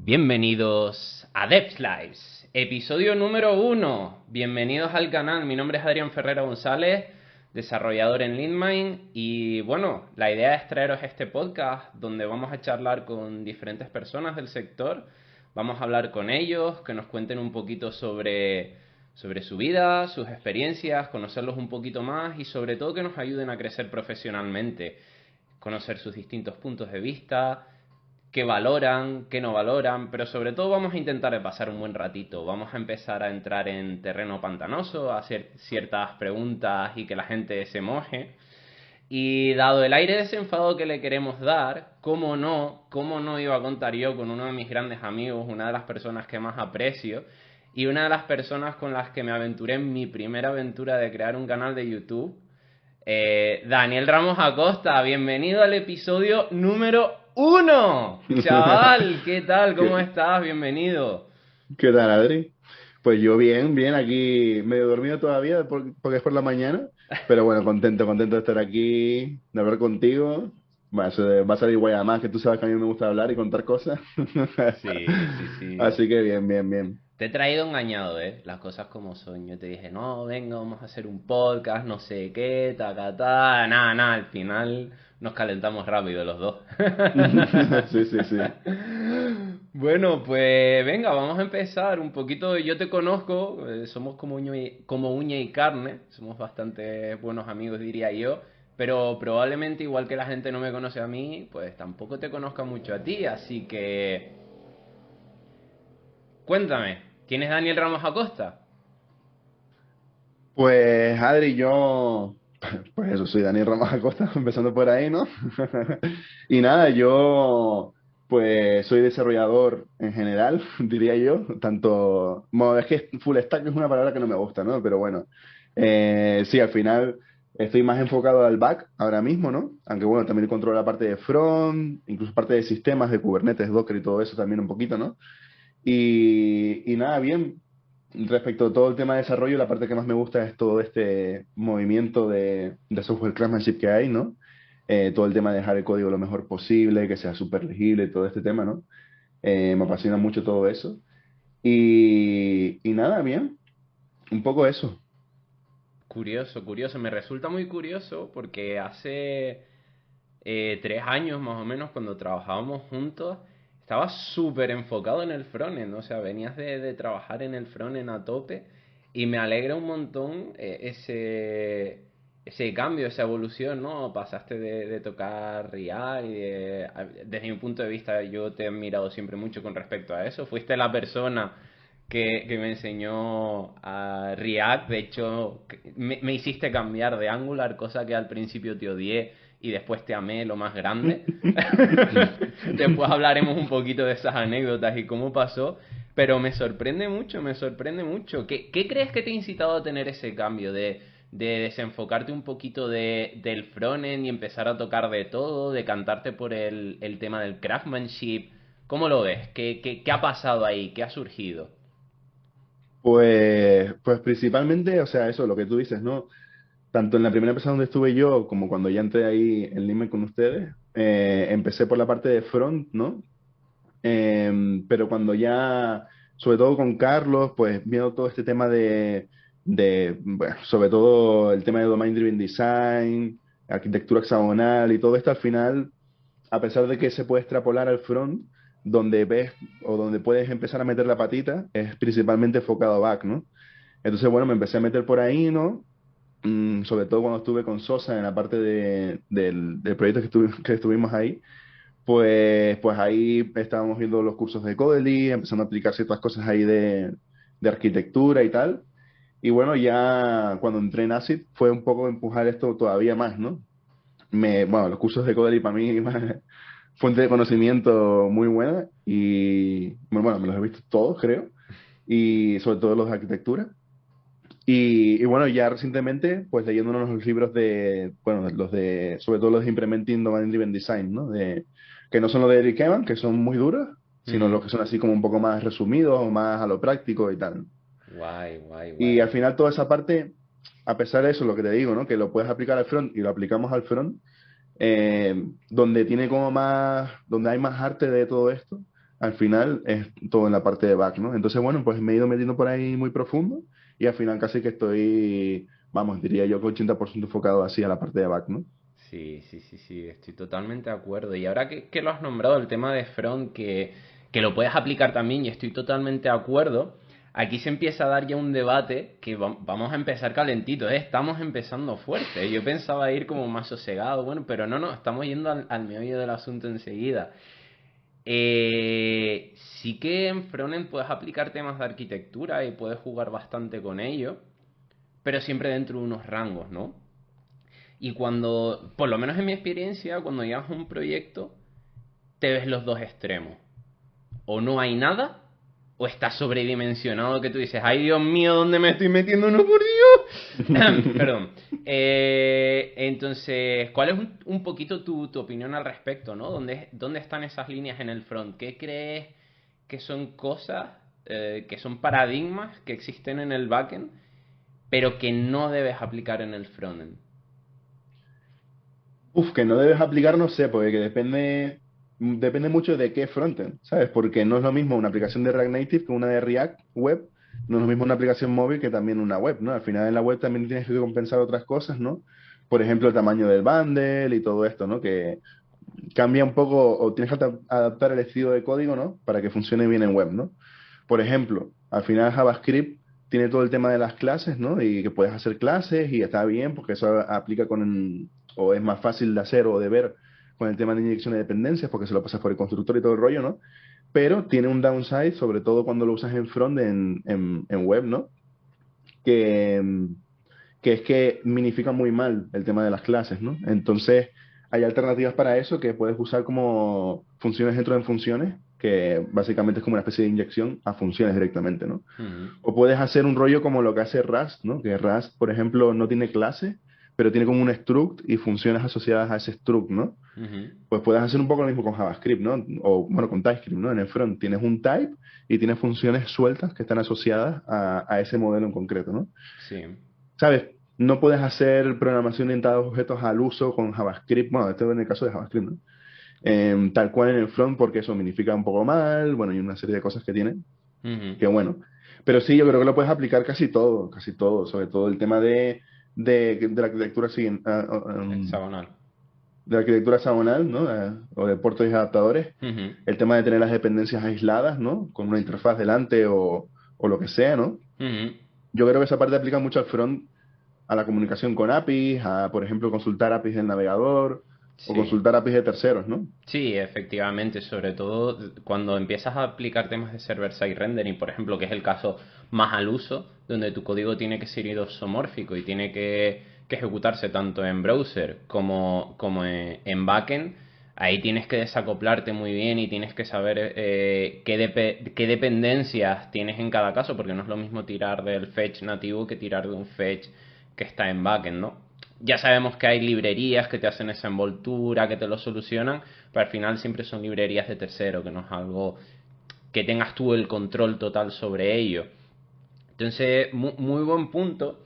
Bienvenidos a Devs Lives, episodio número 1. Bienvenidos al canal, mi nombre es Adrián Ferrera González, desarrollador en LeanMind y bueno, la idea es traeros este podcast donde vamos a charlar con diferentes personas del sector, vamos a hablar con ellos, que nos cuenten un poquito sobre su vida, sus experiencias, conocerlos un poquito más y sobre todo que nos ayuden a crecer profesionalmente, conocer sus distintos puntos de vista, qué valoran, qué no valoran, pero sobre todo vamos a intentar pasar un buen ratito. Vamos a empezar a entrar en terreno pantanoso, a hacer ciertas preguntas y que la gente se moje. Y dado el aire desenfadado que le queremos dar, cómo no iba a contar yo con uno de mis grandes amigos, una de las personas que más aprecio y una de las personas con las que me aventuré en mi primera aventura de crear un canal de YouTube. Daniel Ramos Acosta, bienvenido al episodio número 1. Chaval, ¿qué tal? ¿Cómo ¿Qué, estás? Bienvenido. qué tal, Adri? Pues yo bien, bien, aquí medio dormido todavía porque es por la mañana, pero bueno, contento de estar aquí, de hablar contigo. Va a salir guay además, que tú sabes que a mí me gusta hablar y contar cosas. Sí, sí, sí. Así que bien, bien, bien. Te he traído engañado, ¿eh? Las cosas como son. Yo te dije, no, venga, vamos a hacer un podcast, no sé qué, ta. Nada, nada, al final nos calentamos rápido los dos. Sí, sí, sí. Bueno, pues venga, vamos a empezar un poquito. Yo te conozco, somos como uña y carne, somos bastante buenos amigos, diría yo, pero probablemente igual que la gente no me conoce a mí, pues tampoco te conozca mucho a ti, así que cuéntame, ¿quién es Daniel Ramos Acosta? Pues Adri, yo, pues eso, soy Daniel Ramos Acosta, empezando por ahí, ¿no? Y nada, yo pues soy desarrollador en general, diría yo, tanto, bueno, es que full stack es una palabra que no me gusta, ¿no? Pero bueno, sí, al final estoy más enfocado al back ahora mismo, ¿no? Aunque bueno, también controlo la parte de front, incluso parte de sistemas de Kubernetes, Docker y todo eso también un poquito, ¿no? Y nada, bien. Respecto a todo el tema de desarrollo, la parte que más me gusta es todo este movimiento de software craftsmanship que hay, ¿no? Todo el tema de dejar el código lo mejor posible, que sea súper legible, todo este tema, ¿no? Me apasiona mucho todo eso. Y nada, bien, un poco eso. Curioso, curioso, me resulta muy curioso porque hace 3 años más o menos cuando trabajábamos juntos, estaba súper enfocado en el frontend, o sea, venías de trabajar en el frontend a tope y me alegra un montón ese cambio, esa evolución, ¿no? Pasaste de tocar React y desde mi punto de vista yo te he admirado siempre mucho con respecto a eso, fuiste la persona que me enseñó a React, de hecho me hiciste cambiar de Angular, cosa que al principio te odié y después te amé lo más grande. Después hablaremos un poquito de esas anécdotas y cómo pasó, pero me sorprende mucho, me sorprende mucho. ¿Qué crees que te ha incitado a tener ese cambio de desenfocarte un poquito del frontend y empezar a tocar de todo, de cantarte por el tema del craftsmanship? ¿Cómo lo ves? ¿Qué ha pasado ahí? ¿Qué ha surgido? Pues principalmente, o sea, eso, lo que tú dices, ¿no? Tanto en la primera empresa donde estuve yo, como cuando ya entré ahí en Lime con ustedes, empecé por la parte de front, ¿no? Pero cuando ya, sobre todo con Carlos, pues viendo todo este tema bueno, sobre todo el tema de Domain Driven Design, arquitectura hexagonal y todo esto al final, a pesar de que se puede extrapolar al front, donde ves o donde puedes empezar a meter la patita, es principalmente enfocado a back, ¿no? Entonces, bueno, me empecé a meter por ahí, ¿no? Sobre todo cuando estuve con Sosa en la parte del proyecto que estuvimos ahí pues ahí estábamos viendo los cursos de Codely, empezando a aplicar ciertas cosas ahí de arquitectura y tal. Y bueno, ya cuando entré en ACID fue un poco empujar esto todavía más, ¿no? Bueno, los cursos de Codely para mí fuente de conocimiento muy buena y bueno, me los he visto todos, creo, y sobre todo los de arquitectura. Y bueno, ya recientemente, pues leyéndonos los libros bueno, sobre todo los de Implementing Domain Driven Design, ¿no? Que no son los de Eric Evan, que son muy duros, sino los Ujú. que son así como un poco más resumidos o más a lo práctico y tal. Guay, guay, Y guay. al final toda esa parte, a pesar de eso, lo que te digo, ¿no? Que lo puedes aplicar al front y lo aplicamos al front, donde tiene como más, donde hay más arte de todo esto, al final es todo en la parte de back, ¿no? Entonces, bueno, pues me he ido metiendo por ahí muy profundo y al final casi que estoy, vamos, diría yo que 80% enfocado así a la parte de back, ¿no? Sí, sí, sí, sí, estoy totalmente de acuerdo. Y ahora que lo has nombrado, el tema de front, que lo puedes aplicar también, y estoy totalmente de acuerdo, aquí se empieza a dar ya un debate que vamos a empezar calentito, ¿eh? Estamos empezando fuerte. Yo pensaba ir como más sosegado, bueno, pero no, no, estamos yendo al meollo del asunto enseguida. Sí que en frontend puedes aplicar temas de arquitectura y puedes jugar bastante con ello, pero siempre dentro de unos rangos, ¿no? Y cuando, por lo menos en mi experiencia, cuando llegas a un proyecto, te ves los dos extremos. O no hay nada, o está sobredimensionado que tú dices, ay Dios mío, ¿dónde me estoy metiendo? No, por Dios. Perdón. Entonces, ¿cuál es un poquito tu opinión al respecto, ¿no? ¿Dónde están esas líneas en el front? ¿Qué crees que son cosas, que son paradigmas que existen en el backend, pero que no debes aplicar en el frontend? Uf, que no debes aplicar, no sé, porque que depende mucho de qué frontend, ¿sabes? Porque no es lo mismo una aplicación de React Native que una de React Web, no es lo mismo una aplicación móvil que también una web, ¿no? Al final en la web también tienes que compensar otras cosas, ¿no? Por ejemplo, el tamaño del bundle y todo esto, ¿no? Que cambia un poco, o tienes que adaptar el estilo de código, ¿no? Para que funcione bien en web, ¿no? Por ejemplo, al final JavaScript tiene todo el tema de las clases, ¿no? Y que puedes hacer clases y está bien porque eso aplica o es más fácil de hacer o de ver con el tema de inyección de dependencias porque se lo pasas por el constructor y todo el rollo, ¿no? Pero tiene un downside, sobre todo cuando lo usas en front, en web, ¿no? Que, que es que minifica muy mal el tema de las clases, ¿no? Entonces, hay alternativas para eso que puedes usar como funciones dentro de funciones, que básicamente es como una especie de inyección a funciones directamente, ¿no? Ujú, O puedes hacer un rollo como lo que hace Rust, ¿no? Que Rust, por ejemplo, no tiene clase, pero tiene como un struct y funciones asociadas a ese struct, ¿no? ujú. Pues puedes hacer un poco lo mismo con JavaScript, ¿no? O bueno, con TypeScript, ¿no? En el front tienes un type y tienes funciones sueltas que están asociadas a ese modelo en concreto, ¿no? Sí. ¿Sabes? No puedes hacer programación orientada a objetos al uso con JavaScript. Bueno, esto en el caso de JavaScript, ¿no? Tal cual en el front porque eso minifica un poco mal, bueno, y una serie de cosas que tiene, Ujú. que bueno. Pero sí, yo creo que lo puedes aplicar casi todo, sobre todo el tema de la arquitectura Hexagonal. de la arquitectura hexagonal, ¿no? O de puertos y adaptadores, Ujú. el tema de tener las dependencias aisladas, ¿no? Con una Sí. interfaz delante o lo que sea, ¿no? Ujú. Yo creo que esa parte aplica mucho al front, a la comunicación con APIs, a, por ejemplo, consultar APIs del navegador o Sí. consultar APIs de terceros, ¿no? Sí, efectivamente, sobre todo cuando empiezas a aplicar temas de server-side rendering, por ejemplo, que es el caso más al uso, donde tu código tiene que ser isomórfico y tiene que ejecutarse tanto en browser como en backend, ahí tienes que desacoplarte muy bien y tienes que saber qué dependencias tienes en cada caso, porque no es lo mismo tirar del fetch nativo que tirar de un fetch que está en backend, ¿no? Ya sabemos que hay librerías que te hacen esa envoltura, que te lo solucionan, pero al final siempre son librerías de tercero, que no es algo que tengas tú el control total sobre ello. Entonces, muy buen punto.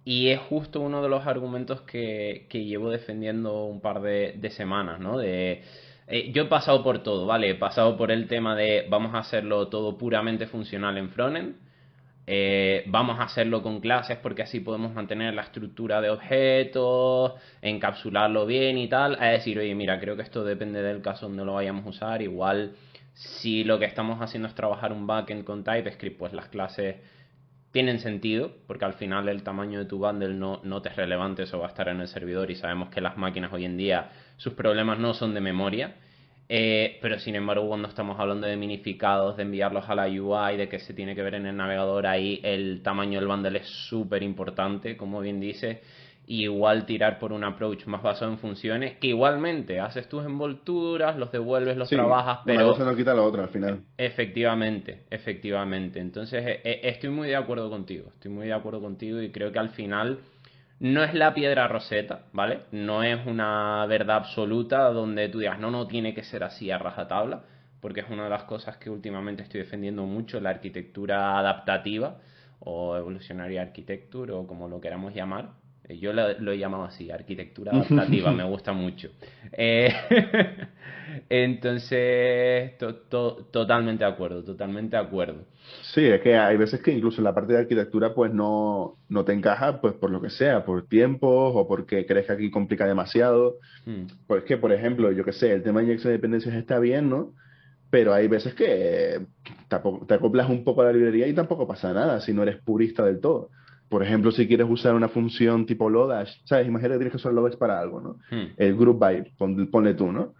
Y es justo uno de los argumentos que llevo defendiendo un par de semanas, ¿no? Yo he pasado por todo, ¿vale? He pasado por el tema de vamos a hacerlo todo puramente funcional en frontend. Vamos a hacerlo con clases porque así podemos mantener la estructura de objetos, encapsularlo bien y tal. A decir, oye, mira, creo que esto depende del caso donde lo vayamos a usar. Igual, si lo que estamos haciendo es trabajar un backend con TypeScript, pues las clases tienen sentido, porque al final el tamaño de tu bundle no te es relevante, eso va a estar en el servidor y sabemos que las máquinas hoy en día, sus problemas no son de memoria. Pero sin embargo, cuando estamos hablando de minificados, de enviarlos a la UI, de que se tiene que ver en el navegador, ahí el tamaño del bundle es súper importante, como bien dices. Y igual tirar por un approach más basado en funciones, que igualmente haces tus envolturas, los devuelves, los Sí, trabajas, una pero cosa no quita la otra al final. efectivamente, efectivamente. Entonces, estoy muy de acuerdo contigo. Estoy muy de acuerdo contigo y creo que al final no es la piedra roseta, ¿vale? No es una verdad absoluta donde tú digas, no, no tiene que ser así a rajatabla, porque es una de las cosas que últimamente estoy defendiendo mucho, la arquitectura adaptativa o evolutionary architecture o como lo queramos llamar. Yo lo he llamado así, arquitectura adaptativa, me gusta mucho. Eh, entonces, totalmente de acuerdo, totalmente de acuerdo. Sí, es que hay veces que incluso en la parte de arquitectura pues no te encaja pues por lo que sea, por tiempos o porque crees que aquí complica demasiado. Mm, Pues que, por ejemplo, yo qué sé, el tema de inyección de dependencias está bien, ¿no? Pero hay veces que te acoplas un poco a la librería y tampoco pasa nada si no eres purista del todo. Por ejemplo, si quieres usar una función tipo Lodash, ¿sabes? Imagínate que tienes que usar Lodash para algo, ¿no? mm, El group by, ponle tú, ¿no?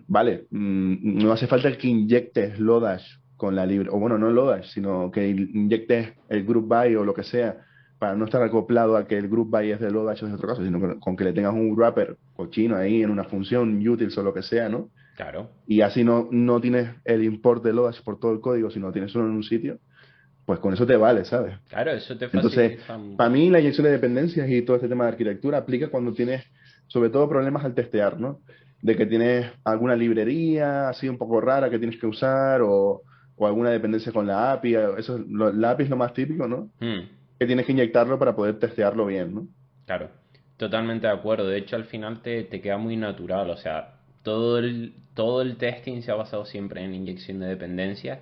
Vale, no hace falta que inyectes Lodash con la libre, o bueno, no Lodash, sino que inyectes el group by o lo que sea para no estar acoplado a que el group by es de Lodash o es de otro caso, sino con que le tengas un wrapper cochino ahí en una función, utils o lo que sea, ¿no? claro, Y así no tienes el import de Lodash por todo el código, sino tienes uno en un sitio, pues con eso te vale, ¿sabes? claro, eso te Entonces, facilita. para mí la inyección de dependencias y todo este tema de arquitectura aplica cuando tienes, sobre todo, problemas al testear, ¿no? De que tienes alguna librería así un poco rara que tienes que usar o alguna dependencia con la API. Eso, la API es lo más típico, ¿no? Mm, Que tienes que inyectarlo para poder testearlo bien, ¿no? claro, totalmente de acuerdo. De hecho, al final te queda muy natural. O sea, todo el testing se ha basado siempre en inyección de dependencias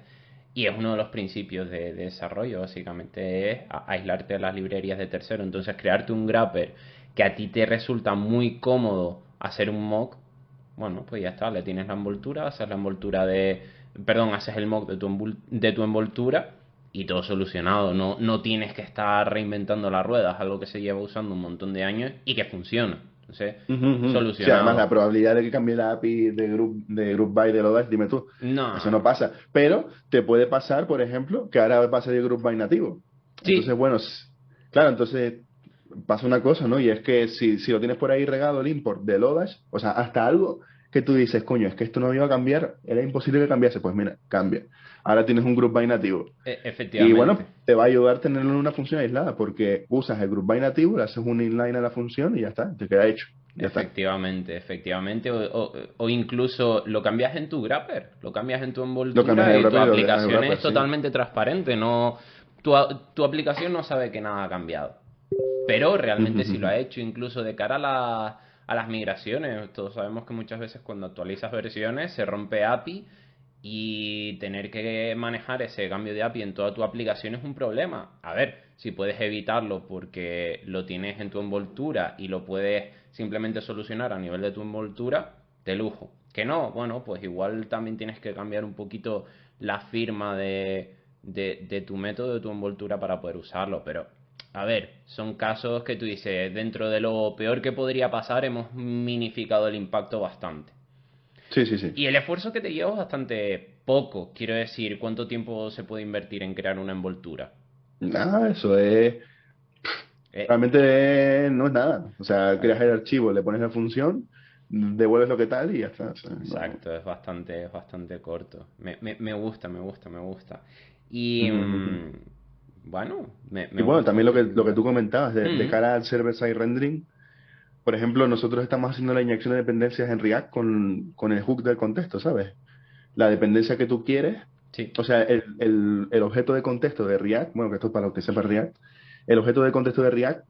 y es uno de los principios de desarrollo. Básicamente es aislarte de las librerías de tercero. Entonces, crearte un grapper que a ti te resulta muy cómodo hacer un mock. Bueno, pues ya está, le tienes la envoltura, haces la envoltura de... Perdón, haces el mock de tu envoltura y todo solucionado. No tienes que estar reinventando la rueda, es algo que se lleva usando un montón de años y que funciona. Entonces, Ujú, ujú. Sí, además la solucionado. probabilidad de que cambie la API de group by de Lodash, dime tú, eso no No. pasa. Pero te puede pasar, por ejemplo, que ahora va a salir group by nativo. Entonces, Sí, bueno, claro, entonces pasa una cosa, ¿no? Y es que si lo tienes por ahí regado el import de Lodash, o sea, hasta algo que tú dices, coño, es que esto no iba a cambiar, era imposible que cambiase, pues mira, cambia. Ahora tienes un group by nativo. Y efectivamente. bueno, te va a ayudar tenerlo en una función aislada, porque usas el group by nativo, le haces un inline a la función y ya está, te queda hecho. Ya está. Efectivamente, efectivamente. O incluso lo cambias en tu grapper, lo cambias en tu Lo cambias en envoltura el y tu wrapper y lo dejas en el aplicación es wrapper, sí. totalmente transparente. No, tu aplicación no sabe que nada ha cambiado. Pero realmente sí lo ha hecho, incluso de cara a las migraciones. Todos sabemos que muchas veces cuando actualizas versiones se rompe API y tener que manejar ese cambio de API en toda tu aplicación es un problema. A ver, si puedes evitarlo porque lo tienes en tu envoltura y lo puedes simplemente solucionar a nivel de tu envoltura, de lujo. Que no, bueno, pues igual también tienes que cambiar un poquito la firma de tu método, de tu envoltura para poder usarlo. Pero, a ver, son casos que tú dices, dentro de lo peor que podría pasar, hemos minificado el impacto bastante. Sí, sí, sí. Y el esfuerzo que te lleva es bastante poco. Quiero decir, ¿cuánto tiempo se puede invertir en crear una envoltura? Nada, eso es. Eh, Realmente no es nada. O sea, creas el exacto, archivo, le pones la función, devuelves lo que tal y ya está. O sea, no. exacto, es bastante corto. Me gusta, me gusta, me gusta. Y Ujú, ujú. bueno, me Y bueno, gusta también mucho, la lo que verdad. tú comentabas de Mm, cara al server-side rendering, por ejemplo, nosotros estamos haciendo la inyección de dependencias en React con el hook del contexto, ¿sabes? La dependencia que tú quieres, sí, o sea, el objeto de contexto de React, bueno, que esto es para los que sepan React, el objeto de contexto de React,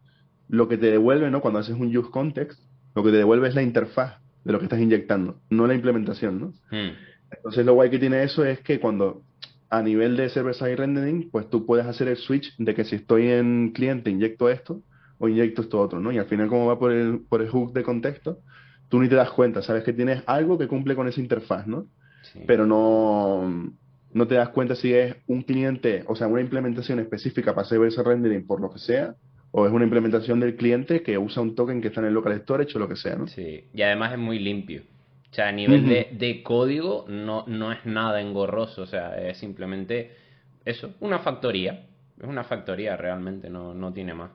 lo que te devuelve, ¿no? Cuando haces un use context, lo que te devuelve es la interfaz de lo que estás inyectando, no la implementación, ¿no? mm, Entonces lo guay que tiene eso es que cuando a nivel de server-side rendering, pues tú puedes hacer el switch de que si estoy en cliente inyecto esto o inyecto esto otro, ¿no? Y al final como va por el hook de contexto, tú ni te das cuenta, sabes que tienes algo que cumple con esa interfaz, ¿no? sí. Pero no te das cuenta si es un cliente, o sea, una implementación específica para server-side rendering por lo que sea, o es una implementación del cliente que usa un token que está en el local storage o lo que sea, ¿no? Sí, y además es muy limpio. O sea, a nivel Ujú. de código no es nada engorroso, o sea, es simplemente eso, una factoría. Es una factoría realmente, no tiene más.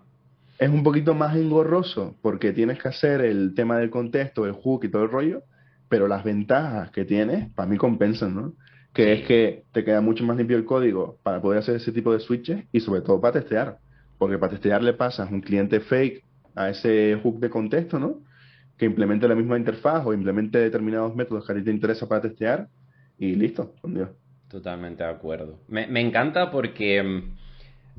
Es un poquito más engorroso porque tienes que hacer el tema del contexto, el hook y todo el rollo, pero las ventajas que tienes, para mí compensan, ¿no? Que es Sí, que te queda mucho más limpio el código para poder hacer ese tipo de switches y sobre todo para testear, porque para testear le pasas un cliente fake a ese hook de contexto, ¿no? Que implemente la misma interfaz o implemente determinados métodos que a ti te interesa para testear y listo, con Dios. totalmente de acuerdo. Me encanta porque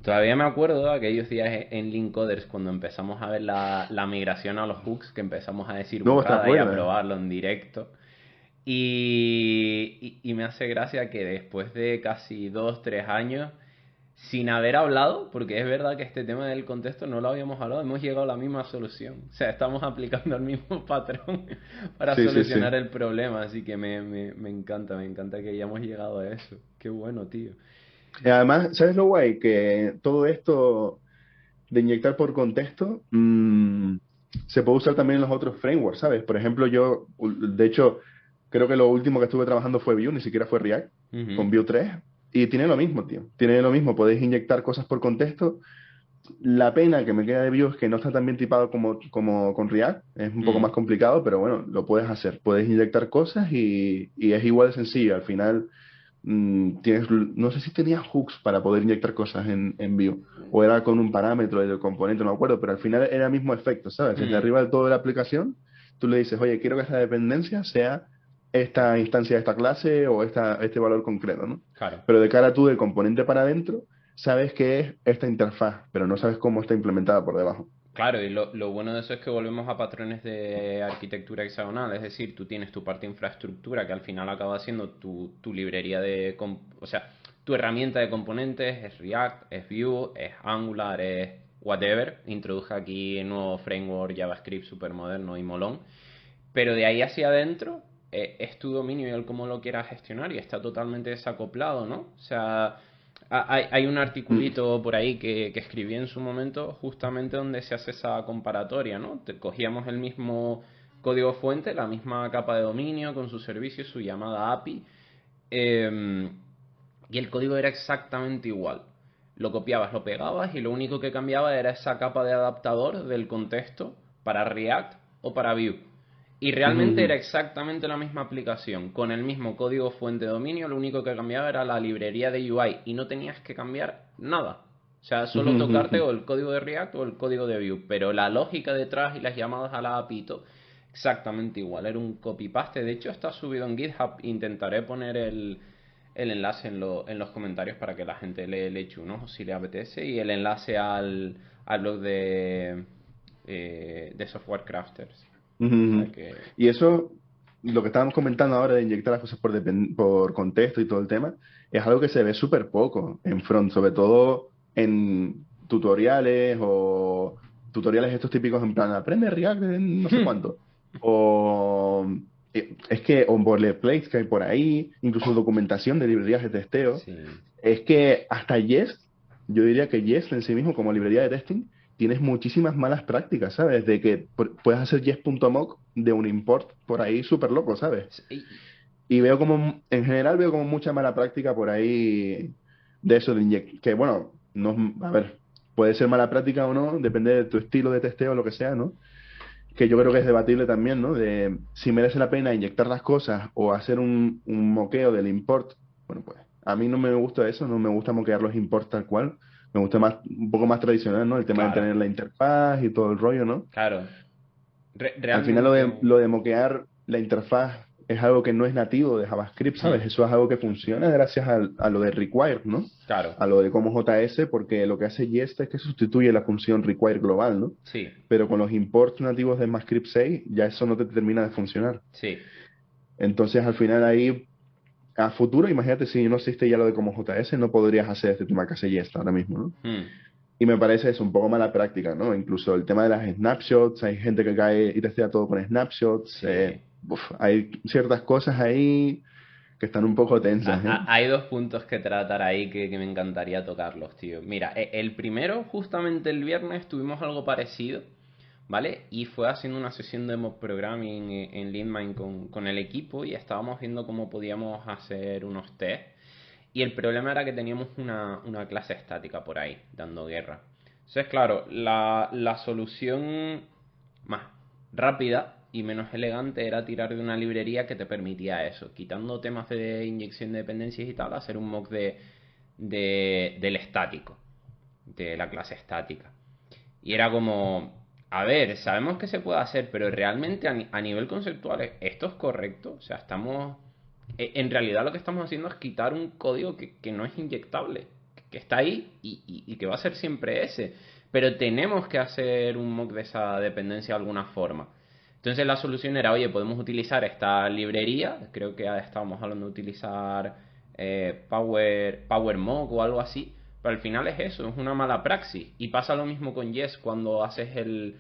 Todavía me acuerdo de aquellos días en Linkcoders cuando empezamos a ver la migración a los hooks, que empezamos a decir No, ¿te burrada y a acuerdas? probarlo en directo. Y me hace gracia que después de casi 2, 3 años, sin haber hablado, porque es verdad que este tema del contexto no lo habíamos hablado, hemos llegado a la misma solución. O sea, estamos aplicando el mismo patrón para Sí, sí, solucionar sí. el problema, así que me encanta que hayamos llegado a eso. Qué bueno, tío. Y además, ¿sabes lo guay? Que todo esto de inyectar por contexto se puede usar también en los otros frameworks, ¿sabes? Por ejemplo, de hecho, creo que lo último que estuve trabajando fue Vue, ni siquiera fue React, Ujú, con Vue 3. Y tiene lo mismo, tío. Tiene lo mismo, podéis inyectar cosas por contexto. La pena que me queda de Vue es que no está tan bien tipado como con React. Es un poco mm. más complicado, pero bueno, lo puedes hacer. Puedes inyectar cosas y es igual de sencillo. Al final, no sé si tenías hooks para poder inyectar cosas en Vue, o era con un parámetro del componente, no me acuerdo, pero al final era el mismo efecto, ¿sabes? Desde Mm, arriba del todo de la aplicación, tú le dices, oye, quiero que esta dependencia sea esta instancia de esta clase o este valor concreto, ¿no? claro. Pero de cara tú del componente para adentro, sabes que es esta interfaz, pero no sabes cómo está implementada por debajo. Claro, y lo bueno de eso es que volvemos a patrones de arquitectura hexagonal, es decir, tú tienes tu parte de infraestructura que al final acaba siendo tu librería o sea, tu herramienta de componentes es React, es Vue, es Angular, es whatever. Introduje aquí un nuevo framework JavaScript súper moderno y molón. Pero de ahí hacia adentro es tu dominio y el cómo lo quieras gestionar y está totalmente desacoplado, ¿no? O sea, hay un Mm. articulito por ahí que escribí en su momento justamente donde se hace esa comparatoria, ¿no? Cogíamos el mismo código fuente, la misma capa de dominio con su servicio, su llamada API, eh, y el código era exactamente igual. Lo copiabas, lo pegabas y lo único que cambiaba era esa capa de adaptador del contexto para React o para Vue. Y Ujú, realmente era ujú. exactamente la misma aplicación, con el mismo código fuente de dominio, lo único que cambiaba era la librería de UI y no tenías que cambiar nada. O sea, Ujú, solo ujú, tocarte ujú. o el código de React o el código de Vue, pero la lógica detrás y las llamadas a la API exactamente igual, era un copy-paste. De hecho, está subido en GitHub, intentaré poner el enlace en los comentarios para que la gente le eche un ojo si le apetece y el enlace al blog de Software Crafters. Ujú, O sea ujú. que... Y eso, lo que estábamos comentando ahora de inyectar las cosas por contexto y todo el tema, es algo que se ve súper poco en front, sobre todo en tutoriales estos típicos en plan, aprende React en no sé cuánto. O es que, o boilerplates que hay por ahí, incluso documentación de librerías de testeo. Sí. Es que hasta Jest, yo diría que Jest en sí mismo como librería de testing, tienes muchísimas malas prácticas, ¿sabes? De que puedes hacer jest.mock de un import por ahí súper loco, ¿sabes? Y- Y en general veo como mucha mala práctica por ahí de eso, que bueno, no, a ver, puede ser mala práctica o no, depende de tu estilo de testeo o lo que sea, ¿no? Que yo creo que es debatible también, ¿no? De si merece la pena inyectar las cosas o hacer un moqueo del import. Bueno, pues a mí no me gusta eso, no me gusta moquear los imports tal cual. Me gusta más, un poco más tradicional, ¿no? El tema de claro, tener la interfaz y todo el rollo, ¿no? claro. Al final lo de, Realmente, lo de moquear la interfaz es algo que no es nativo de JavaScript, ¿sabes? Eso es algo que funciona gracias a lo de require, ¿no? claro, A lo de como JS, porque lo que hace Jest es que sustituye la función require global, ¿no? sí, Pero con los imports nativos de ECMAScript 6 ya eso no te termina de funcionar. sí. Entonces al final ahí, a futuro, imagínate si no existe ya lo de como JS, no podrías hacer este tema que hace Jest ahora mismo, ¿no? Mm. Y me parece eso un poco mala práctica, ¿no? Incluso el tema de las snapshots, hay gente que cae y testea todo con snapshots. Sí. Hay ciertas cosas ahí que están un poco tensas, ¿eh? Hay dos puntos que tratar ahí que me encantaría tocarlos, tío. Mira, el primero, justamente el viernes, tuvimos algo parecido, ¿vale? Y fue haciendo una sesión de mock programming en LeanMind con el equipo y estábamos viendo cómo podíamos hacer unos test. Y el problema era que teníamos una clase estática por ahí, dando guerra. Entonces, claro, la solución más rápida y menos elegante era tirar de una librería que te permitía eso, quitando temas de inyección de dependencias y tal, hacer un mock del estático, de la clase estática. Y era como, a ver, sabemos que se puede hacer, pero realmente a nivel conceptual esto es correcto. O sea, en realidad lo que estamos haciendo es quitar un código que no es inyectable. que está ahí y que va a ser siempre ese. Pero tenemos que hacer un mock de esa dependencia de alguna forma. Entonces la solución era, oye, podemos utilizar esta librería, creo que estábamos hablando de utilizar Power Mock o algo así, pero al final es eso, es una mala praxis. Y pasa lo mismo con Jest cuando haces el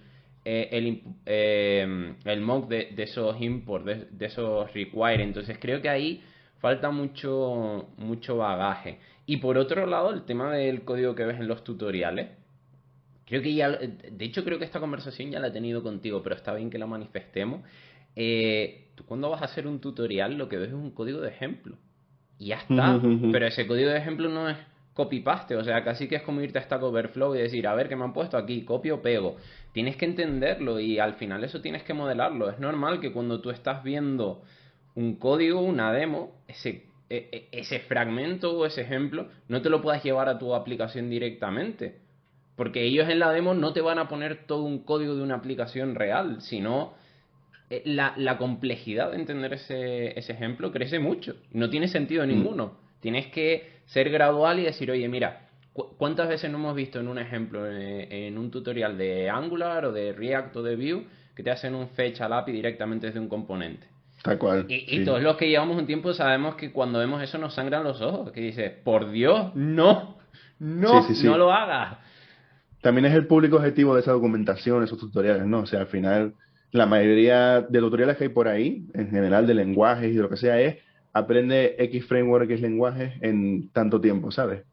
mock de esos import, de esos require. Entonces creo que ahí falta mucho bagaje. Y por otro lado, el tema del código que ves en los tutoriales. Creo que ya, de hecho creo que esta conversación ya la he tenido contigo, pero está bien que la manifestemos. Tú cuando vas a hacer un tutorial lo que ves es un código de ejemplo. Y ya está. Pero ese código de ejemplo no es copy-paste, o sea, casi que es como irte a Stack Overflow y decir, a ver, ¿qué me han puesto aquí? Copio o pego. Tienes que entenderlo y al final eso tienes que modelarlo. Es normal que cuando tú estás viendo un código, una demo, ese fragmento o ese ejemplo, no te lo puedas llevar a tu aplicación directamente. Porque ellos en la demo no te van a poner todo un código de una aplicación real, sino la complejidad de entender ese ejemplo crece mucho. No tiene sentido ninguno. Tienes que ser gradual y decir, oye, mira, ¿cuántas veces no hemos visto en un ejemplo, en un tutorial de Angular o de React o de Vue, que te hacen un fetch al API directamente desde un componente? Tal cual. Y todos los que llevamos un tiempo sabemos que cuando vemos eso nos sangran los ojos. Que dices, por Dios, no, no, no lo hagas. También es el público objetivo de esa documentación, esos tutoriales, ¿no? O sea, al final, la mayoría de tutoriales que hay por ahí, en general de lenguajes y de lo que sea, es aprende X framework, X lenguajes en tanto tiempo, ¿sabes?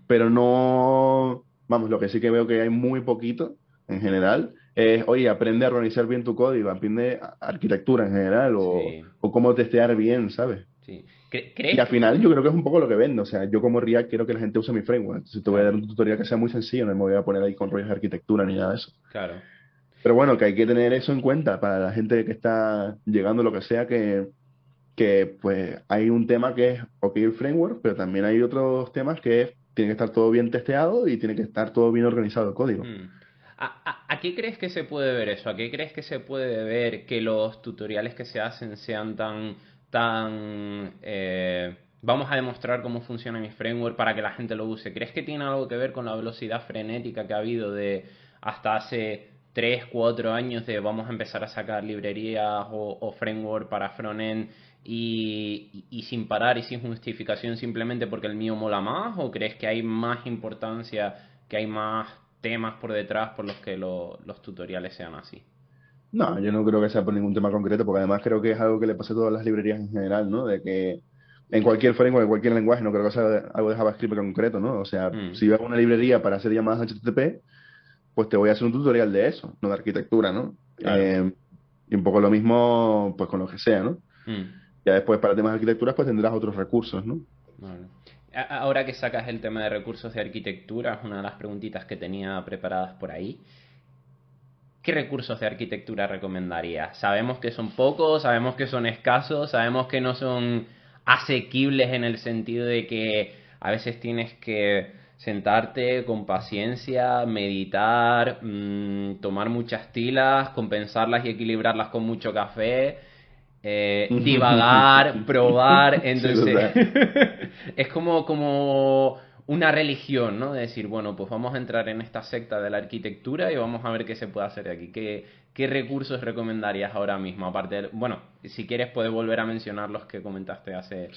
Pero no, vamos, lo que sí que veo que hay muy poquito, en general, es, oye, aprende a organizar bien tu código, aprende arquitectura en general, o cómo testear bien, ¿sabes? Sí. Y al final yo creo que es un poco lo que vendo. O sea, yo como React quiero que la gente use mi framework. Entonces te voy a dar un tutorial que sea muy sencillo, no me voy a poner ahí con rollos de arquitectura ni nada de eso. Claro. Pero bueno, que hay que tener eso en cuenta para la gente que está llegando, lo que sea, que pues hay un tema que es, ok, el framework, pero también hay otros temas que tiene que estar todo bien testeado y tiene que estar todo bien organizado el código. ¿A qué crees que se puede ver eso? ¿A qué crees que se puede ver que los tutoriales que se hacen sean vamos a demostrar cómo funciona mi framework para que la gente lo use? ¿Crees que tiene algo que ver con la velocidad frenética que ha habido de hasta hace 3 4 años de vamos a empezar a sacar librerías o framework para frontend y sin parar y sin justificación simplemente porque el mío mola más? ¿O crees que hay más importancia, que hay más temas por detrás por los que los tutoriales sean así? No, yo no creo que sea por ningún tema concreto, porque además creo que es algo que le pasa a todas las librerías en general, ¿no? De que en cualquier framework, en cualquier lenguaje, no creo que sea algo de JavaScript en concreto, ¿no? O sea, si yo hago una librería para hacer llamadas HTTP, pues te voy a hacer un tutorial de eso, no de arquitectura, ¿no? Claro. Y un poco lo mismo, pues con lo que sea, ¿no? Mm. Ya después para temas de arquitectura, pues tendrás otros recursos, ¿no? Vale. Ahora que sacas el tema de recursos de arquitectura, es una de las preguntitas que tenía preparadas por ahí. ¿Qué recursos de arquitectura recomendarías? Sabemos que son pocos, sabemos que son escasos, sabemos que no son asequibles en el sentido de que a veces tienes que sentarte con paciencia, meditar, tomar muchas tilas, compensarlas y equilibrarlas con mucho café, divagar, probar. Entonces, es como una religión, ¿no? De decir, bueno, pues vamos a entrar en esta secta de la arquitectura y vamos a ver qué se puede hacer aquí. ¿Qué recursos recomendarías ahora mismo? Aparte bueno, si quieres puedes volver a mencionar los que comentaste hace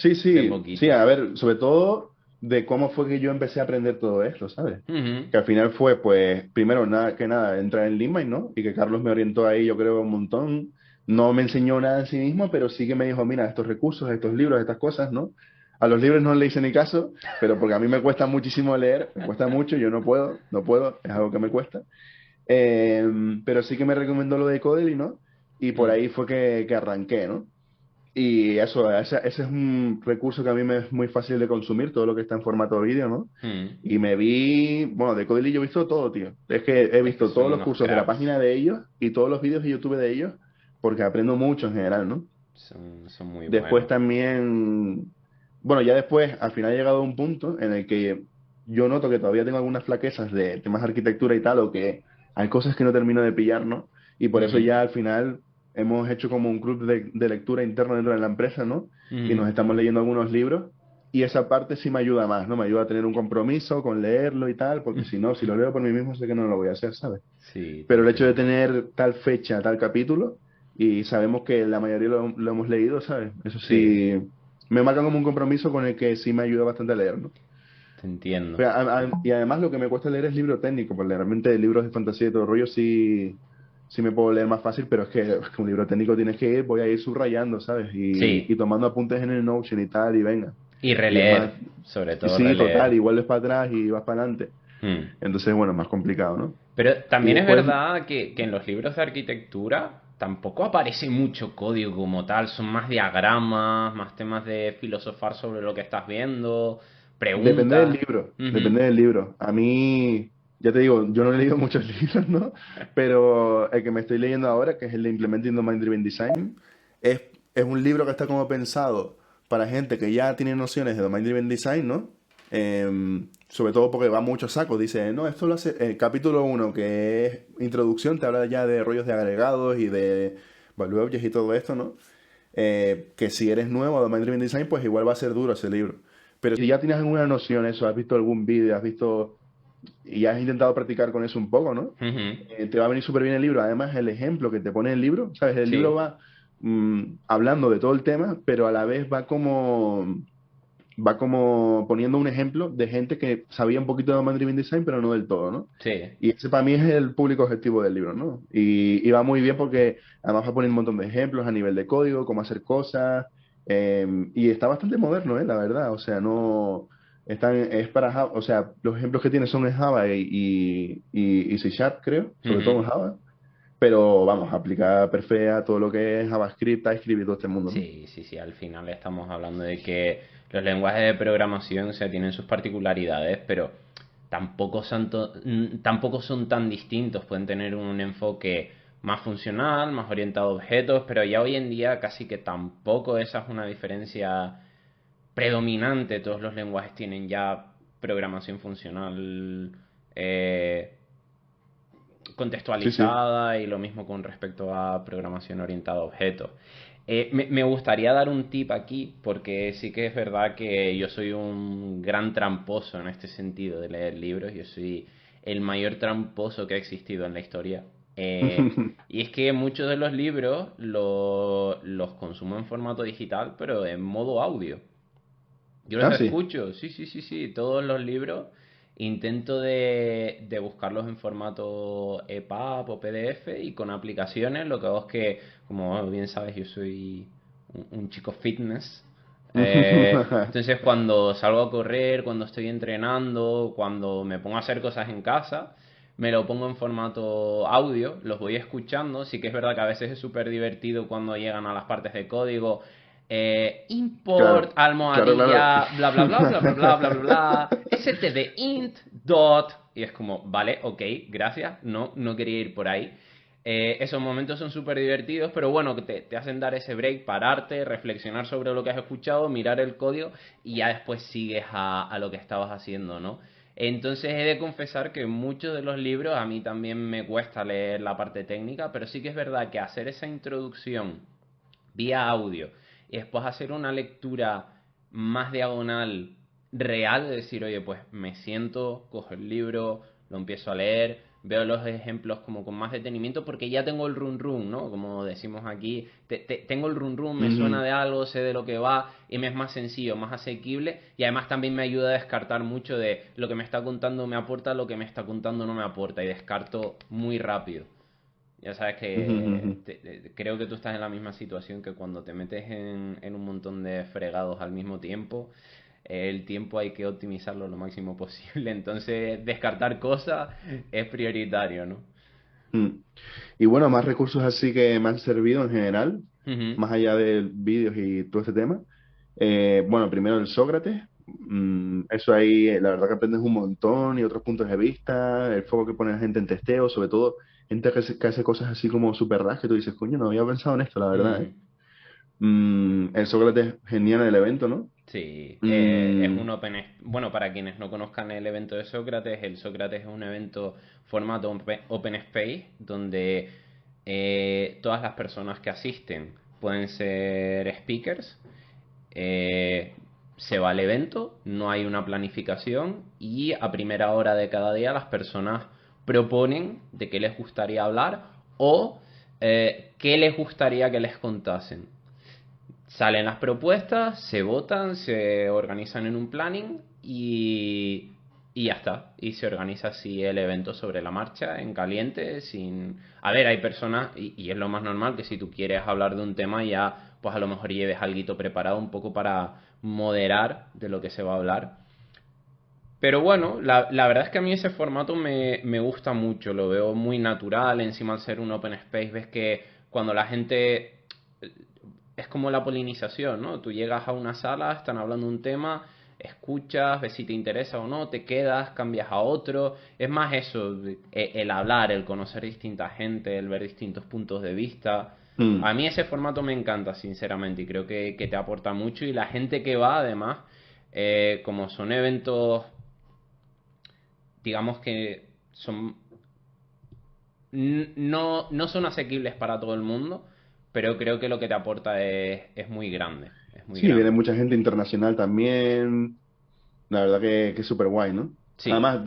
poquito. Sí, a ver, sobre todo de cómo fue que yo empecé a aprender todo esto, ¿sabes? Uh-huh. Que al final fue, pues, primero, nada que nada, entrar en LeanMind, ¿no? Y que Carlos me orientó ahí, yo creo, un montón. No me enseñó nada en sí mismo, pero sí que me dijo, mira, estos recursos, estos libros, estas cosas, ¿no? A los libros no le hice ni caso, pero porque a mí me cuesta muchísimo leer, me cuesta mucho, yo no puedo, es algo que me cuesta. Pero sí que me recomendó lo de Codely, ¿no? Y por ahí fue que arranqué, ¿no? Y eso, ese es un recurso que a mí me es muy fácil de consumir, todo lo que está en formato vídeo, ¿no? Y me vi, bueno, de Codely yo he visto todo, tío. Es que he visto Son todos los unos cursos de la cracks. página de ellos y todos los vídeos de YouTube de ellos, porque aprendo mucho en general, ¿no? Son muy Después buenos. también, bueno, ya después, al final he llegado a un punto en el que yo noto que todavía tengo algunas flaquezas de temas de arquitectura y tal, o que hay cosas que no termino de pillar, ¿no? Y por eso Uh-huh. ya al final hemos hecho como un club de lectura interno dentro de la empresa, ¿no? Y Uh-huh. nos estamos leyendo algunos libros y esa parte sí me ayuda más, ¿no? Me ayuda a tener un compromiso con leerlo y tal, porque si no, si lo leo por mí mismo sé que no lo voy a hacer, ¿sabes? Sí, te Pero el hecho de entiendo. tener tal fecha, tal capítulo, y sabemos que la mayoría lo hemos leído, ¿sabes? Eso Sí, sí, me marca como un compromiso con el que sí me ayuda bastante a leer, ¿no? te entiendo. Pero y además lo que me cuesta leer es libro técnico, porque realmente libros de fantasía y todo el rollo sí, sí me puedo leer más fácil, pero es que un libro técnico tienes que ir, voy a ir subrayando, ¿sabes? Y Sí, tomando apuntes en el Notion y tal, y venga. y Y es más, releer, sobre y todo sí, total, releer. y vuelves para atrás y vas para adelante. Hmm. Entonces, bueno, es más complicado, ¿no? Pero Y también es después, verdad que en los libros de arquitectura tampoco aparece mucho código como tal, son más diagramas, más temas de filosofar sobre lo que estás viendo, depende del preguntas. libro, Ujú. depende del libro. A mí, ya te digo, yo no he leído muchos libros, ¿no? Pero el que me estoy leyendo ahora, que es el de Implementing Domain Driven Design, es, es un libro que está como pensado para gente que ya tiene nociones de Domain Driven Design, ¿no? Sobre todo porque va mucho a saco. Dice, no, esto lo hace el capítulo uno que es introducción, te habla ya de rollos de agregados y de value objects y todo esto, ¿no? Que si eres nuevo a Domain Driven Design, pues igual va a ser duro ese libro. Pero si ya tienes alguna noción, eso, has visto algún vídeo, has visto y has intentado practicar con eso un poco, ¿no? Ujú. Te va a venir súper bien el libro. Además, el ejemplo que te pone el libro, ¿sabes? El libro Sí. va hablando de todo el tema, pero a la vez va como poniendo un ejemplo de gente que sabía un poquito de Domain Driven Design, pero no del todo, ¿no? Sí. Y ese para mí es el público objetivo del libro, ¿no? Y va muy bien porque además va a poner un montón de ejemplos a nivel de código, cómo hacer cosas, y está bastante moderno, La verdad, o sea, no... es para Java, o sea, los ejemplos que tiene son en Java y C Sharp, creo, sobre todo en Ujú. Java, pero vamos, aplica perfecto a todo lo que es JavaScript, TypeScript y todo este mundo, ¿no? Sí, sí, sí, al final estamos hablando de que los lenguajes de programación, o sea, tienen sus particularidades, pero tampoco son tan distintos, pueden tener un enfoque más funcional, más orientado a objetos, pero ya hoy en día casi que tampoco esa es una diferencia predominante, todos los lenguajes tienen ya programación funcional eh, Sí, sí. contextualizada y lo mismo con respecto a programación orientada a objetos. Me gustaría dar un tip aquí porque sí que es verdad que yo soy un gran tramposo en este sentido de leer libros. Yo soy el mayor tramposo que ha existido en la historia. Y es que muchos de los libros los consumo en formato digital, pero en modo audio. Yo los Ah, sí. escucho, sí, sí, sí, sí, todos los libros. Intento de buscarlos en formato EPUB o PDF y con aplicaciones. Lo que hago es que, como bien sabes, yo soy un chico fitness. Entonces, cuando salgo a correr, cuando estoy entrenando, cuando me pongo a hacer cosas en casa, me lo pongo en formato audio, los voy escuchando. Sí que es verdad que a veces es súper divertido cuando llegan a las partes de código import, Claro, claro, claro. almohadilla, bla bla bla bla bla bla bla bla bla, std int dot, y es como, vale, ok, gracias, no quería ir por ahí. Esos momentos son súper divertidos, pero bueno, que te hacen dar ese break, pararte, reflexionar sobre lo que has escuchado, mirar el código y ya después sigues a lo que estabas haciendo, ¿no? Entonces he de confesar que muchos de los libros a mí también me cuesta leer la parte técnica, pero sí que es verdad que hacer esa introducción vía audio y después hacer una lectura más diagonal real, de decir, oye, pues me siento, cojo el libro, lo empiezo a leer, veo los ejemplos como con más detenimiento porque ya tengo el run run, ¿no? Como decimos aquí, tengo el run run, me suena Ujú. de algo, sé de lo que va y me es más sencillo, más asequible y además también me ayuda a descartar mucho de lo que me está contando me aporta, lo que me está contando no me aporta y descarto muy rápido. Ya sabes Ujú, ujú. que creo que tú estás en la misma situación que cuando te metes en un montón de fregados al mismo tiempo, el tiempo hay que optimizarlo lo máximo posible. Entonces, descartar cosas es prioritario, ¿no? Mm. Y bueno, más recursos así que me han servido en general, Ujú. más allá de vídeos y todo este tema. Bueno, primero el Sócrates. Eso ahí, la verdad que aprendes un montón y otros puntos de vista, el foco que pone la gente en testeo, sobre todo gente que hace cosas así como súper raras que tú dices, coño, no había pensado en esto, la verdad, ¿eh? Mm, El Sócrates genial en el evento, ¿no? sí, es Mm, un Bueno, para quienes no conozcan el evento de Sócrates, el Sócrates es un evento formato Open Space donde todas las personas que asisten pueden ser speakers. se va al evento, no hay una planificación y a primera hora de cada día las personas proponen de qué les gustaría hablar o qué les gustaría que les contasen. Salen las propuestas, se votan, se organizan en un planning y ya está. Y se organiza así el evento sobre la marcha, en caliente, sin... A ver, hay personas, y es lo más normal, que si tú quieres hablar de un tema ya, pues a lo mejor lleves alguito preparado un poco para moderar de lo que se va a hablar. Pero bueno, la verdad es que a mí ese formato me gusta mucho, lo veo muy natural, encima al ser un open space ves que cuando la gente es como la polinización, ¿no? Tú llegas a una sala, están hablando de un tema, escuchas, ves si te interesa o no, te quedas, cambias a otro. Es más eso, el hablar, el conocer distinta gente, el ver distintos puntos de vista. A Mm. mí ese formato me encanta, sinceramente, y creo que te aporta mucho. Y la gente que va, además, como son eventos, digamos que son no son asequibles para todo el mundo, pero creo que lo que te aporta es muy grande. Es muy Sí, viene grande. mucha gente internacional también. La verdad que es súper guay, ¿no? Sí. Además,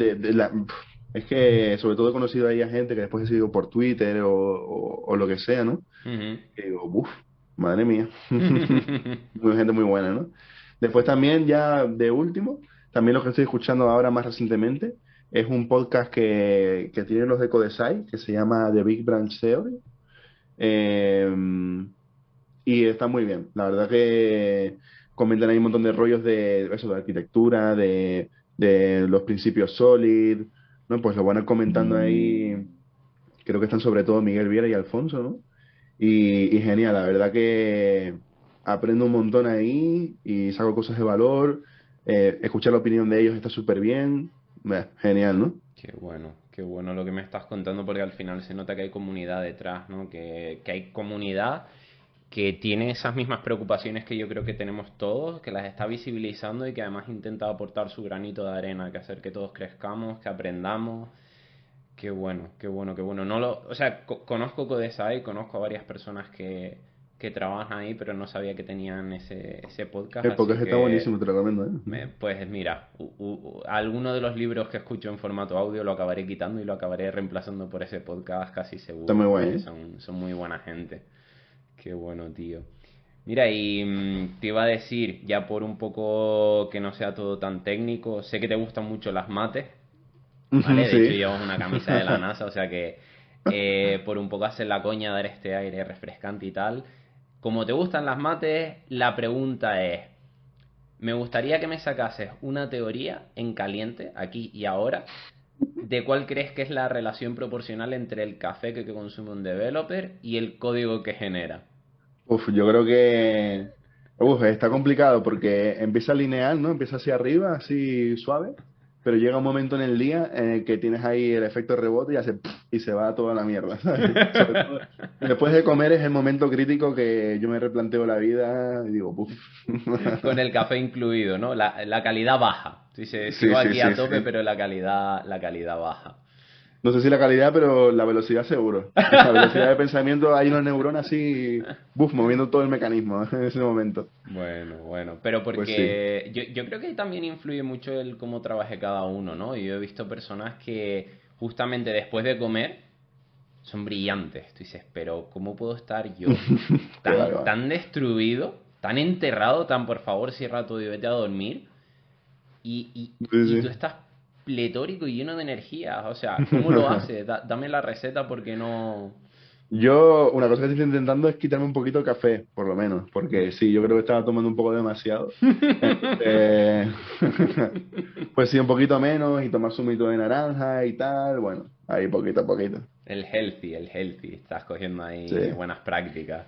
es que sobre todo he conocido ahí a gente que después he seguido por Twitter o lo que sea, ¿no? Ujú. Que digo, uff, madre mía. Muy gente muy buena, ¿no? Después también, ya de último, también lo que estoy escuchando ahora más recientemente es un podcast que tienen los de Codesai, que se llama The Big Branch Theory. Eh, y está muy bien. La verdad que comentan ahí un montón de rollos de eso, de arquitectura, de los principios SOLID, ¿no? Pues lo van a ir comentando ahí. Creo que están sobre todo Miguel Viera y Alfonso, ¿no? Y genial, la verdad que aprendo un montón ahí y saco cosas de valor. Escuchar la opinión de ellos está súper bien. Genial, ¿no? Qué bueno lo que me estás contando porque al final se nota que hay comunidad detrás, ¿no? Que hay comunidad que tiene esas mismas preocupaciones que yo creo que tenemos todos, que las está visibilizando y que además intenta aportar su granito de arena, que hacer que todos crezcamos, que aprendamos. Qué bueno, qué bueno, qué bueno. No lo, o sea, conozco Codesai, conozco a varias personas que trabajan ahí, pero no sabía que tenían ese podcast, El así podcast está que buenísimo, te lo recomiendo, ¿eh? pues mira, alguno de los libros que escucho en formato audio lo acabaré quitando y lo acabaré reemplazando por ese podcast casi Está muy seguro, guay, porque ¿eh? son muy buena gente. Qué bueno, tío. Mira, y te iba a decir, ya por un poco que no sea todo tan técnico, sé que te gustan mucho las mates, ¿vale? De hecho Sí. llevas una camisa de la NASA, o sea que por un poco hacer la coña, dar este aire refrescante y tal. Como te gustan las mates, la pregunta es, me gustaría que me sacases una teoría en caliente, aquí y ahora, de cuál crees que es la relación proporcional entre el café que consume un developer y el código que genera. Uf, yo creo que está complicado porque empieza lineal, ¿no? Empieza hacia arriba, así suave, pero llega un momento en el día en el que tienes ahí el efecto rebote y hace ¡puf! Y se va toda la mierda, ¿sabes? Sobre todo después de comer es el momento crítico que yo me replanteo la vida y digo, ¡puf! Con el café incluido, ¿no? La calidad baja. Dice, Sí, sigo sí, aquí a sí, tope, sí. pero la calidad baja. No sé si la calidad, pero la velocidad seguro. La velocidad de pensamiento, hay unas neuronas así, ¡buf! Moviendo todo el mecanismo en ese momento. Bueno, bueno, pero Pues sí. porque yo creo que ahí también influye mucho el cómo trabaje cada uno, ¿no? Yo he visto personas que justamente después de comer son brillantes. Tú dices, pero ¿cómo puedo estar yo Qué va, qué tan, va. tan destruido, tan enterrado, tan por favor cierra todo y vete a dormir? Sí, Y tú sí. estás pletórico y lleno de energía. O sea, ¿cómo lo haces? Dame la receta porque no... Yo, una cosa que estoy intentando es quitarme un poquito el café, por lo menos, porque sí, yo creo que estaba tomando un poco demasiado. Entonces, pues sí, un poquito menos y tomar zumito de naranja y tal, bueno, ahí poquito a poquito. El healthy. Estás cogiendo Sí. ahí buenas prácticas.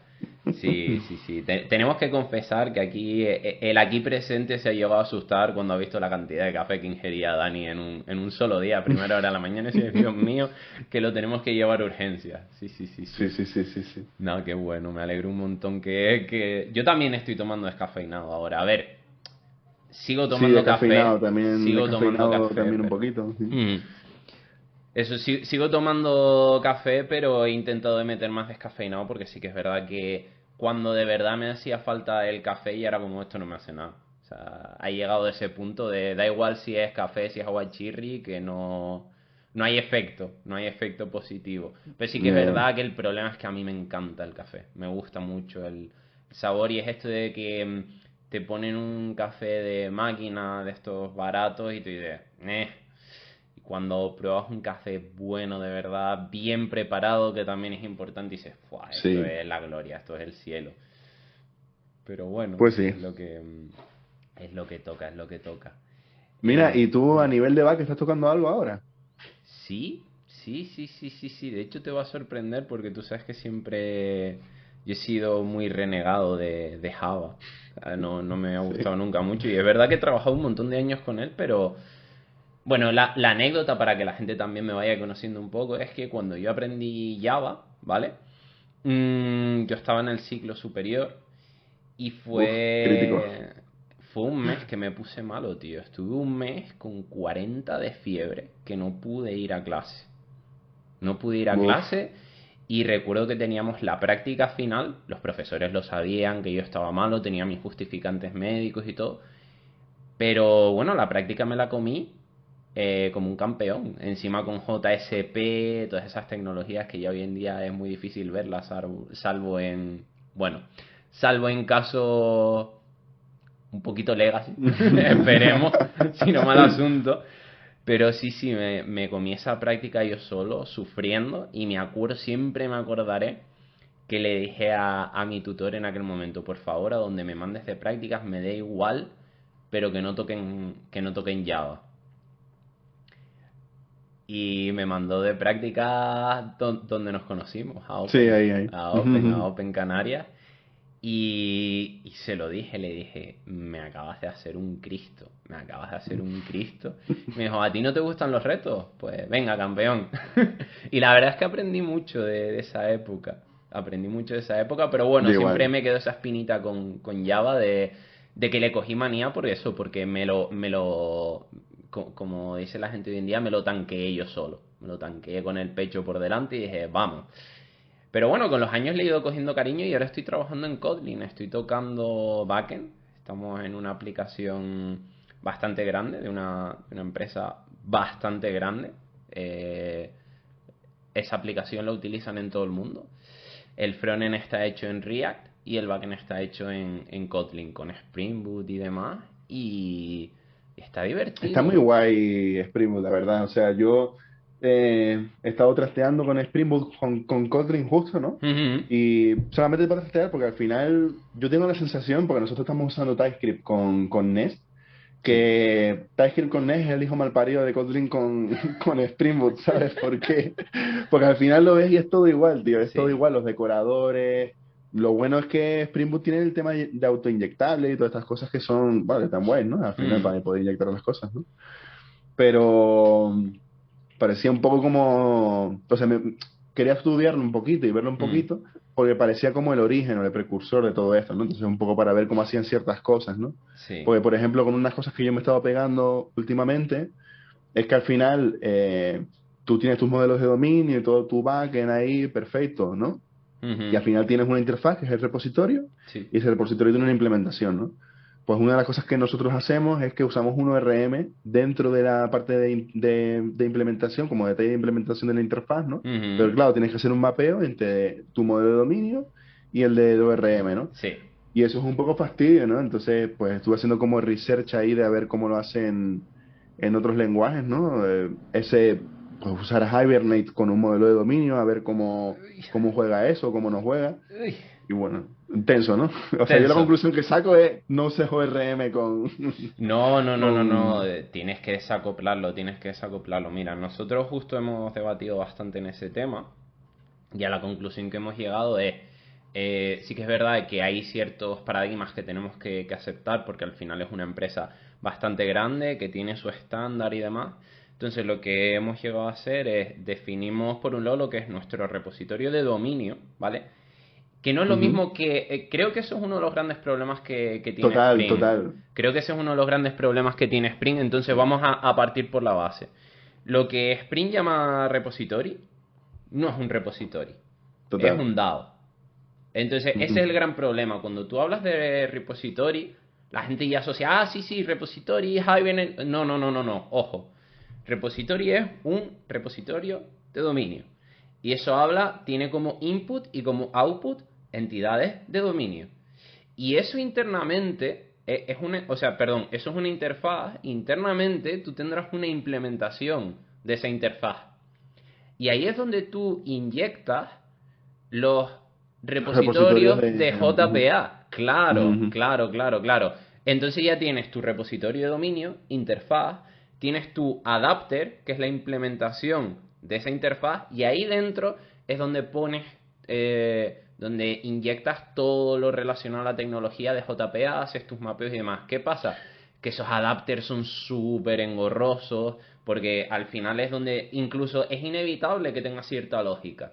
Sí, sí, sí. Tenemos que confesar que aquí, el aquí presente se ha llegado a asustar cuando ha visto la cantidad de café que ingería Dani en un solo día, a primera hora de la mañana. Y dice, Dios mío, que lo tenemos que llevar a urgencia. Sí, sí, sí, Sí, sí. sí, sí, sí, sí. No, qué bueno, me alegro un montón que... Yo también estoy tomando descafeinado ahora. A ver, Sí, sigo tomando descafeinado café, también un pero... poquito. Sí. Mm. Eso sí, sigo tomando café, pero he intentado de meter más descafeinado porque sí que es verdad que cuando de verdad me hacía falta el café y ahora como esto no me hace nada. O sea, ha llegado a ese punto de da igual si es café, si es agua chirri, que no hay efecto, no hay efecto positivo. Pero sí que es Ya, verdad que el problema es que a mí me encanta el café, me gusta mucho el sabor y es esto de que te ponen un café de máquina de estos baratos y tú dices, Y cuando pruebas un café bueno de verdad, bien preparado, que también es importante, dices, ¡fua! Esto sí, es la gloria, esto es el cielo. Pero bueno, pues sí. es lo que toca, es lo que toca. Mira, ¿y tú a Dime. nivel de back estás tocando algo ahora? Sí, sí, sí, sí, sí, sí. De hecho te va a sorprender porque tú sabes que siempre yo he sido muy renegado de Java. O sea, no me ha Sí. gustado nunca mucho. Y es verdad que he trabajado un montón de años con él, pero bueno, la anécdota para que la gente también me vaya conociendo un poco es que cuando yo aprendí Java, ¿vale? Yo estaba en el ciclo superior y Uf, crítico. fue un mes que me puse malo, tío. Estuve un mes con 40 de fiebre que no pude ir a clase. No pude ir a Uf, clase y recuerdo que teníamos la práctica final. Los profesores lo sabían, que yo estaba malo, tenía mis justificantes médicos y todo. Pero bueno, la práctica me la comí como un campeón. Encima con JSP, todas esas tecnologías que ya hoy en día es muy difícil verlas, salvo en, bueno, salvo en casos un poquito legacy, esperemos, si no mal asunto. Pero sí, sí, me comí esa práctica yo solo, sufriendo, y me acuerdo, siempre me acordaré que le dije a mi tutor en aquel momento, por favor, a donde me mandes de prácticas me dé igual, pero que no toquen Java. Y me mandó de prácticas donde nos conocimos, sí, ahí, ahí. A Open Canarias. Y se lo dije, le dije, me acabas de hacer un Cristo, me acabas de hacer un Cristo. Y me dijo, ¿a ti no te gustan los retos? Pues venga, campeón. Y la verdad es que aprendí mucho de esa época, aprendí mucho de esa época, pero bueno, Yo siempre igual. me quedó esa espinita con Java de que le cogí manía por eso, porque como dice la gente hoy en día, me lo tanqueé yo solo. Me lo tanqueé con el pecho por delante y dije, vamos. Pero bueno, con los años le he ido cogiendo cariño y ahora estoy trabajando en Kotlin, estoy tocando backend. Estamos en una aplicación bastante grande, de una empresa bastante grande. Eh, Esa aplicación la utilizan en todo el mundo. El frontend está hecho en React y el backend está hecho en Kotlin con Spring Boot y demás. Y está Está muy divertido. guay Spring Boot, la verdad. O sea, yo he estado trasteando con Spring Boot, con Kotlin justo, ¿no? Ujú. Y solamente para trastear, porque al final yo tengo la sensación, porque nosotros estamos usando TypeScript con Nest, Sí. que TypeScript con Nest es el hijo malparido de Kotlin con Spring Boot, ¿sabes por qué? Porque al final lo ves y es todo igual, tío, es todo Sí. igual, los decoradores. Lo bueno es que Spring Boot tiene el tema de autoinyectable y todas estas cosas que son, vale, tan buenas, ¿no? Al final Mm, para poder inyectar las cosas, ¿no? Pero parecía un poco como, o sea, quería estudiarlo un poquito y verlo un mm. poquito, porque parecía como el origen o el precursor de todo esto, ¿no? Entonces un poco para ver cómo hacían ciertas cosas, ¿no? Sí. Porque, por ejemplo, con unas cosas que yo me estaba pegando últimamente, es que al final tú tienes tus modelos de dominio y todo tu backend ahí, perfecto, ¿no? Y Ujú. al final tienes una interfaz que es el repositorio Sí. y ese repositorio tiene una implementación, ¿no? Pues una de las cosas que nosotros hacemos es que usamos un ORM dentro de la parte de implementación, como detalle de implementación de la interfaz, ¿no? Ujú. Pero claro, tienes que hacer un mapeo entre tu modelo de dominio y el del ORM, ¿no? Sí. Y eso es un poco fastidio, ¿no? Entonces, pues estuve haciendo como research ahí de a ver cómo lo hacen en otros lenguajes, ¿no? Pues usar Hibernate con un modelo de dominio, a ver cómo juega eso, cómo no juega. Uy, Y bueno, tenso, ¿no? O sea, yo la tenso. conclusión que saco es no sé ORM No, no, no, no, no. con... Tienes que desacoplarlo, tienes que desacoplarlo. Mira, nosotros justo hemos debatido bastante en ese tema y a la conclusión que hemos llegado es, sí que es verdad que hay ciertos paradigmas que tenemos que aceptar porque al final es una empresa bastante grande que tiene su estándar y demás. Entonces lo que hemos llegado a hacer es definimos por un lado lo que es nuestro repositorio de dominio, ¿vale? Que no es lo Ujú. mismo que... creo que eso es uno de los grandes problemas que tiene Total, Spring. total, Creo que ese es uno de los grandes problemas que tiene Spring. Entonces sí, vamos a partir por la base. Lo que Spring llama repository no es un repository. Es total. un DAO. Entonces ese es el Ujú. gran problema. Cuando tú hablas de repository, La gente ya asocia, sí, repository, Hibernate. No, ojo. Repository es un repositorio de dominio. Y eso tiene como input y como output entidades de dominio. Y eso internamente eso es una interfaz. Internamente tú tendrás una implementación de esa interfaz. Y ahí es donde tú inyectas los Los repositorios repositorios de de... ujú, JPA. Claro, ujú, claro. Entonces ya tienes tu repositorio de dominio, interfaz, tienes tu adapter, que es la implementación de esa interfaz, y ahí dentro es donde pones, donde inyectas todo lo relacionado a la tecnología de JPA, haces tus mapeos y demás. ¿Qué pasa? Que esos adapters son súper engorrosos, porque al final es donde incluso es inevitable que tenga cierta lógica.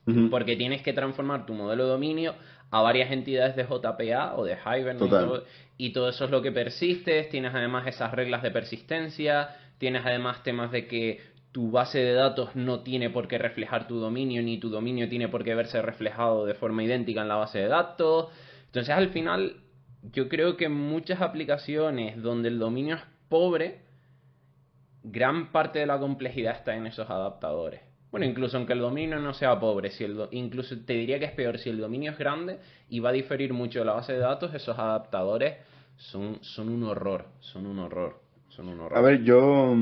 ujú. Porque tienes que transformar tu modelo de dominio a varias entidades de JPA o de Hibernate Total. y todo eso es lo que persiste. Tienes además esas reglas de persistencia, tienes además temas de que tu base de datos no tiene por qué reflejar tu dominio, ni tu dominio tiene por qué verse reflejado de forma idéntica en la base de datos. Entonces al final yo creo que en muchas aplicaciones donde el dominio es pobre, gran parte de la complejidad está en esos adaptadores. Bueno, incluso aunque el dominio no sea pobre, incluso te diría que es peor, si el dominio es grande y va a diferir mucho de la base de datos, esos adaptadores son un horror, son un horror, son un A horror. ver, yo...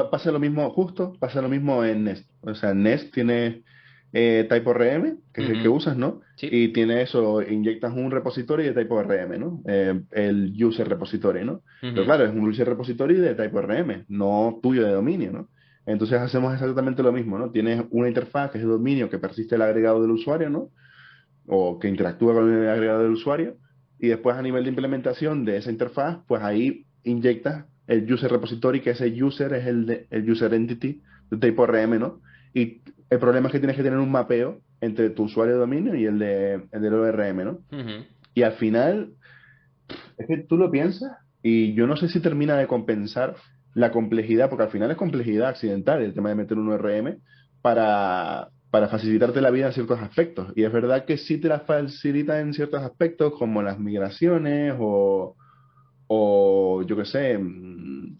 pasa lo mismo, justo, pasa lo mismo en Nest. O sea, Nest tiene TypeORM, que es el que Ujú. usas, ¿no? Sí. Y tiene eso, inyectas un repositorio de TypeORM, ¿no? El user repository, ¿no? Pero Ujú. claro, es un user repository de TypeORM, no tuyo de dominio, ¿no? Entonces hacemos exactamente lo mismo, ¿no? Tienes una interfaz que es de dominio que persiste el agregado del usuario, ¿no? O que interactúa con el agregado del usuario, y después a nivel de implementación de esa interfaz, pues ahí inyectas el user repository, que ese user es el user entity de TypeORM, ¿no? Y el problema es que tienes que tener un mapeo entre tu usuario de dominio y el del ORM, ¿no? Ujú. Y al final, es que tú lo piensas y yo no sé si termina de compensar la complejidad, porque al final es complejidad accidental el tema de meter un ORM para facilitarte la vida en ciertos aspectos. Y es verdad que sí te la facilita en ciertos aspectos, como las migraciones o yo qué sé,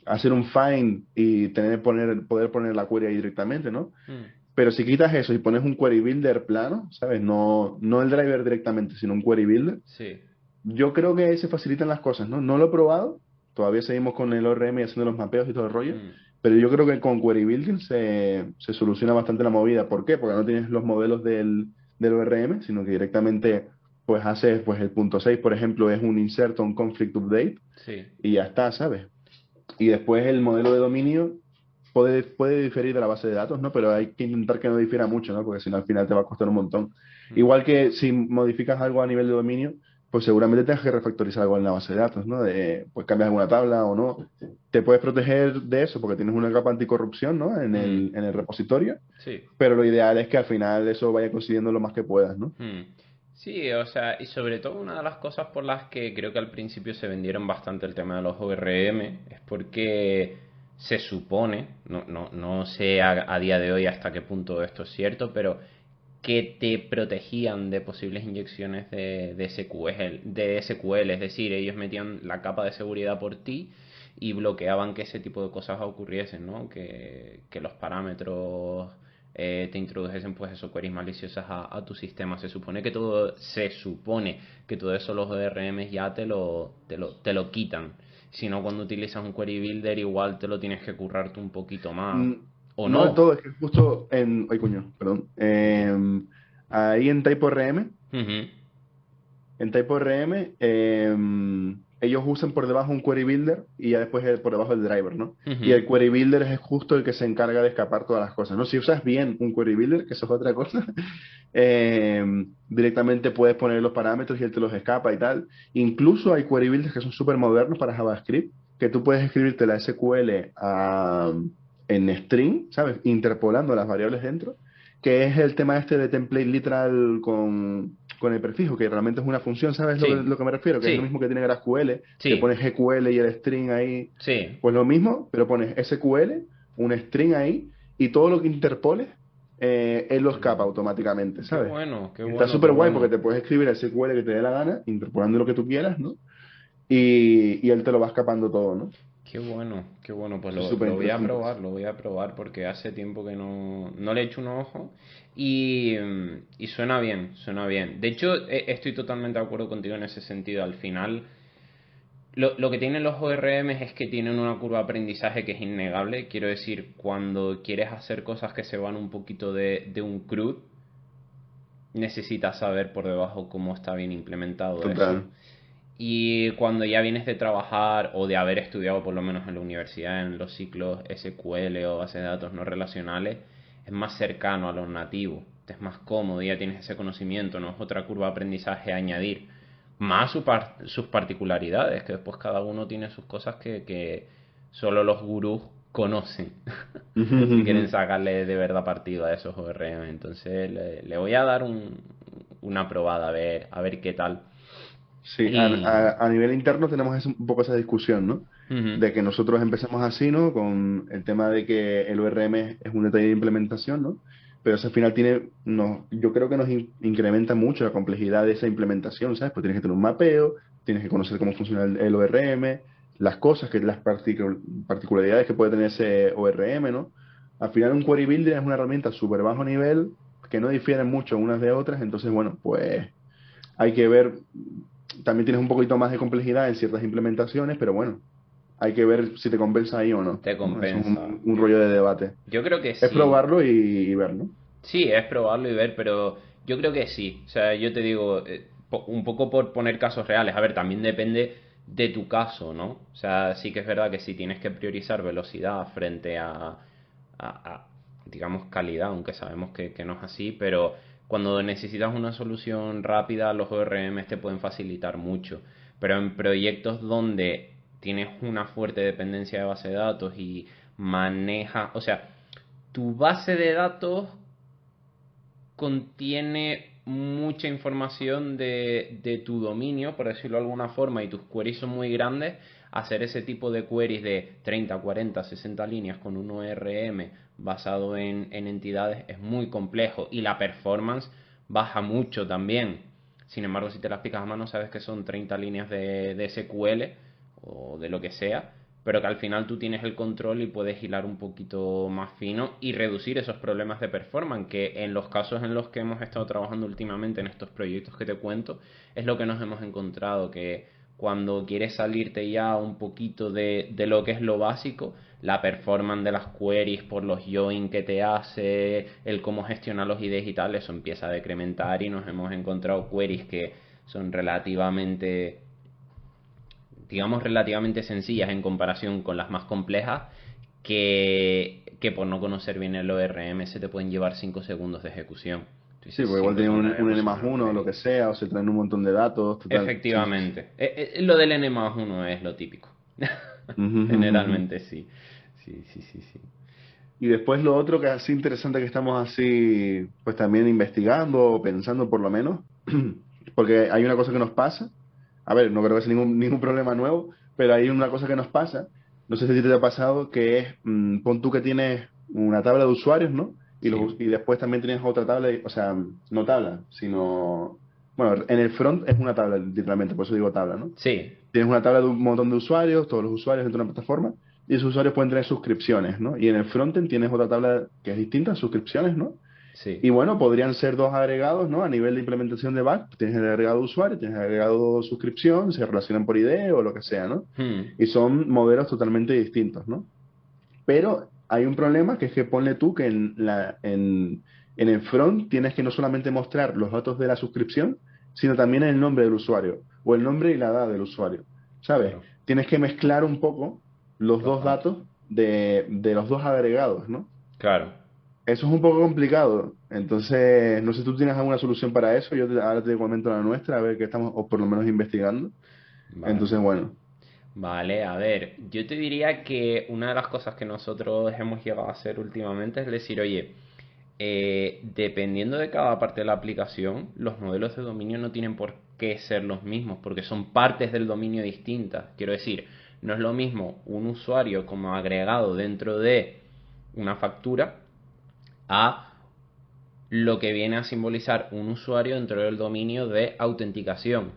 hacer un find y poder poner la query ahí directamente, ¿no? Mm. Pero si quitas eso y pones un query builder plano, ¿sabes? No el driver directamente, sino un query builder, Sí. yo creo que se facilitan las cosas, ¿no? No lo he probado, todavía seguimos con el ORM y haciendo los mapeos y todo el rollo, Mm. pero yo creo que con Query Building se soluciona bastante la movida. ¿Por qué? Porque no tienes los modelos del ORM, sino que directamente pues haces pues el punto 6 por ejemplo, es un insert on conflict update Sí. y ya está, ¿sabes? Y después el modelo de dominio puede diferir de la base de datos, ¿no? Pero hay que intentar que no difiera mucho, ¿no? Porque si no, al final te va a costar un montón. Mm. Igual que si modificas algo a nivel de dominio, pues seguramente tengas que refactorizar algo en la base de datos, ¿no? Pues cambias alguna tabla o no. Te puedes proteger de eso porque tienes una capa anticorrupción, ¿no? Mm. En el repositorio, Sí. pero lo ideal es que al final eso vaya consiguiendo lo más que puedas, ¿no? Mm. Sí, o sea, y sobre todo una de las cosas por las que creo que al principio se vendieron bastante el tema de los ORM es porque se supone, no sé a día de hoy hasta qué punto esto es cierto, pero que te protegían de posibles inyecciones de SQL, es decir, ellos metían la capa de seguridad por ti y bloqueaban que ese tipo de cosas ocurriesen, ¿no? Que los parámetros te introdujesen pues eso, queries maliciosas a tu sistema. Se supone que todo eso los ORMs ya te lo quitan. Si no, cuando utilizas un query builder igual te lo tienes que currarte un poquito más. Mm, O no del no. todo, es que justo en... Ay, coño, perdón. Ahí en TypeORM Ujú. En TypeORM, ellos usan por debajo un query builder y ya después por debajo el driver, ¿no? Y Ujú. el query builder es justo el que se encarga de escapar todas las cosas, ¿no? Si usas bien un query builder, que eso es otra cosa, directamente puedes poner los parámetros y él te los escapa y tal. Incluso hay query builders que son súper modernos para JavaScript, que tú puedes escribirte la SQL en string, ¿sabes? Interpolando las variables dentro, que es el tema este de template literal con el prefijo, que realmente es una función, ¿sabes Sí, lo que me refiero? Que es lo sí, mismo que tiene GraphQL, que sí, pones GQL y el string ahí, sí. pues lo mismo, pero pones SQL, un string ahí, y todo lo que interpoles, él los capa automáticamente, Qué ¿sabes? bueno, qué Está bueno, qué súper guay porque bueno. te puedes escribir el SQL que te dé la gana, interpolando lo que tú quieras, ¿no? Y él te lo va escapando todo, ¿no? Qué bueno, pues Eso es súper interesante. lo voy a probar porque hace tiempo que no le he hecho un ojo y suena bien, suena bien. De hecho, estoy totalmente de acuerdo contigo en ese sentido. Al final, lo que tienen los ORMs es que tienen una curva de aprendizaje que es innegable. Quiero decir, cuando quieres hacer cosas que se van un poquito de un CRUD, necesitas saber por debajo cómo está bien implementado eso. Total. Y cuando ya vienes de trabajar o de haber estudiado por lo menos en la universidad en los ciclos SQL o bases de datos no relacionales, es más cercano a lo nativo, te es más cómodo, ya tienes ese conocimiento, no es otra curva de aprendizaje a añadir. Más sus particularidades, que después cada uno tiene sus cosas que solo los gurús conocen. Si quieren sacarle de verdad partido a esos ORM. Entonces le voy a dar una probada a ver qué tal. Sí, Y, a nivel interno tenemos un poco esa discusión, ¿no? ujú. De que nosotros empezamos así, ¿no? Con el tema de que el ORM es un detalle de implementación, ¿no? Pero eso al final yo creo que nos incrementa mucho la complejidad de esa implementación, ¿sabes? Pues tienes que tener un mapeo, tienes que conocer cómo funciona el ORM, las cosas, particularidades que puede tener ese ORM, ¿no? Al final un query builder es una herramienta súper bajo nivel, que no difieren mucho unas de otras, entonces, bueno, pues hay que ver, también tienes un poquito más de complejidad en ciertas implementaciones, pero bueno, hay que ver si te compensa ahí o no, Te ¿no? Eso es compensa. un rollo de debate. Yo creo que Es sí. probarlo y verlo. Sí, es probarlo y ver, pero yo creo que sí. O sea, yo te digo, un poco por poner casos reales. A ver, también depende de tu caso, ¿no? O sea, sí que es verdad que si tienes que priorizar velocidad frente digamos, calidad, aunque sabemos que no es así, pero cuando necesitas una solución rápida, los ORMs te pueden facilitar mucho. Pero en proyectos donde tienes una fuerte dependencia de base de datos y maneja, o sea, tu base de datos contiene mucha información de tu dominio, por decirlo de alguna forma, y tus queries son muy grandes, hacer ese tipo de queries de 30, 40, 60 líneas con un ORM basado en entidades es muy complejo y la performance baja mucho también. Sin embargo, si te las picas a mano, sabes que son 30 líneas de SQL o de lo que sea, pero que al final tú tienes el control y puedes hilar un poquito más fino y reducir esos problemas de performance, que en los casos en los que hemos estado trabajando últimamente en estos proyectos que te cuento, es lo que nos hemos encontrado, que cuando quieres salirte ya un poquito de lo que es lo básico, la performance de las queries por los join que te hace, el cómo gestionar los IDs y tal, eso empieza a decrementar y nos hemos encontrado queries que son relativamente, digamos, relativamente sencillas en comparación con las más complejas, que por no conocer bien el ORM se te pueden llevar 5 segundos de ejecución. Tú Sí, dices porque igual 5 tiene segundos de un N ejecución más en una uno o lo query. que sea, o se traen un montón de datos, total. Sí, sí, sí. Efectivamente. Lo del N más uno es lo típico. Ujú, ujú, ujú. Generalmente sí. Sí, sí, sí, sí. Y después lo otro que es así interesante que estamos así, pues también investigando o pensando por lo menos, porque hay una cosa que nos pasa, a ver, no creo que sea ningún problema nuevo, pero hay una cosa que nos pasa, no sé si a ti te ha pasado, que es, pon tú que tienes una tabla de usuarios, ¿no? Sí. Y después también tienes otra tabla, o sea, no tabla, sino, bueno, en el front es una tabla, literalmente, por eso digo tabla, ¿no? Sí. Tienes una tabla de un montón de usuarios, todos los usuarios dentro de una plataforma, y esos usuarios pueden tener suscripciones, ¿no? Y en el frontend tienes otra tabla que es distinta, suscripciones, ¿no? Sí. Y bueno, podrían ser dos agregados, ¿no? A nivel de implementación de back, tienes el agregado usuario, tienes el agregado suscripción, se relacionan por ID o lo que sea, ¿no? Hmm. Y son modelos totalmente distintos, ¿no? Pero hay un problema que es que ponle tú que en el front tienes que no solamente mostrar los datos de la suscripción, sino también el nombre del usuario o el nombre y la edad del usuario. ¿Sabes? Claro. Tienes que mezclar un poco los Los dos datos. datos de los dos agregados, ¿no? Claro. Eso es un poco complicado. Entonces, no sé si tú tienes alguna solución para eso. Ahora te comento la nuestra, a ver qué estamos, o por lo menos investigando. Vale. Entonces, bueno. Vale, a ver, yo te diría que una de las cosas que nosotros hemos llegado a hacer últimamente es decir, oye, dependiendo de cada parte de la aplicación, los modelos de dominio no tienen por qué ser los mismos, porque son partes del dominio distintas. Quiero decir, no es lo mismo un usuario como agregado dentro de una factura a lo que viene a simbolizar un usuario dentro del dominio de autenticación.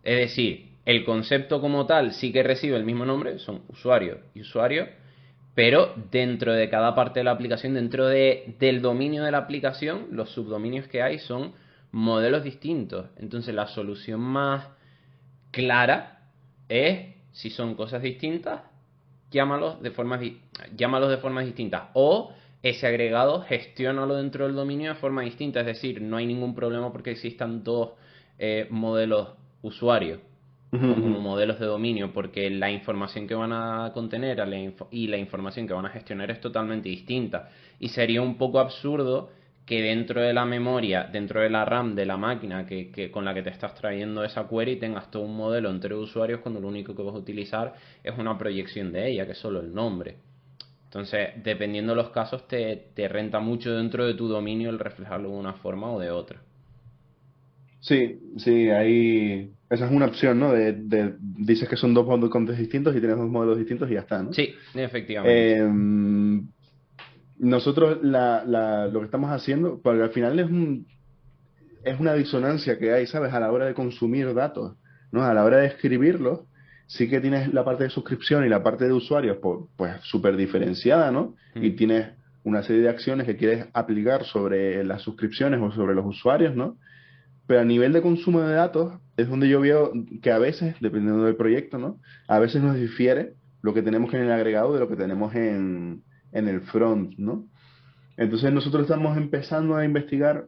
Es decir, el concepto como tal sí que recibe el mismo nombre, son usuario y usuario, pero dentro de cada parte de la aplicación, del dominio de la aplicación, los subdominios que hay son modelos distintos. Entonces la solución más clara es, si son cosas distintas, llámalos de formas distintas. O ese agregado, gestiónalo dentro del dominio de forma distinta. Es decir, no hay ningún problema porque existan dos modelos usuarios Ujú, como ujú. modelos de dominio, porque la información que van a contener y la información que van a gestionar es totalmente distinta. Y sería un poco absurdo que dentro de la memoria, dentro de la RAM de la máquina con la que te estás trayendo esa query, tengas todo un modelo entero de usuarios cuando lo único que vas a utilizar es una proyección de ella, que es solo el nombre. Entonces, dependiendo de los casos, te renta mucho dentro de tu dominio el reflejarlo de una forma o de otra. Sí, sí, ahí esa es una opción, ¿no? Dices que son dos modelos distintos y tienes dos modelos distintos y ya está, ¿no? Sí, efectivamente. Em, Nosotros lo que estamos haciendo, porque al final es una disonancia que hay, ¿sabes? A la hora de consumir datos, ¿no? A la hora de escribirlos, sí que tienes la parte de suscripción y la parte de usuarios, pues súper diferenciada, ¿no? Y Mm. tienes una serie de acciones que quieres aplicar sobre las suscripciones o sobre los usuarios, ¿no? Pero a nivel de consumo de datos es donde yo veo que a veces, dependiendo del proyecto, ¿no? A veces nos difiere lo que tenemos en el agregado de lo que tenemos en el front, ¿no? Entonces nosotros estamos empezando a investigar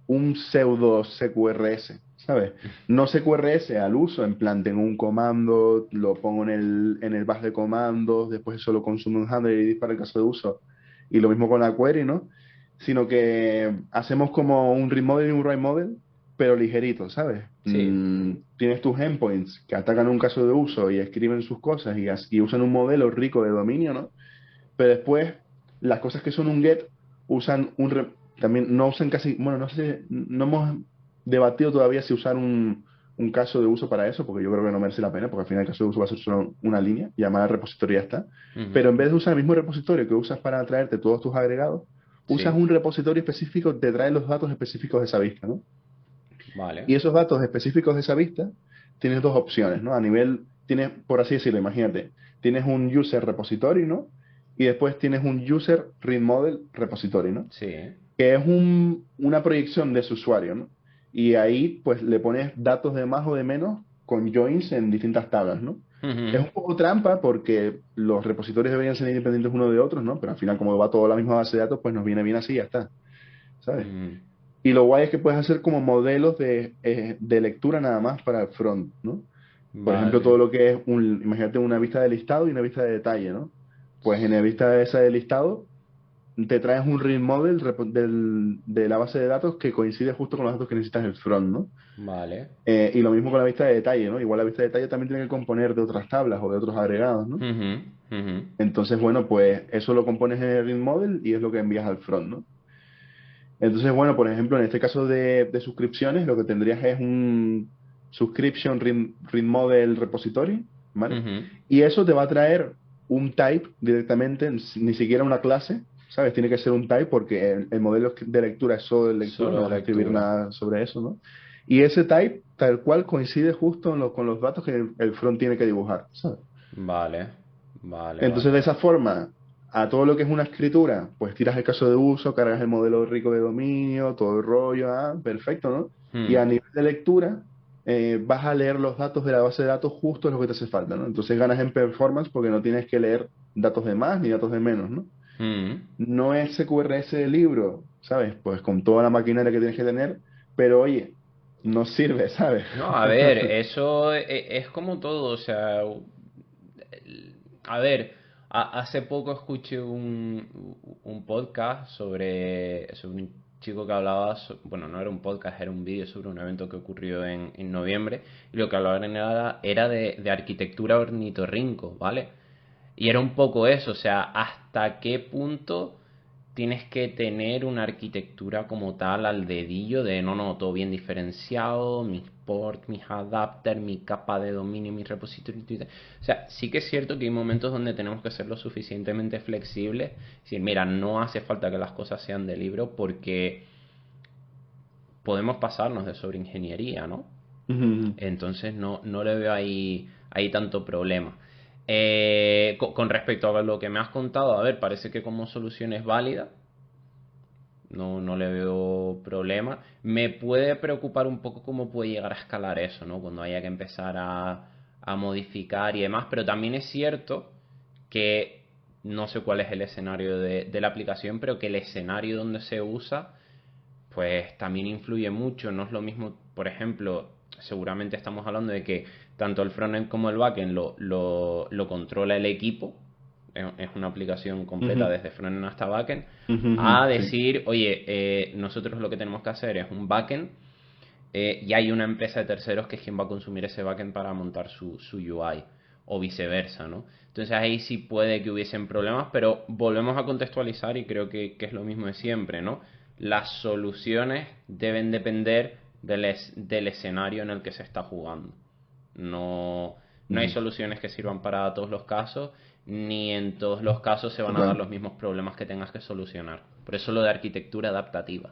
un pseudo CQRS, ¿sabes? No CQRS al uso, en plan tengo un comando, lo pongo en el bus de comandos, después eso lo consume un handler y dispara el caso de uso. Y lo mismo con la query, ¿no? Sino que hacemos como un read model y un write model, pero ligerito, ¿sabes? Sí. Tienes tus endpoints que atacan un caso de uso y escriben sus cosas y usan un modelo rico de dominio, ¿no? Pero después, las cosas que son un get usan también no usan casi, bueno, no sé, no hemos debatido todavía si usar un caso de uso para eso, porque yo creo que no merece la pena, porque al final el caso de uso va a ser solo una línea, llamada repositorio y ya está. Ujú. Pero en vez de usar el mismo repositorio que usas para traerte todos tus agregados, usas Sí. un repositorio específico que te trae los datos específicos de esa vista, ¿no? Vale. Y esos datos específicos de esa vista, tienes dos opciones, ¿no? A nivel, tienes, por así decirlo, imagínate, tienes un user repository, ¿no? Y después tienes un user read model repository, ¿no? Sí. Que es una proyección de su usuario, ¿no? Y ahí, pues, le pones datos de más o de menos con joins en distintas tablas, ¿no? Es Ujú. un poco trampa porque los repositorios deberían ser independientes unos de otros, ¿no? Pero al final, como va todo a la misma base de datos, pues nos viene bien así y ya está, ¿sabes? Mm. Y lo guay es que puedes hacer como modelos de lectura nada más para el front, ¿no? Por ejemplo, todo Vale. lo que es imagínate una vista de listado y una vista de detalle, ¿no? Pues en la vista esa de listado te traes un read model de la base de datos que coincide justo con los datos que necesitas en el front, ¿no? Vale. Y lo mismo con la vista de detalle, ¿no? Igual la vista de detalle también tiene que componer de otras tablas o de otros agregados, ¿no? Ujú. Ujú. Entonces, bueno, pues eso lo compones en el read model y es lo que envías al front, ¿no? Entonces, bueno, por ejemplo, en este caso de suscripciones, lo que tendrías es un subscription read model repository, ¿vale? Ujú. Y eso te va a traer un type directamente, ni siquiera una clase, ¿sabes? Tiene que ser un type porque el modelo de lectura es solo de lectura, no Solo vas a escribir lectura. nada sobre eso, ¿no? Y ese type tal cual coincide justo con los datos que el front tiene que dibujar, ¿sabes? Vale. Vale, Entonces, vale, de vale. esa forma, a todo lo que es una escritura, pues tiras el caso de uso, cargas el modelo rico de dominio, todo el rollo, perfecto, ¿no? Y a Mm. nivel de lectura, vas a leer los datos de la base de datos justo es lo que te hace falta, ¿no? Entonces ganas en performance porque no tienes que leer datos de más ni datos de menos, ¿no? Mm. No es CQRS de libro, ¿sabes? Pues con toda la maquinaria que tienes que tener, pero oye, no sirve, ¿sabes? No, a ver, eso es, como todo, o sea, a ver, hace poco escuché un podcast sobre un chico que hablaba, bueno, no era un podcast, era un vídeo sobre un evento que ocurrió en noviembre, y lo que hablaban era de arquitectura ornitorrinco, ¿vale? Y era un poco eso, o sea, hasta qué punto tienes que tener una arquitectura como tal al dedillo de no, no, todo bien diferenciado, mis ports, mis adapters, mi capa de dominio, mis repositorios. O sea, sí que es cierto que hay momentos donde tenemos que ser lo suficientemente flexibles. Es decir, mira, no hace falta que las cosas sean de libro porque podemos pasarnos de sobreingeniería, ¿no? Ujú. Entonces no le veo ahí tanto problema. Con respecto a lo que me has contado, a ver, parece que como solución es válida. No le veo problema. Me puede preocupar un poco cómo puede llegar a escalar eso, ¿no? Cuando haya que empezar a modificar y demás. Pero también es cierto que no sé cuál es el escenario de la aplicación, pero que el escenario donde se usa pues también influye mucho. No es lo mismo, por ejemplo, seguramente estamos hablando de que tanto el frontend como el backend lo controla el equipo, es una aplicación completa Ujú. desde frontend hasta backend, Ujú, a ujú, sí. decir, oye, nosotros lo que tenemos que hacer es un backend y hay una empresa de terceros que es quien va a consumir ese backend para montar su UI o viceversa, ¿no? Entonces ahí sí puede que hubiesen problemas, pero volvemos a contextualizar y creo que es lo mismo de siempre, ¿no? Las soluciones deben depender del escenario en el que se está jugando. No, no hay Ujú. soluciones que sirvan para todos los casos, ni en todos los casos se van a dar Total. los mismos problemas que tengas que solucionar. Por eso lo de arquitectura adaptativa.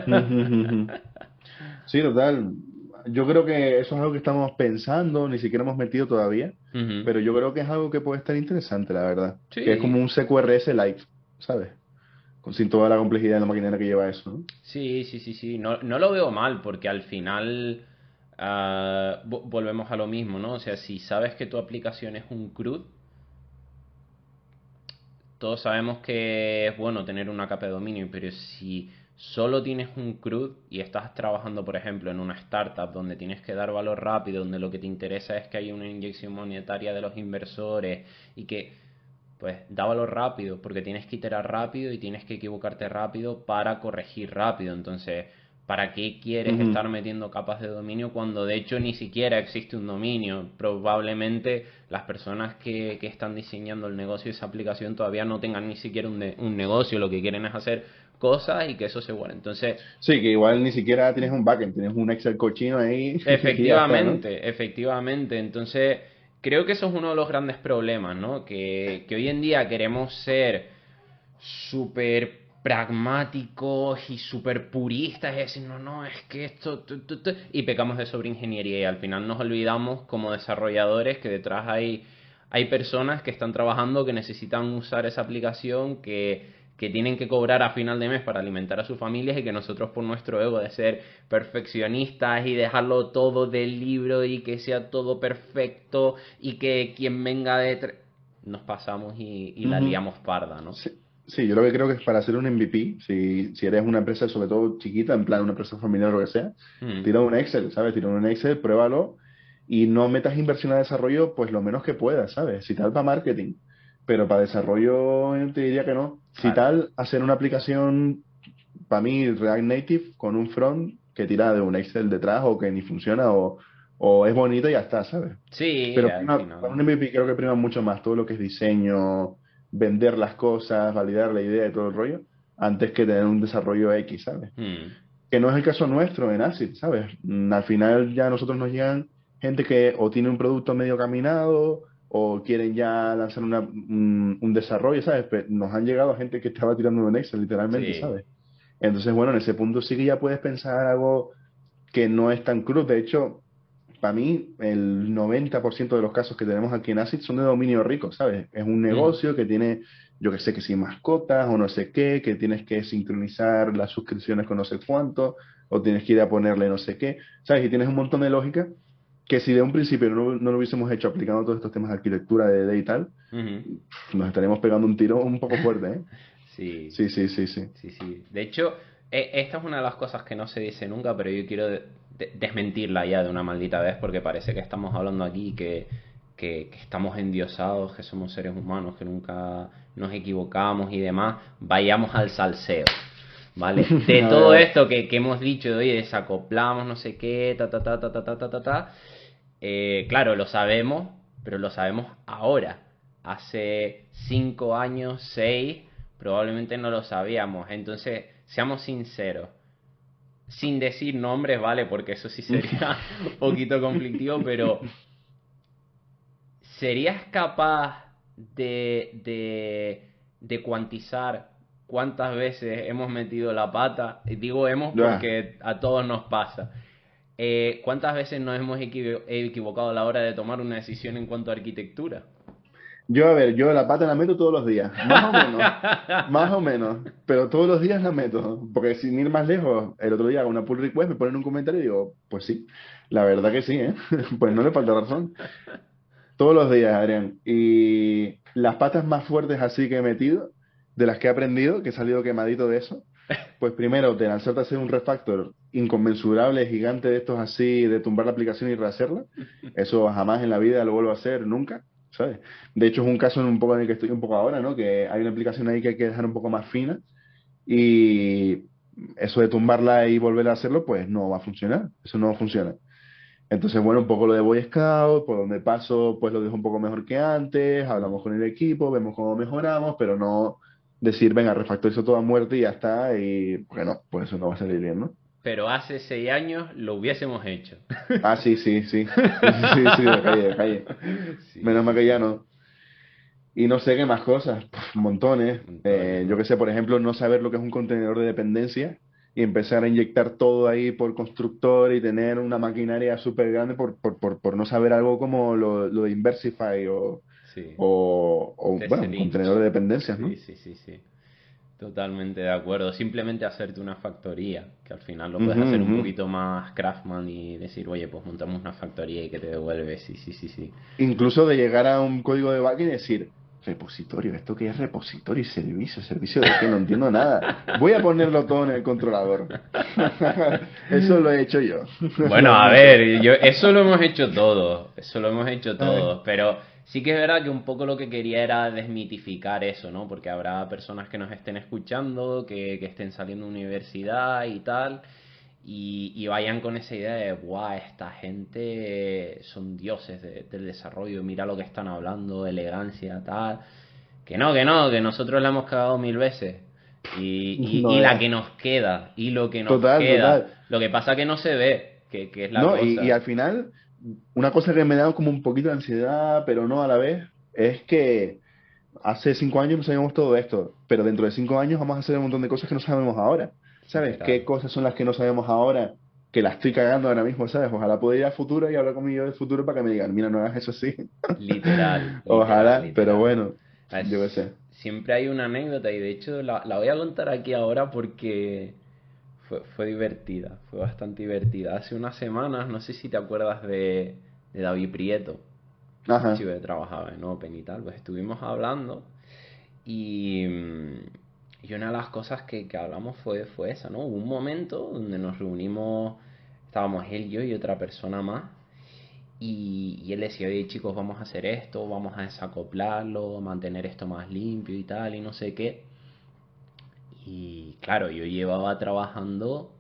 Ujú, ujú, ujú. Sí, total. Yo creo que eso es algo que estamos pensando, ni siquiera hemos metido todavía, Ujú. pero yo creo que es algo que puede estar interesante, la verdad. Que es como Sí, un CQRS light, ¿sabes? Sin toda la complejidad de la maquinaria que lleva eso, ¿no? sí. No lo veo mal porque al final volvemos a lo mismo, ¿no? O sea, si sabes que tu aplicación es un CRUD, todos sabemos que es bueno tener una capa de dominio, pero si solo tienes un CRUD y estás trabajando, por ejemplo, en una startup donde tienes que dar valor rápido, donde lo que te interesa es que haya una inyección monetaria de los inversores y que pues da valor rápido, porque tienes que iterar rápido y tienes que equivocarte rápido para corregir rápido. Entonces, ¿para qué quieres Ujú, estar metiendo capas de dominio cuando de hecho ni siquiera existe un dominio? Probablemente las personas que están diseñando el negocio de esa aplicación todavía no tengan ni siquiera un negocio, lo que quieren es hacer cosas y que eso se guarde. Entonces, sí, que igual ni siquiera tienes un backend, tienes un Excel cochino ahí y ya está, ¿no? efectivamente. Entonces, creo que eso es uno de los grandes problemas, ¿no? Que hoy en día queremos ser súper pragmáticos y súper puristas y decir, no, es que esto... y pecamos de sobreingeniería y al final nos olvidamos como desarrolladores que detrás hay personas que están trabajando, que necesitan usar esa aplicación, que tienen que cobrar a final de mes para alimentar a sus familias y que nosotros por nuestro ego de ser perfeccionistas y dejarlo todo del libro y que sea todo perfecto y que quien venga detrás nos pasamos y la Ujú. liamos parda, ¿no? Sí, sí, yo lo que creo que es para hacer un MVP, si eres una empresa sobre todo chiquita, en plan una empresa familiar o lo que sea, Mm, tira un Excel, ¿sabes? Tira un Excel, pruébalo y no metas inversión a desarrollo pues lo menos que puedas, ¿sabes? Si tal para marketing, pero para desarrollo te diría que no. Si claro. tal, hacer una aplicación, para mí React Native con un front que tira de un Excel detrás o que ni funciona o es bonito y ya está, ¿sabes? Sí, Pero al para un final. MVP creo que prima mucho más todo lo que es diseño, vender las cosas, validar la idea y todo el rollo, antes que tener un desarrollo X, ¿sabes? Mm, Que no es el caso nuestro en ACID, ¿sabes? Al final ya a nosotros nos llegan gente que o tiene un producto medio caminado o quieren ya lanzar un desarrollo, ¿sabes? Pero nos han llegado gente que estaba tirando un Excel, literalmente, sí. ¿sabes? Entonces, bueno, en ese punto sí que ya puedes pensar algo que no es tan cruz. De hecho, para mí, el 90% de los casos que tenemos aquí en ACID son de dominio rico, ¿sabes? Es un Mm, negocio que tiene, yo que sé, que si mascotas o no sé qué, que tienes que sincronizar las suscripciones con no sé cuánto, o tienes que ir a ponerle no sé qué, ¿sabes? Y tienes un montón de lógica que si de un principio no lo hubiésemos hecho aplicando todos estos temas de arquitectura de y tal, ujú. nos estaríamos pegando un tiro un poco fuerte, ¿eh? Sí, Sí, sí, sí, sí. sí. De hecho, esta es una de las cosas que no se dice nunca, pero yo quiero desmentirla ya de una maldita vez porque parece que estamos hablando aquí que estamos endiosados, que somos seres humanos, que nunca nos equivocamos y demás. Vayamos al salseo. ¿Vale? De A ver, a todo ver. esto que hemos dicho de oye, desacoplamos, no sé qué, claro, lo sabemos, pero lo sabemos ahora. Hace 5 años, 6 probablemente no lo sabíamos. Entonces, seamos sinceros. Sin decir nombres, ¿vale? Porque eso sí sería un poquito conflictivo, pero ¿serías capaz de cuantizar? cuántas veces hemos metido la pata. Digo hemos Ya. porque a todos nos pasa. ¿Cuántas veces nos hemos equivocado a la hora de tomar una decisión en cuanto a arquitectura? Yo, a ver, yo la pata la meto todos los días, más o menos, pero todos los días la meto, porque sin ir más lejos, el otro día hago una pull request, me ponen un comentario y digo, pues sí, la verdad que sí, ¿eh? Pues no le falta razón. Todos los días, Adrián. Y las patas más fuertes así que he metido, de las que he aprendido, que he salido quemadito de eso, pues primero, de lanzarte a hacer un refactor inconmensurable, gigante de estos así, de tumbar la aplicación y rehacerla, eso jamás en la vida lo vuelvo a hacer, nunca, ¿sabes? De hecho, es un caso en un poco en el que estoy un poco ahora, ¿no? Que hay una aplicación ahí que hay que dejar un poco más fina y eso de tumbarla y volver a hacerlo, pues no va a funcionar, eso no funciona. Entonces, bueno, un poco lo de Boy Scout, por donde paso, pues lo dejo un poco mejor que antes, hablamos con el equipo, vemos cómo mejoramos, pero no decir, venga, refactorizo todo a muerte y ya está, y porque no, pues eso no va a salir bien, ¿no? Pero hace 6 años lo hubiésemos hecho. Ah, sí, sí, sí, sí, sí, sí, de calle, de calle. Sí, Menos mal sí, que ya sí. no. Y no sé qué más cosas, montones. Montones, Yo ¿no? que sé, por ejemplo, no saber lo que es un contenedor de dependencia y empezar a inyectar todo ahí por constructor y tener una maquinaria súper grande por no saber algo como lo de Inversify Sí. bueno, un contenedor TC-Lynch. de dependencias, Sí, ¿no? sí, sí, sí. Totalmente de acuerdo. Simplemente hacerte una factoría, que al final lo puedes Ujú, hacer un ujú. poquito más craftsman y decir, oye, pues montamos una factoría y que te devuelve. Sí, sí, sí, sí. Incluso de llegar a un código de back y decir, repositorio, ¿esto qué es repositorio y servicio? ¿Servicio de qué? No entiendo nada. Voy a ponerlo todo en el controlador. Eso lo he hecho yo. Lo Bueno, a admito. ver, eso lo hemos hecho todos, eso lo hemos hecho Ay. todos, pero sí que es verdad que un poco lo que quería era desmitificar eso, ¿no? Porque habrá personas que nos estén escuchando, que estén saliendo de universidad y tal, y vayan con esa idea de, ¡buah, esta gente son dioses del desarrollo, mira lo que están hablando, elegancia, tal! Que no, que nosotros la hemos cagado 1000 veces. No Y la que veas. nos queda, y lo que nos Total, queda. total. Lo que pasa que no se ve, que es la No, y cosa. al final, una cosa que me da como un poquito de ansiedad, pero no a la vez, es que hace 5 años no sabíamos todo esto, pero dentro de 5 años vamos a hacer un montón de cosas que no sabemos ahora. ¿Sabes? Literal. ¿Qué cosas son las que no sabemos ahora? Que la estoy cagando ahora mismo, ¿sabes? Ojalá pueda ir al futuro y hablar con mi yo del futuro para que me digan, mira, no hagas eso así. Literal, literal, Ojalá, pero literal. bueno, yo qué sé. Siempre hay una anécdota y de hecho la voy a contar aquí ahora porque fue divertida, fue bastante divertida. Hace unas semanas, no sé si te acuerdas de David Prieto, un Ajá. chico que trabajaba en Open y tal, pues estuvimos hablando y, y una de las cosas que hablamos fue esa, ¿no? Hubo un momento donde nos reunimos, estábamos él, yo y otra persona más, y él decía, oye chicos, vamos a hacer esto, vamos a desacoplarlo, mantener esto más limpio y tal, y no sé qué. Y claro, yo llevaba trabajando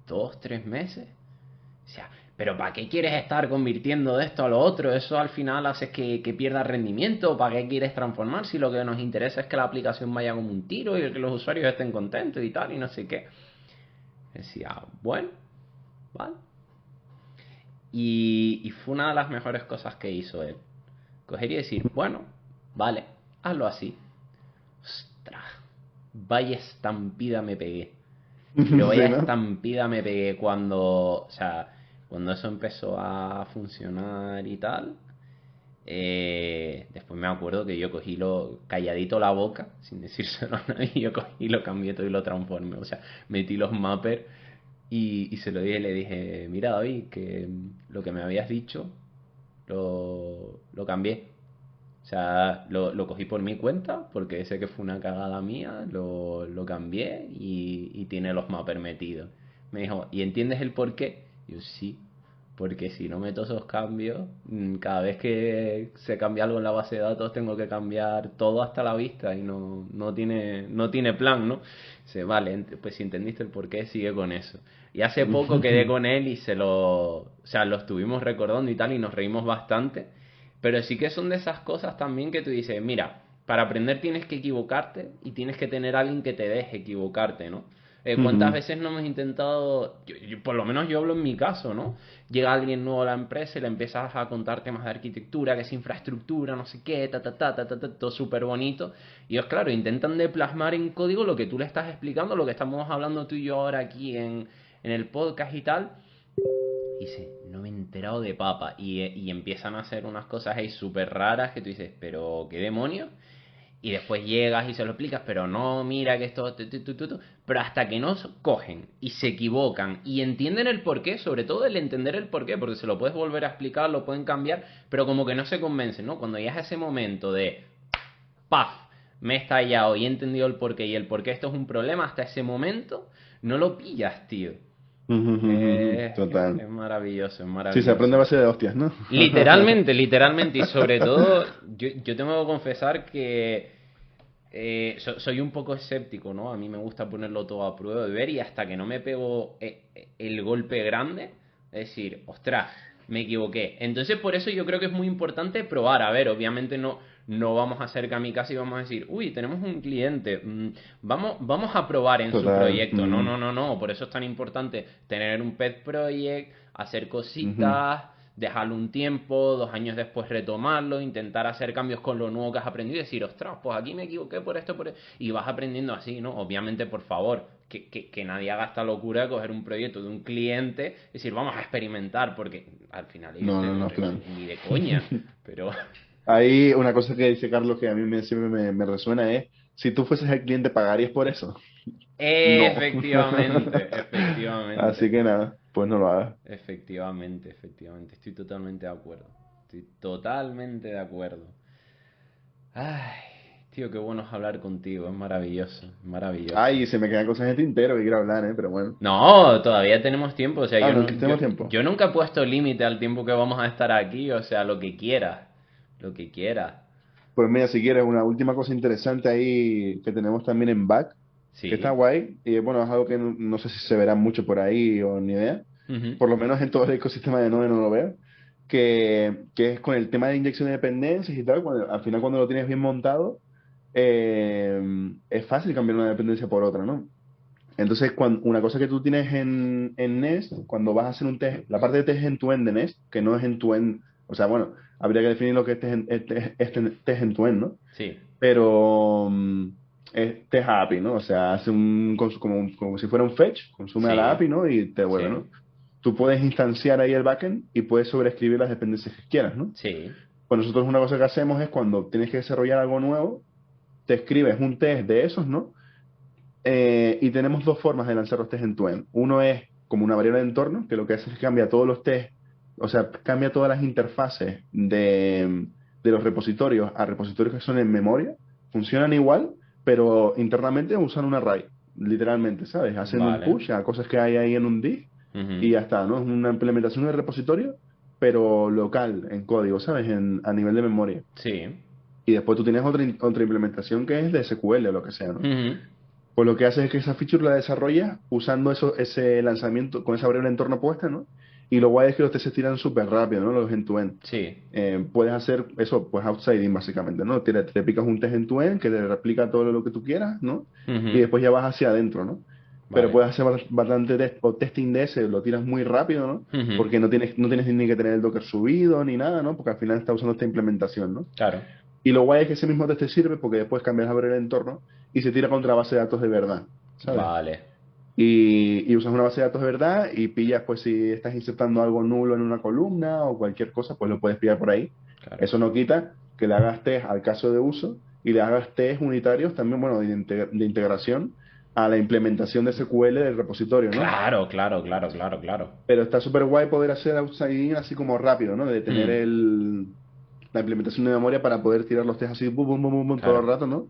2, 3 meses. O sea, pero ¿para qué quieres estar convirtiendo de esto a lo otro? Eso al final hace que pierda rendimiento. ¿Para qué quieres transformar si lo que nos interesa es que la aplicación vaya como un tiro y que los usuarios estén contentos y tal y no sé qué? Decía, bueno, vale. Y fue una de las mejores cosas que hizo él. Coger y decir, bueno, vale, hazlo así. Ostras, vaya estampida me pegué. Pero vaya Sí, ¿no? estampida me pegué cuando, o sea, cuando eso empezó a funcionar y tal. Después me acuerdo que yo cogí lo calladito la boca, sin decírselo a nadie, yo cogí lo cambié todo y lo transformé. O sea, metí los mappers y se lo dije, le dije, mira David, que lo que me habías dicho lo cambié. O sea, lo cogí por mi cuenta, porque sé que fue una cagada mía, lo cambié y tiene los mappers metidos. Me dijo, ¿y entiendes el por qué? Yo sí, porque si no meto esos cambios, cada vez que se cambia algo en la base de datos tengo que cambiar todo hasta la vista y no tiene plan, ¿no? Dice, vale, pues si entendiste el por qué, sigue con eso. Y hace poco quedé con él y o sea, lo estuvimos recordando y tal y nos reímos bastante. Pero sí que son de esas cosas también que tú dices, mira, para aprender tienes que equivocarte y tienes que tener a alguien que te deje equivocarte, ¿no? ¿Cuántas veces no hemos intentado, por lo menos yo hablo en mi caso, ¿no? Llega alguien nuevo a la empresa y le empiezas a contar temas de arquitectura, que es infraestructura, no sé qué, todo súper bonito. Y ellos, claro, intentan de plasmar en código lo que tú le estás explicando, lo que estamos hablando tú y yo ahora aquí en el podcast y tal. Y dice, no me he enterado de papa. Y empiezan a hacer unas cosas ahí súper raras que tú dices, pero ¿qué demonios? Y después llegas y se lo explicas, pero no, mira que esto... Pero hasta que no cogen y se equivocan y entienden el porqué, sobre todo el entender el porqué, porque se lo puedes volver a explicar, lo pueden cambiar, pero como que no se convencen, ¿no? Cuando llegas a ese momento de... ¡Paf! Me he estallado y he entendido el porqué y el porqué esto es un problema, hasta ese momento no lo pillas, tío. Total. Es maravilloso, es Sí, se aprende a maravilloso. base de hostias, ¿no? Literalmente, literalmente. Y sobre todo, yo tengo que confesar que soy un poco escéptico, ¿no? A mí me gusta ponerlo todo a prueba de ver y hasta que no me pego el golpe grande, es decir, ostras, me equivoqué. Entonces, por eso yo creo que es muy importante probar. A ver, obviamente no vamos a hacer kamikaze y vamos a decir, uy, tenemos un cliente, vamos a probar en su Total. proyecto. No, no, no, no. Por eso es tan importante tener un pet project, hacer Ujú. cositas, dejarlo un tiempo, 2 años después retomarlo, intentar hacer cambios con lo nuevo que has aprendido y decir, ostras, pues aquí me equivoqué por esto, y vas aprendiendo así, ¿no? Obviamente, por favor, que nadie haga esta locura de coger un proyecto de un cliente y decir, vamos a experimentar, porque al final ellos No, no, no, claro. ni de coña, pero... Hay una cosa que dice Carlos que a mí siempre me resuena es, si tú fueses el cliente, ¿pagarías por eso? No. Efectivamente, Así efectivamente. que nada, pues no lo hagas. Efectivamente, efectivamente. Estoy totalmente de acuerdo. Estoy totalmente de acuerdo. Ay, tío, qué bueno es hablar contigo. Es maravilloso, es maravilloso. Ay, se me quedan cosas en el tintero que quiero hablar, ¿eh? Pero bueno. No, todavía tenemos tiempo. O sea, Ah, no, que tenemos tiempo. yo nunca he puesto límite al tiempo que vamos a estar aquí. O sea, lo que quieras. Lo que quieras. Pues mira, si quieres, una última cosa interesante ahí que tenemos también en Back, que está Sí. guay, y bueno, es algo que no sé si se verá mucho por ahí o ni idea, Ujú. por lo menos en todo el ecosistema de Node no lo veo, que es con el tema de inyección de dependencias y tal, al final cuando lo tienes bien montado, es fácil cambiar una dependencia por otra, ¿no? Entonces, una cosa que tú tienes en Nest, cuando vas a hacer un test, la parte de test end-to-end de Nest, que no es end-to-end, o sea, bueno, habría que definir lo que es test end-to-end, ¿no? Sí. Pero es test API, ¿no? O sea, hace como si fuera un fetch, consume a la Sí. API, ¿no? Y te devuelve, Sí. ¿no? Tú puedes instanciar ahí el backend y puedes sobreescribir las dependencias que quieras, ¿no? Sí. Pues nosotros una cosa que hacemos es cuando tienes que desarrollar algo nuevo, te escribes un test de esos, ¿no? Y tenemos dos formas de lanzar los test en end. Uno es como una variable de entorno, que lo que hace es que cambia todos los test, o sea, cambia todas las interfaces de los repositorios a repositorios que son en memoria. Funcionan igual, pero internamente usan un array, literalmente, ¿sabes? Hacen un Vale. push a cosas que hay ahí en un disk Ujú. y ya está, ¿no? Es una implementación de repositorio, pero local, en código, ¿sabes? A nivel de memoria. Sí. Y después tú tienes otra implementación que es de SQL o lo que sea, ¿no? Ujú. Pues lo que hace es que esa feature la desarrolla usando ese lanzamiento con esa variable de entorno puesta, ¿no? Y lo guay es que los tests se tiran súper rápido, ¿no? Los end-to-end. Sí. Puedes hacer eso, pues outsiding básicamente, ¿no? Te picas un test end-to-end que te replica todo lo que tú quieras, ¿no? Y Ujú. después ya vas hacia adentro, ¿no? Pero Vale. puedes hacer bastante o testing de ese, lo tiras muy rápido, ¿no? Ujú. Porque no tienes ni que tener el Docker subido ni nada, ¿no? Porque al final está usando esta implementación, ¿no? Claro. Y lo guay es que ese mismo test te sirve porque después cambias a ver el entorno y se tira contra base de datos de verdad, ¿sabes? Vale. Y usas una base de datos de verdad y pillas, pues si estás insertando algo nulo en una columna o cualquier cosa, pues lo puedes pillar por ahí. Claro. Eso no quita que le hagas test al caso de uso y le hagas test unitarios también, bueno, de integración a la implementación de SQL del repositorio, ¿no? Claro, claro, claro, claro, claro. Pero está súper guay poder hacer outside así como rápido, ¿no? De tener Mm. la implementación de memoria para poder tirar los test así, bum, bum, bum, bum, bum, todo Claro. el rato, ¿no?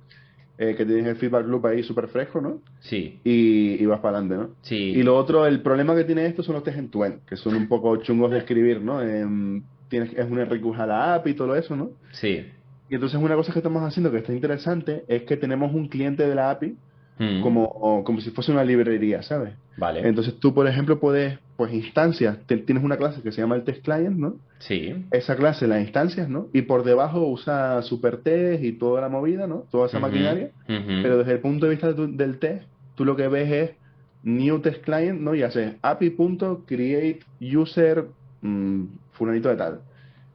Que tienes el feedback loop ahí súper fresco, ¿no? Sí. Y vas para adelante, ¿no? Y Sí. lo otro, el problema que tiene esto son los test end-to-end, que son un poco chungos de escribir, ¿no? Es un RQG a la API y todo eso, ¿no? Sí. Y entonces una cosa que estamos haciendo que está interesante es que tenemos un cliente de la API Mm. como si fuese una librería, ¿sabes? Vale. Entonces tú, por ejemplo, puedes, pues instancias, tienes una clase que se llama el test client, ¿no? Sí. Esa clase la instancias, ¿no? Y por debajo usa supertest y toda la movida, ¿no? Toda esa Ujú. maquinaria. Ujú. Pero desde el punto de vista del test, tú lo que ves es new test client, ¿no? Y haces api.create user fulanito de tal.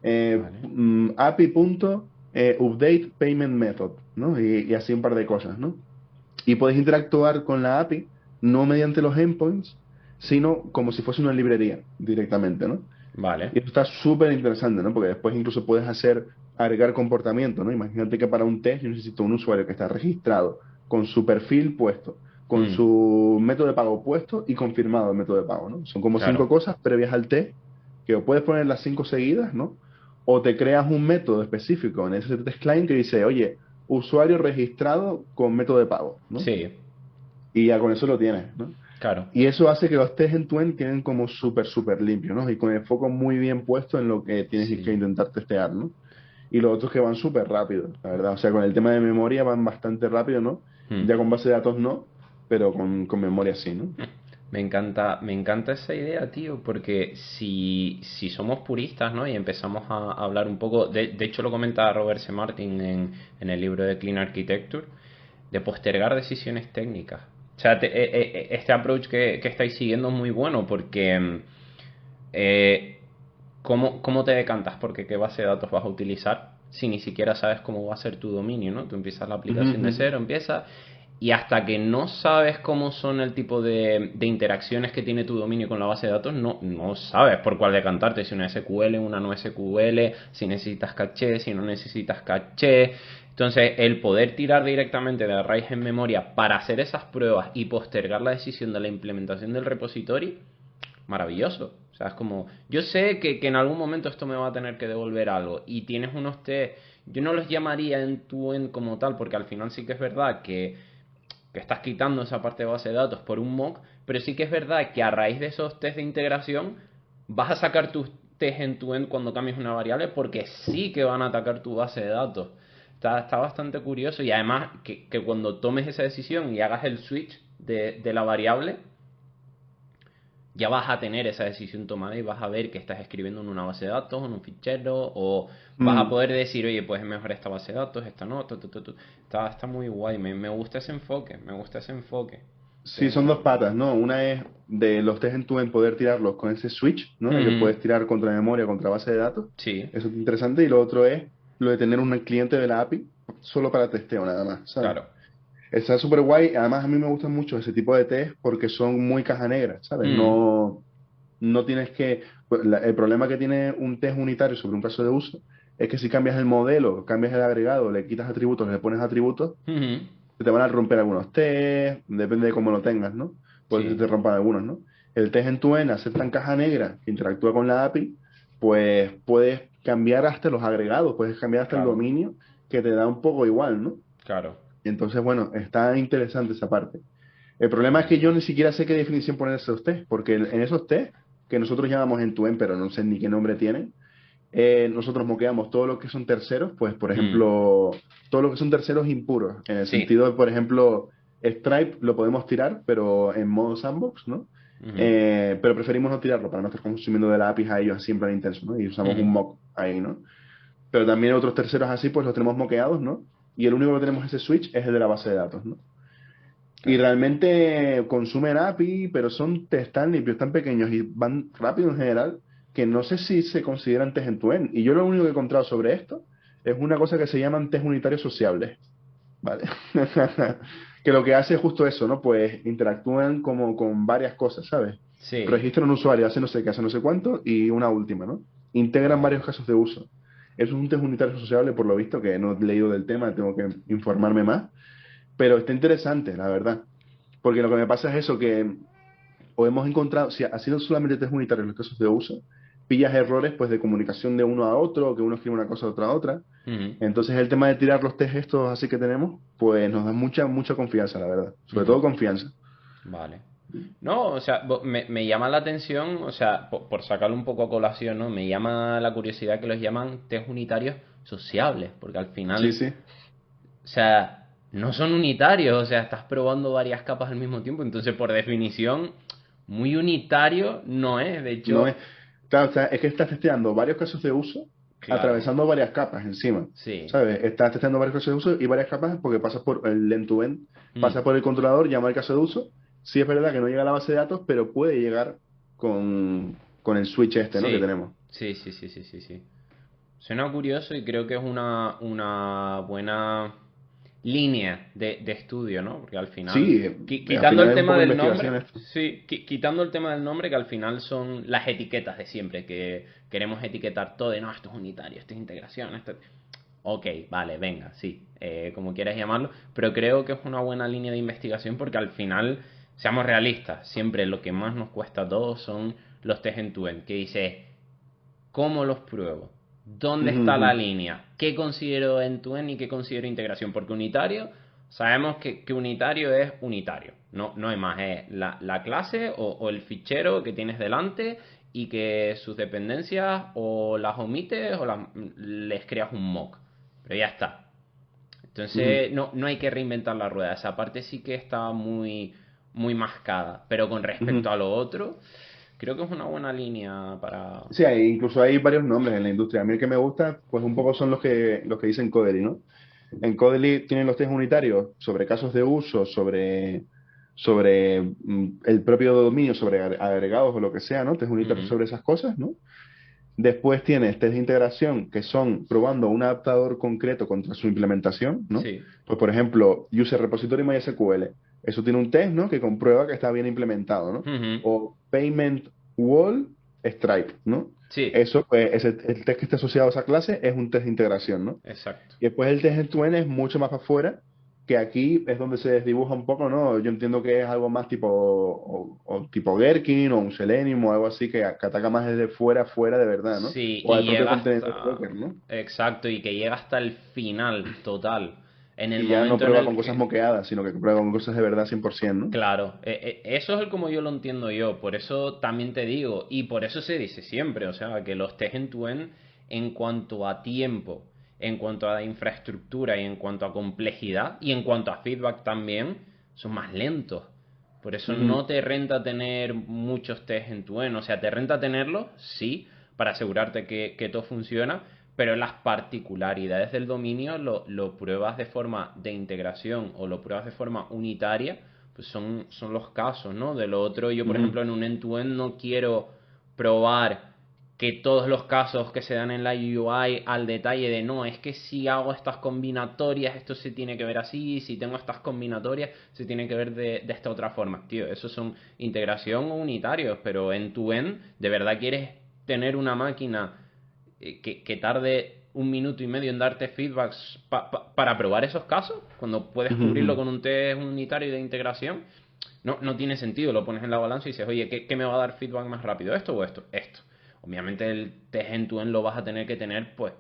Vale. api.update payment method, ¿no? Y así un par de cosas, ¿no? Y puedes interactuar con la API no mediante los endpoints, sino como si fuese una librería directamente, ¿no? Vale. Y esto está súper interesante, ¿no? Porque después incluso puedes agregar comportamiento, ¿no? Imagínate que para un test yo necesito un usuario que está registrado, con su perfil puesto, con Mm, su método de pago puesto y confirmado el método de pago, ¿no? Son como claro. 5 cosas previas al test, que o puedes poner las 5 seguidas, ¿no? O te creas un método específico en ese test client que dice, oye, usuario registrado con método de pago, ¿no? Sí, Y ya con eso lo tienes, ¿no? claro. Y eso hace que los test en tu end queden como súper limpios, ¿no? Y con el foco muy bien puesto en lo que tienes que Sí. intentar testear, ¿no? Y los otros que van súper rápido, la verdad. O sea, con el tema de memoria van bastante rápido, ¿no? Mm. Ya con base de datos no, pero con memoria sí, ¿no? Me encanta esa idea, tío, porque si somos puristas, ¿no? Y empezamos a hablar un poco, de hecho lo comenta Robert C. Martin en el libro de Clean Architecture, de postergar decisiones técnicas. O sea, este approach que estáis siguiendo es muy bueno porque eh, ¿cómo te decantas? Porque qué base de datos vas a utilizar si ni siquiera sabes cómo va a ser tu dominio, ¿no? Tú empiezas la Ujú, aplicación de ujú. cero, empiezas y hasta que no sabes cómo son el tipo de interacciones que tiene tu dominio con la base de datos, no sabes por cuál decantarte, si una SQL, una no SQL, si necesitas caché, si no necesitas caché. Entonces, el poder tirar directamente de raíz en memoria para hacer esas pruebas y postergar la decisión de la implementación del repositorio, maravilloso. O sea, es como, yo sé que en algún momento esto me va a tener que devolver algo y tienes unos test, yo no los llamaría en tu end como tal, porque al final sí que es verdad que estás quitando esa parte de base de datos por un mock, pero sí que es verdad que a raíz de esos test de integración vas a sacar tus test en tu end cuando cambies una variable porque sí que van a atacar tu base de datos. Está bastante curioso y además que cuando tomes esa decisión y hagas el switch de la variable, ya vas a tener esa decisión tomada y vas a ver que estás escribiendo en una base de datos, en un fichero, o vas a Mm. poder decir, oye, pues es mejor esta base de datos, esta no, Está muy guay, me gusta ese enfoque, me gusta ese enfoque. Sí, son dos De... patas, ¿no? Una es de los test en tu end poder tirarlos con ese switch, ¿no? De que Ujú. puedes tirar contra memoria, contra base de datos. Sí, Eso es interesante. Y lo otro es lo de tener un cliente de la API solo para testeo nada más, ¿sabes? claro. Está súper guay. Además, a mí me gustan mucho ese tipo de test porque son muy caja negra, ¿sabes? Mm, No tienes que... pues, el problema que tiene un test unitario sobre un caso de uso es que si cambias el modelo, cambias el agregado, le quitas atributos, le pones atributos, ujú. se te van a romper algunos test, depende de cómo lo tengas, ¿no? Puede que se Sí, te rompan algunos, ¿no? El test en tu end, hacer tan caja negra que interactúa con la API, pues puedes cambiar hasta los agregados, puedes cambiar hasta el claro, dominio, que te da un poco igual, ¿no? claro. Entonces, bueno, está interesante esa parte. El problema es que yo ni siquiera sé qué definición poner a esos test, porque en esos test, que nosotros llamamos end-to-end, pero no sé ni qué nombre tienen, nosotros moqueamos todo lo que son terceros, pues por Mm, ejemplo, todo lo que son terceros impuros, en el sí. sentido de, por ejemplo, Stripe lo podemos tirar, pero en modo sandbox, ¿no? Ujú, Pero preferimos no tirarlo para no estar consumiendo de la API a ellos así en plan intenso, ¿no? Y usamos ujú, un mock ahí, ¿no? Pero también otros terceros así, pues los tenemos moqueados, ¿no? Y el único que tenemos ese switch es el de la base de datos, ¿no? Y claro. realmente consumen API, pero son test tan limpios, tan pequeños y van rápido en general, que no sé si se consideran test end-to-end. Y yo lo único que he encontrado sobre esto es una cosa que se llaman test unitarios sociables, ¿vale? Que lo que hace es justo eso, ¿no? Pues interactúan como con varias cosas, ¿sabes? Sí, Registran un usuario, hace no sé qué, hace no sé cuánto, y una última, ¿no? Integran vale. varios casos de uso. Eso es un test unitario sociable, por lo visto, que no he leído del tema, tengo que informarme más. Pero está interesante, la verdad. Porque lo que me pasa es eso, que o hemos encontrado, si ha sido solamente test unitarios en los casos de uso, pillas errores pues de comunicación de uno a otro, que uno escribe una cosa, otra a otra. Ujú, Entonces el tema de tirar los test estos así que tenemos, pues nos da mucha confianza, la verdad. Sobre ujú. todo confianza. Vale. No, o sea, me llama la atención, o sea, por sacarlo un poco a colación, ¿no? Me llama la curiosidad que los llaman test unitarios sociables, porque al Sí, final, sí. o sea, no son unitarios, o sea, estás probando varias capas al mismo tiempo, entonces por definición, muy unitario no es, de No hecho, es, claro, o sea, es que estás testeando varios casos de uso, claro, atravesando varias capas encima. sí, ¿Sabes? Estás testeando varios casos de uso y varias capas porque pasas por el end-to-end, mm, pasas por el controlador, llama el caso de uso, sí es verdad que no llega a la base de datos, pero puede llegar con el switch este, ¿no? Que Sí, tenemos. sí, sí, sí, sí, sí, sí. Suena curioso y creo que es una buena línea de estudio, ¿no? Porque al final, Sí, al quitando final el es un tema poco del investigación nombre, esto. sí, quitando el tema del nombre, que al final son las etiquetas de siempre, que queremos etiquetar todo de, no, esto es unitario, esto es integración, esto... Ok, vale, venga, sí, como quieras llamarlo, pero creo que es una buena línea de investigación porque al final, seamos realistas, siempre lo que más nos cuesta a todos son los test end-to-end, que dices, ¿cómo los pruebo? ¿Dónde Ujú, está ujú. la línea? ¿Qué considero end-to-end y qué considero integración? Porque unitario, sabemos que unitario es unitario. No, no hay más. Es la clase o el fichero que tienes delante y que sus dependencias o las omites o les creas un mock. Pero ya está. Ujú, Entonces no hay que reinventar la rueda. Esa parte sí que está muy mascada. Pero con respecto ujú. a lo otro, creo que es una buena línea para... Sí, incluso hay varios nombres en la industria. A mí el que me gusta, pues un poco son los que dicen Codely, ¿no? En Codely tienen los test unitarios sobre casos de uso, sobre el propio dominio, sobre agregados o lo que sea, ¿no? Test unitarios Ujú. sobre esas cosas, ¿no? Después tienes test de integración, que son probando un adaptador concreto contra su implementación, ¿no? Sí. Pues, por ejemplo, User Repository MySQL. Eso tiene un test, ¿no? Que comprueba que está bien implementado, ¿no? Ujú. O Payment Wall Stripe, ¿no? Sí, Eso, pues, el test que está asociado a esa clase es un test de integración, ¿no? exacto. Y después el test end-to-end es mucho más para afuera, que aquí es donde se desdibuja un poco, ¿no? Yo entiendo que es algo más tipo, o tipo Gherkin o un Selenium o algo así que ataca más desde fuera, fuera de verdad, ¿no? Sí, O y al propio llega contenedor de hasta... Docker, ¿no? Exacto, y que llega hasta el final total. En el Y ya no momento en prueba el con cosas que... moqueadas, sino que prueba con cosas de verdad 100%, ¿no? Claro, eso es el como yo lo entiendo yo, por eso también te digo, y por eso se dice siempre, o sea, que los test end-to-end en cuanto a tiempo, en cuanto a infraestructura y en cuanto a complejidad y en cuanto a feedback también, son más lentos. Por eso Ujú, no te renta tener muchos test end-to-end, o sea, te renta tenerlos, sí, para asegurarte que todo funciona, pero las particularidades del dominio lo pruebas de forma de integración o lo pruebas de forma unitaria, pues son los casos, ¿no? De lo otro, yo por ujú, ejemplo en un end-to-end no quiero probar que todos los casos que se dan en la UI al detalle de no, es que si hago estas combinatorias, esto se tiene que ver así, si tengo estas combinatorias, se tiene que ver de esta otra forma. Tío, eso son integración o unitarios, pero en tu end, ¿de verdad quieres tener una máquina que tarde un minuto y medio en darte feedbacks para probar esos casos? Cuando puedes ujú, cubrirlo ujú. con un test unitario de integración, no tiene sentido. Lo pones en la balanza y dices, oye, ¿qué me va a dar feedback más rápido? ¿Esto o esto? Esto. Obviamente el test en tu end lo vas a tener que tener, pues,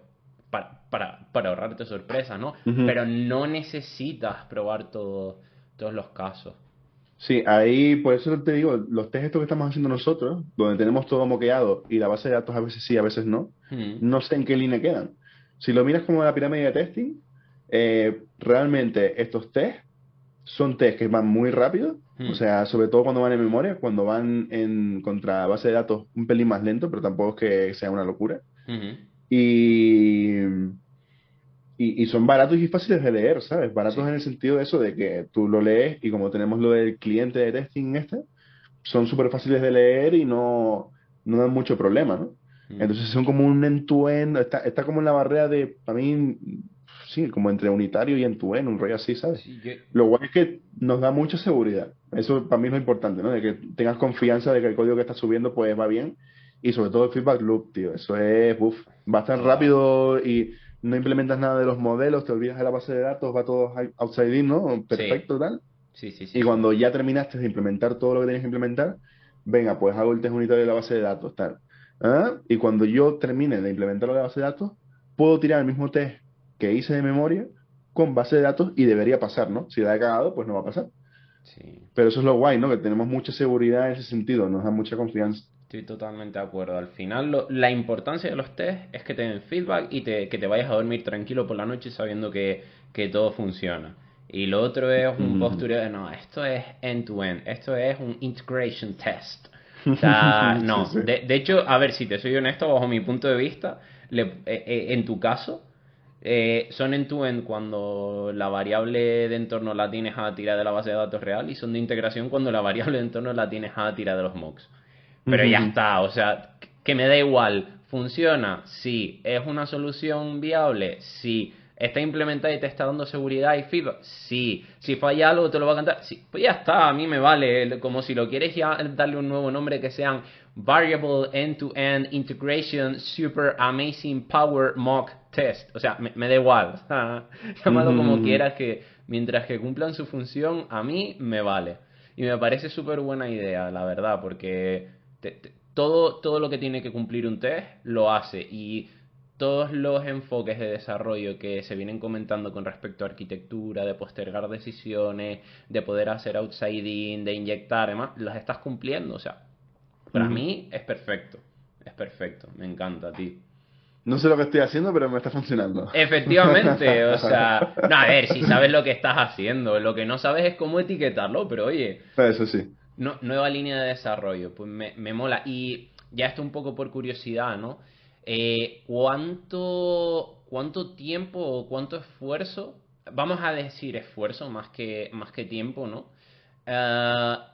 para ahorrarte sorpresas, ¿no? Ujú. Pero no necesitas probar todos los casos. Sí, ahí, por eso te digo, los test estos que estamos haciendo nosotros, donde tenemos todo moqueado y la base de datos a veces sí, a veces no, Hmm, no sé en qué línea quedan. Si lo miras como la pirámide de testing, realmente estos test son test que van muy rápido, o hmm, sea, sobre todo cuando van en memoria, cuando van en contra base de datos un pelín más lento, pero tampoco es que sea una locura. hmm. Y, y son baratos y fáciles de leer, ¿sabes? Baratos Sí, en el sentido de eso, de que tú lo lees y como tenemos lo del cliente de testing este, son súper fáciles de leer y no dan mucho problema, ¿no? hmm. Entonces son como un end-to-end, está como en la barrera de, para mí, sí, como entre unitario y end-to-end, un rollo así, ¿sabes? Sí, yo, Lo guay es que nos da mucha seguridad. Eso para mí es lo importante, ¿no? De que tengas confianza de que el código que estás subiendo pues va bien y sobre todo el feedback loop, tío. Eso es, uff, va a estar total. rápido y no implementas nada de los modelos, te olvidas de la base de datos, va todo outside in, ¿no? Sí, Perfecto, tal. sí, sí, sí, Y sí. cuando ya terminaste de implementar todo lo que tenías que implementar, venga, pues hago el test unitario de la base de datos, tal. ¿Ah? Y cuando yo termine de implementar la base de datos, puedo tirar el mismo test que hice de memoria con base de datos y debería pasar, ¿no? Si la he cagado, pues no va a pasar. Sí. Pero eso es lo guay, ¿no? Que tenemos mucha seguridad en ese sentido, nos da mucha confianza. Estoy totalmente de acuerdo. Al final, la importancia de los test es que te den feedback y que te vayas a dormir tranquilo por la noche sabiendo que todo funciona. Y lo otro es un Ujú. postureo de no, esto es end-to-end, esto es un integration test. O sea, Sí, no. sí. De hecho, a ver, si te soy honesto, bajo mi punto de vista, en tu caso, Son end-to-end cuando la variable de entorno la tienes a tirar de la base de datos real y son de integración cuando la variable de entorno la tienes a tirar de los mocks. Pero ya Ujú. está, o sea, que me da igual. ¿Funciona? Sí. ¿Es una solución viable? Sí. ¿Está implementada y te está dando seguridad y feedback? Sí. Si falla algo, te lo va a cantar. Sí. Pues ya está, a mí me vale. Como si lo quieres ya darle un nuevo nombre que sean Variable End-to-End Integration Super Amazing Power Mock Test. O sea, me da igual. O sea, Ujú, llámalo como ujú. quieras, que mientras que cumplan su función, a mí me vale. Y me parece súper buena idea, la verdad, porque todo lo que tiene que cumplir un test lo hace. Y todos los enfoques de desarrollo que se vienen comentando con respecto a arquitectura, de postergar decisiones, de poder hacer outsiding, de inyectar, además, las estás cumpliendo. O sea, para Ujú. mí es perfecto. Es perfecto. Me encanta, tío. No sé lo que estoy haciendo, pero me está funcionando. Efectivamente, o sea, no, a ver, si sabes lo que estás haciendo, lo que no sabes es cómo etiquetarlo, pero oye, Eso sí. no, nueva línea de desarrollo, pues me mola. Y ya esto un poco por curiosidad, ¿no? ¿Cuánto tiempo o cuánto esfuerzo, vamos a decir esfuerzo más que tiempo, ¿no?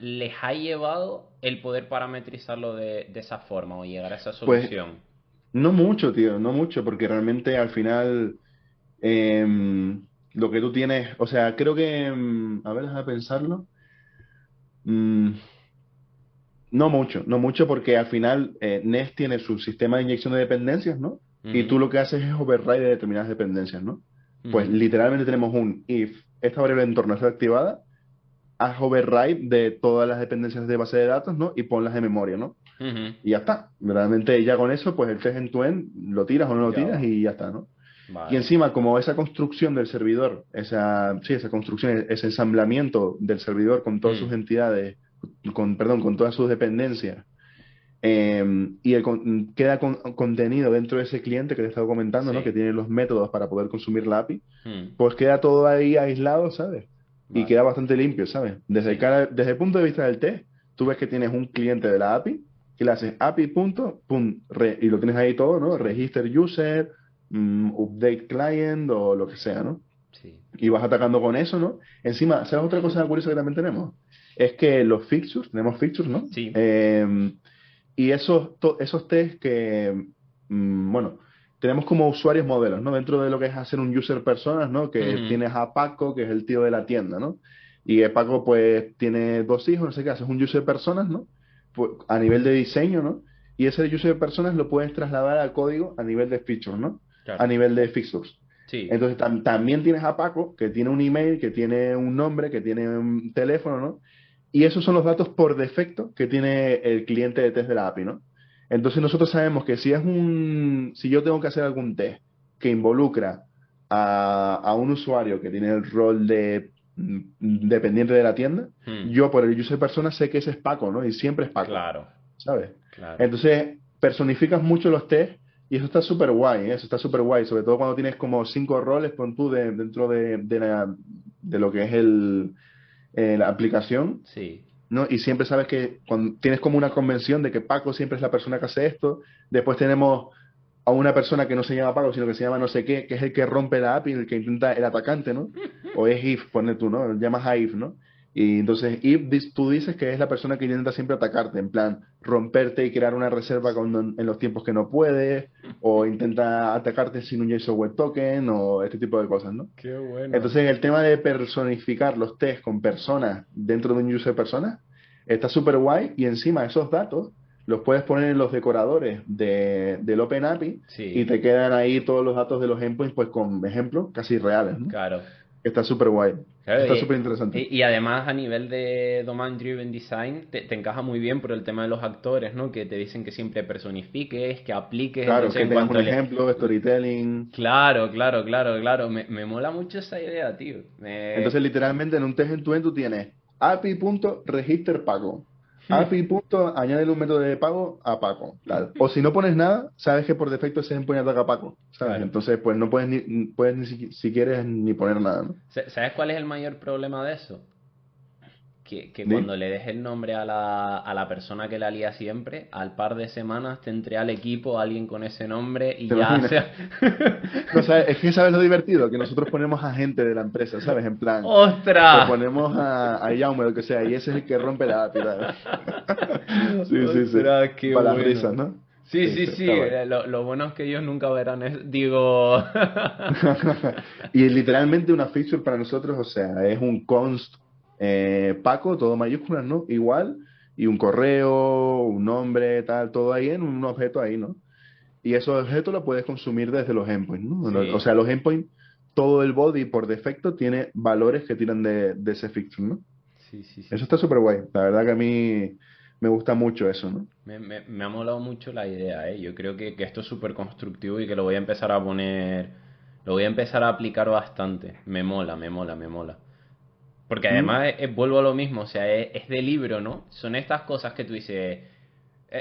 Les ha llevado el poder parametrizarlo de esa forma o llegar a esa Pues solución? no mucho, tío, no mucho, porque realmente al final lo que tú tienes, o sea, creo que, a ver, déjame pensarlo. Mm, no mucho, no mucho, porque al final Nest tiene su sistema de inyección de dependencias, ¿no? Y Ujú, tú lo que haces es override de determinadas dependencias, ¿no? Pues ujú, literalmente tenemos un if esta variable de entorno está activada, haz override de todas las dependencias de base de datos, ¿no? Y ponlas de memoria, ¿no? ujú. Y ya está. Realmente ya con eso, pues el test en tu end lo tiras o no lo Ya tiras va. y ya está, ¿no? Y Vale. encima, como esa construcción del servidor, esa construcción, ese ensamblamiento del servidor con todas Mm, sus entidades, perdón, con todas sus dependencias, y queda contenido dentro de ese cliente que te he estado comentando, ¿no? Que sí. tiene los métodos para poder consumir la API, Mm, pues queda todo ahí aislado, ¿sabes? Y vale. queda bastante limpio, ¿sabes? Sí. Desde el punto de vista del test, tú ves que tienes un cliente de la API y le haces API punto, pum, y lo tienes ahí todo, ¿no? Sí. Register user, update client o lo que sea, ¿no? Sí. Y vas atacando con eso, ¿no? Encima, ¿sabes otra cosa curiosa que también tenemos? Es que los fixtures, tenemos fixtures, ¿no? Sí. Y esos test que, bueno, tenemos como usuarios modelos, ¿no? Dentro de lo que es hacer un user personas, ¿no? Que Ujú, tienes a Paco, que es el tío de la tienda, ¿no? Y Paco, pues, tiene dos hijos, no sé qué, haces un user personas, ¿no? Pues, a nivel de diseño, ¿no? Y ese user personas lo puedes trasladar al código a nivel de features, ¿no? A claro. nivel de fixtures. Sí. Entonces, también tienes a Paco, que tiene un email, que tiene un nombre, que tiene un teléfono, ¿no? Y esos son los datos por defecto que tiene el cliente de test de la API, ¿no? Entonces nosotros sabemos que si yo tengo que hacer algún test que involucra a un usuario que tiene el rol de dependiente de la tienda, Mm, yo por el user persona sé que ese es Paco, ¿no? Y siempre es Paco, claro. ¿sabes? Claro. Entonces personificas mucho los test y eso está súper guay, ¿eh? Eso está súper guay, sobre todo cuando tienes como cinco roles, pon tú, dentro de lo que es la aplicación, Sí. ¿no? Y siempre sabes que cuando tienes como una convención de que Paco siempre es la persona que hace esto, después tenemos a una persona que no se llama Paco, sino que se llama no sé qué, que es el que rompe la API, el que intenta el atacante, ¿no? O es if, pone tú, ¿no? Llamas a if, ¿no? Y entonces if, tú dices que es la persona que intenta siempre atacarte, en plan, romperte y crear una reserva en los tiempos que no puedes, o intenta atacarte sin un JSON Web Token, o este tipo de cosas, ¿no? Qué bueno. Entonces, el tema de personificar los test con personas dentro de un user persona está súper guay y encima esos datos los puedes poner en los decoradores del Open API y Sí. te quedan ahí todos los datos de los endpoints pues con ejemplos casi reales, ¿no? Claro. Está súper guay. Eso Claro, está súper interesante. y además a nivel de Domain Driven Design te encaja muy bien por el tema de los actores, ¿no? Que te dicen que siempre personifiques, que apliques, Claro, entonces que en tengas un cuanto le... ejemplo, storytelling. Claro, claro, claro, claro. Me mola mucho esa idea, tío. Entonces, literalmente en un test en tu end tú tienes API.register pago. API. Añádele un método de pago a Paco. Tal. O si no pones nada, sabes que por defecto ese endpoint ataca a Paco. ¿Sabes? Claro. Entonces, pues no puedes ni si quieres ni poner nada, ¿no? ¿Sabes cuál es el mayor problema de eso? que ¿Di? cuando le des el nombre a la persona que la lía siempre, al par de semanas te entre al equipo alguien con ese nombre y ¿Te ya imaginas? sea... No, ¿sabes? Es que sabes lo divertido, que nosotros ponemos a gente de la empresa, ¿sabes? En plan, pues ¡Ostras! ponemos a Jaume, lo que sea, y ese es el que rompe la API, ¿sabes? Sí, sí, sí. ¡Ostras, qué Para las bueno! risas, ¿no? Sí, Sí, sí, sí. está guay. Lo bueno es que ellos nunca verán digo... Y literalmente una feature para nosotros, o sea, es un const Paco, todo mayúsculas, ¿no? Igual, y un correo, un nombre, tal, todo ahí en un objeto ahí, ¿no? Y esos objetos lo puedes consumir desde los endpoints, ¿no? O Sí, sea, los endpoints, todo el body por defecto tiene valores que tiran de ese feature, ¿no? sí, sí, sí, Eso está sí. súper guay. La verdad que a mí me gusta mucho eso, ¿no? Me ha molado mucho la idea, ¿eh? Yo creo que esto es súper constructivo y que lo voy a empezar a poner... Lo voy a empezar a aplicar bastante. Me mola, me mola, me mola. Porque ¿Mm? además vuelvo a lo mismo, o sea, es de libro, ¿no? Son estas cosas que tú dices,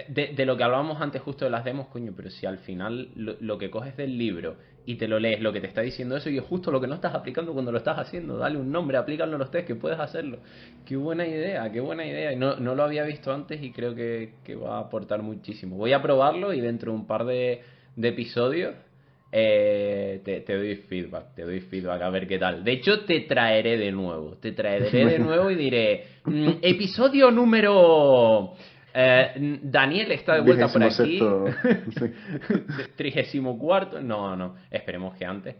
de lo que hablábamos antes justo de las demos, coño, pero si al final lo que coges del libro y te lo lees, lo que te está diciendo eso y es justo lo que no estás aplicando cuando lo estás haciendo, dale un nombre, aplícalo en los test que puedes hacerlo. Qué buena idea, qué buena idea. Y no lo había visto antes y creo que va a aportar muchísimo. Voy a probarlo y dentro de un par de episodios te doy feedback a ver qué tal. De hecho, te traeré de nuevo y diré, episodio número... Daniel está de vuelta por Vigésimo aquí. sexto. Sí. 34. No, no, esperemos que antes.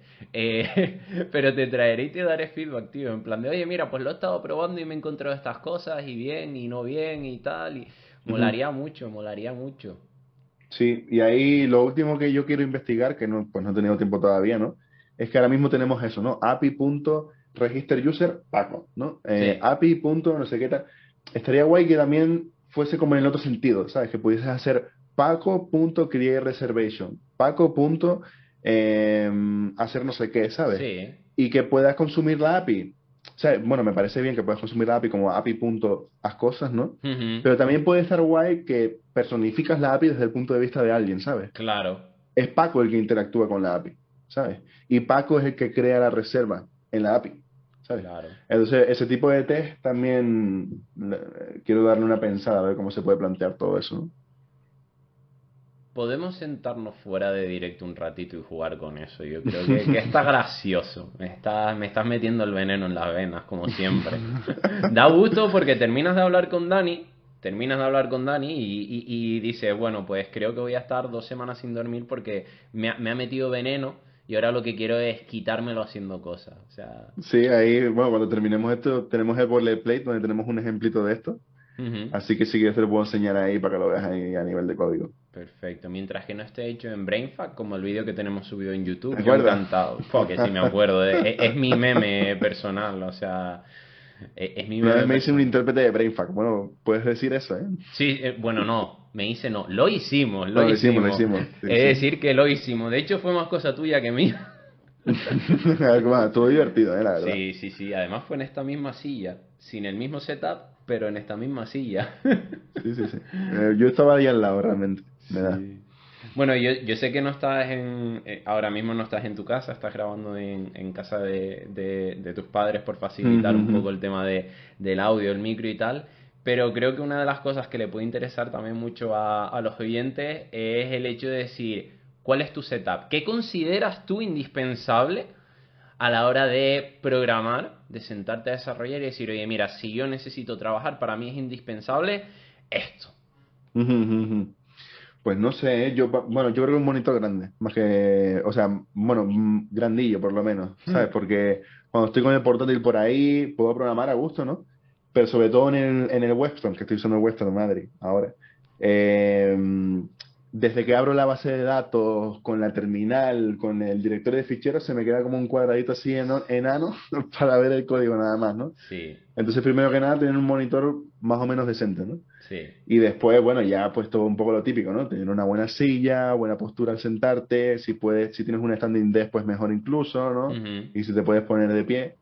Pero te traeré y te daré feedback, tío. En plan de, oye, mira, pues lo he estado probando y me he encontrado estas cosas y bien y no bien y tal. Y Ujú. molaría mucho, molaría mucho. Sí, y ahí lo último que yo quiero investigar, que no, pues no he tenido tiempo todavía, ¿no? Es que ahora mismo tenemos eso, ¿no? API.registeruser Paco, ¿no? Sí, API. No sé qué tal. Estaría guay que también fuese como en el otro sentido, ¿sabes? Que pudieses hacer Paco.createReservation, hacer no sé qué, ¿sabes? sí. Y que puedas consumir la API. O sea, bueno, me parece bien que puedas consumir la API como API.haz cosas, ¿no? Ujú, Pero también puede estar guay que personificas la API desde el punto de vista de alguien, ¿sabes? claro, Es Paco el que interactúa con la API, ¿sabes? Y Paco es el que crea la reserva en la API, ¿sabes? claro. Entonces, ese tipo de test también quiero darle una pensada a ver cómo se puede plantear todo eso, ¿no? Podemos sentarnos fuera de directo un ratito y jugar con eso. Yo creo que está gracioso. Me estás metiendo el veneno en las venas, como siempre. Da gusto porque terminas de hablar con Dani y dices, bueno, pues creo que voy a estar 2 semanas sin dormir porque me ha metido veneno y ahora lo que quiero es quitármelo haciendo cosas. O sea, Sí, ahí, bueno, cuando terminemos esto, tenemos el boilerplate donde tenemos un ejemplito de esto. ujú, Así que sí que te lo puedo enseñar ahí para que lo veas ahí a nivel de código. perfecto. Mientras que no esté hecho en BrainFuck, como el vídeo que tenemos subido en ¿Te YouTube, yo acuerdas? encantado. Fua, que sí me acuerdo. Es mi meme personal, o sea, es mi Una vez meme me hice un personal. intérprete de BrainFuck. Bueno, puedes decir eso, ¿eh? Sí, bueno, no, me hice no, lo hicimos, lo Bueno, lo hicimos. hicimos, sí, Es sí. decir, que lo hicimos. De hecho, fue más cosa tuya que mía. Bueno, estuvo divertido, la verdad. Sí, sí, sí. Además fue en esta misma silla, sin el mismo setup, pero en esta misma silla. Sí, sí, sí. Yo estaba ahí al lado, realmente. Me da. Sí. Bueno, yo sé que no estás ahora mismo no estás en tu casa, estás grabando en casa de tus padres por facilitar un poco el tema del audio, el micro y tal, pero creo que una de las cosas que le puede interesar también mucho a los oyentes es el hecho de decir, ¿cuál es tu setup? ¿Qué consideras tú indispensable a la hora de programar, de sentarte a desarrollar y decir, oye, mira, si yo necesito trabajar, para mí es indispensable esto? Pues no sé, bueno, yo creo que un monitor grande, más que, o sea, bueno, grandillo por lo menos, ¿sabes? Porque cuando estoy con el portátil por ahí, puedo programar a gusto, ¿no? Pero sobre todo en el Webstone, que estoy usando el Webstone Madrid ahora. Eh, Desde que abro la base de datos con la terminal, con el directorio de ficheros, se me queda como un cuadradito así enano para ver el código nada más, ¿no? Sí, Entonces, primero que nada, tener un monitor más o menos decente, ¿no? sí. Y después, bueno, ya pues todo un poco lo típico, ¿no? Tener una buena silla, buena postura al sentarte, si puedes, si tienes un standing desk, pues mejor incluso, ¿no? Ujú. Y si te puedes poner de pie,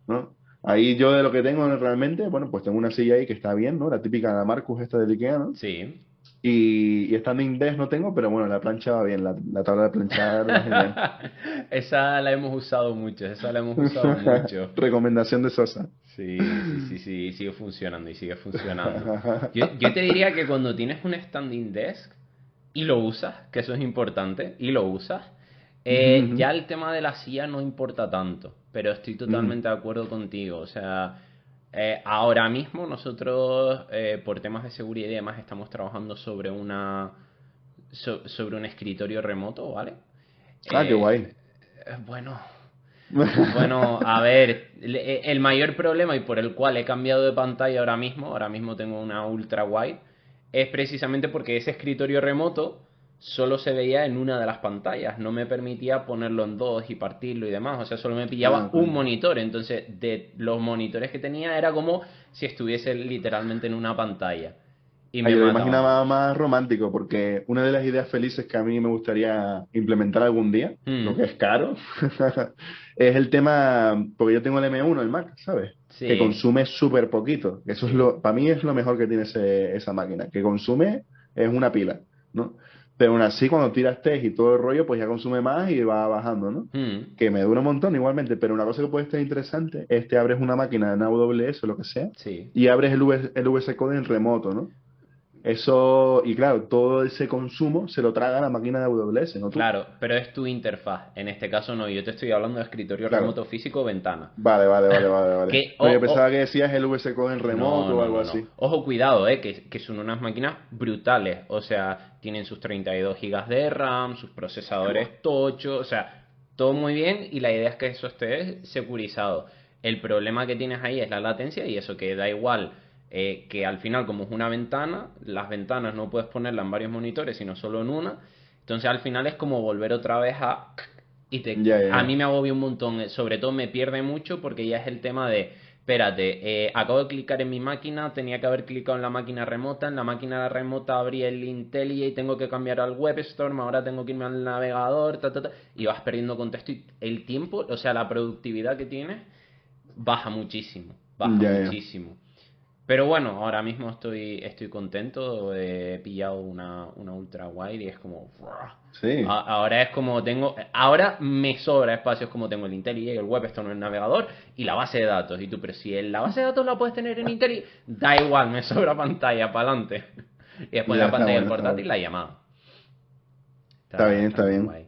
¿no? Ahí yo de lo que tengo realmente, bueno, pues tengo una silla ahí que está bien, ¿no? La típica la Marcus esta del IKEA, ¿no? Sí. Y standing desk no tengo, pero bueno, la plancha va bien, la tabla de planchar va genial. Esa la hemos usado mucho, esa la hemos usado mucho. Recomendación de Sosa. Sí, sí, sí, sí, sigue funcionando y sigue funcionando. Yo te diría que cuando tienes un standing desk y lo usas, que eso es importante, y lo usas, Ujú, ujú, ya el tema de la silla no importa tanto, pero estoy ujú. totalmente de acuerdo contigo. O sea, ahora mismo nosotros, por temas de seguridad y demás, estamos trabajando sobre sobre un escritorio remoto, ¿vale? Ah, qué Eh, guay. bueno, bueno, a ver, el mayor problema y por el cual he cambiado de pantalla ahora mismo tengo una ultra wide, es precisamente porque ese escritorio remoto solo se veía en una de las pantallas, no me permitía ponerlo en dos y partirlo y demás, o sea, solo me Ah, pillaba un coño. monitor, entonces de los monitores que tenía era como si estuviese literalmente en una pantalla y Ah, me yo lo mataba imaginaba mucho. más romántico, porque una de las ideas felices que a mí me gustaría implementar algún día, lo Mm, que es caro, es el tema, porque yo tengo el M1, el Mac, ¿sabes? Que sí, consume súper poquito. Eso es sí. para mí es lo mejor que tiene esa máquina, que consume es una pila, ¿no? Pero aún así, cuando tiras test y todo el rollo, pues ya consume más y va bajando, ¿no? Mm, Que me dura un montón igualmente, pero una cosa que puede estar interesante es que abres una máquina en AWS o lo que sea, sí. y abres el VS Code en remoto, ¿no? Eso, y claro, todo ese consumo se lo traga la máquina de AWS, ¿no tú? Claro, pero es tu interfaz. En este caso no, yo te estoy hablando de escritorio Claro. remoto físico ventana. Vale, vale, vale, vale, vale. Que, No, yo pensaba que decías el VS Code en no, remoto o no, algo no, no. así. Ojo, cuidado, que son unas máquinas brutales. O sea, tienen sus 32 gigas de RAM, sus Buah. procesadores tochos, o sea, todo muy bien y la idea es que eso esté securizado. El problema que tienes ahí es la latencia y eso que da igual que al final como es una ventana, las ventanas no puedes ponerlas en varios monitores, sino solo en una. Entonces al final es como volver otra vez a... Ya, ya, A mí ya. me agobia un montón, sobre todo me pierde mucho porque ya es el tema de espérate, acabo de clicar en mi máquina, tenía que haber clicado en la máquina remota abrí el IntelliJ y tengo que cambiar al WebStorm, ahora tengo que irme al navegador, y vas perdiendo contexto y el tiempo, o sea, la productividad que tienes baja muchísimo, baja Ya, ya. muchísimo. Pero bueno, ahora mismo estoy contento, he pillado una ultra wide y es como... ¡buah! Sí. Ahora es como tengo... Ahora me sobra espacios como tengo el IntelliJ, el WebStorm, el navegador y la base de datos. Y tú, pero si la base de datos la puedes tener en IntelliJ, da igual, me sobra pantalla, para adelante. Y después Ya la está pantalla del bueno, está portátil, bueno. la llamada. Está bien, Está está muy bien. guay.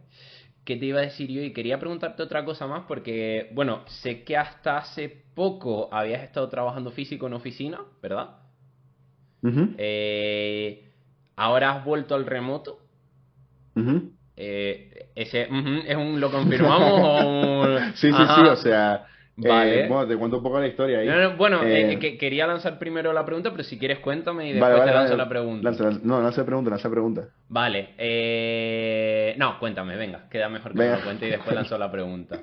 ¿Qué te iba a decir yo? Y quería preguntarte otra cosa más porque, bueno, sé que hasta hace poco habías estado trabajando físico en oficina, ¿verdad? Ujú, Eh, Ahora has vuelto al remoto. ujú. Ese es un lo confirmamos o un Sí, sí, sí, o ajá. sea, Vale. bueno, te cuento un poco la historia No, ahí. no, bueno, Eh, quería lanzar primero la pregunta, pero si quieres cuéntame y vale, después te vale, lanzo la vale. pregunta. No, no hace pregunta, no hace pregunta. Vale. No, cuéntame, venga. Queda mejor que me Venga. lo cuente y después lanzo la pregunta.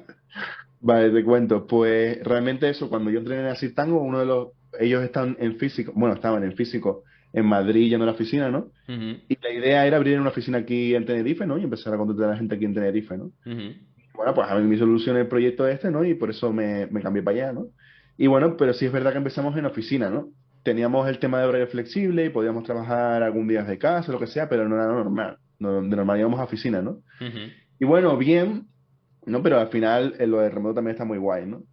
Vale, te cuento. Pues realmente eso, cuando yo entré en Así Tango, ellos están en físico, bueno, estaban en físico en Madrid yendo a la oficina, ¿no? Ujú, Y la idea era abrir una oficina aquí en Tenerife, ¿no? Y empezar a contratar a la gente aquí en Tenerife, ¿no? ujú, Bueno, pues a mí me solucioné el proyecto este, ¿no? Y por eso me cambié para allá, ¿no? Y bueno, pero sí es verdad que empezamos en oficina, ¿no? Teníamos el tema de horario flexible y podíamos trabajar algún día desde casa, lo que sea, pero no era normal. De normal íbamos a oficina, ¿no? ujú. Y bueno, bien, ¿no? Pero al final lo de remoto también está muy guay, ¿no?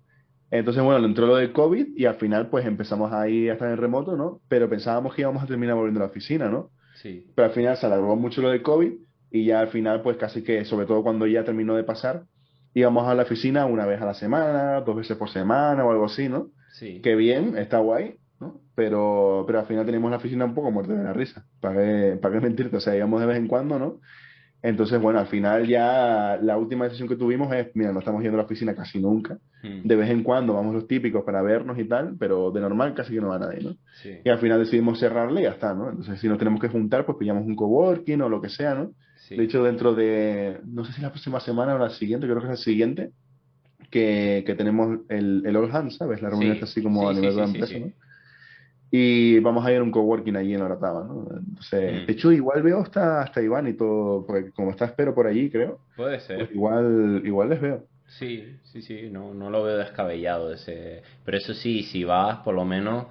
Entonces, bueno, entró lo del COVID y al final pues empezamos ahí a estar en remoto, ¿no? Pero pensábamos que íbamos a terminar volviendo a la oficina, ¿no? Sí. Pero al final se alargó mucho lo del COVID y ya al final pues casi que, sobre todo cuando ya terminó de pasar, íbamos a la oficina una vez a la semana, dos veces por semana o algo así, ¿no? Sí. Que bien, está guay, ¿no? Pero al final teníamos la oficina un poco muerta de la risa. Para qué mentirte? O sea, íbamos de vez en cuando, ¿no? Entonces, bueno, al final ya la última decisión que tuvimos es, mira, no estamos yendo a la oficina casi nunca. Mm, De vez en cuando vamos los típicos para vernos y tal, pero de normal casi que no va nadie, ¿no? sí. Y al final decidimos cerrarle y ya está, ¿no? Entonces, si nos tenemos que juntar, pues pillamos un coworking o lo que sea, ¿no? De Sí. hecho, dentro de, no sé si la próxima semana o la siguiente, creo que es la siguiente, que tenemos el All Hands, ¿sabes? La reunión está Sí. así como a Sí, sí, nivel de sí, la sí, empresa, sí. ¿no? Y vamos a ir a un coworking allí en Oratava, ¿no? Entonces, Mm, de hecho, igual veo hasta Iván y todo, porque como está Espero por allí, creo, puede pues ser. igual les veo. Sí, sí, sí, no, no lo veo descabellado ese. Pero eso sí, si vas, por lo menos.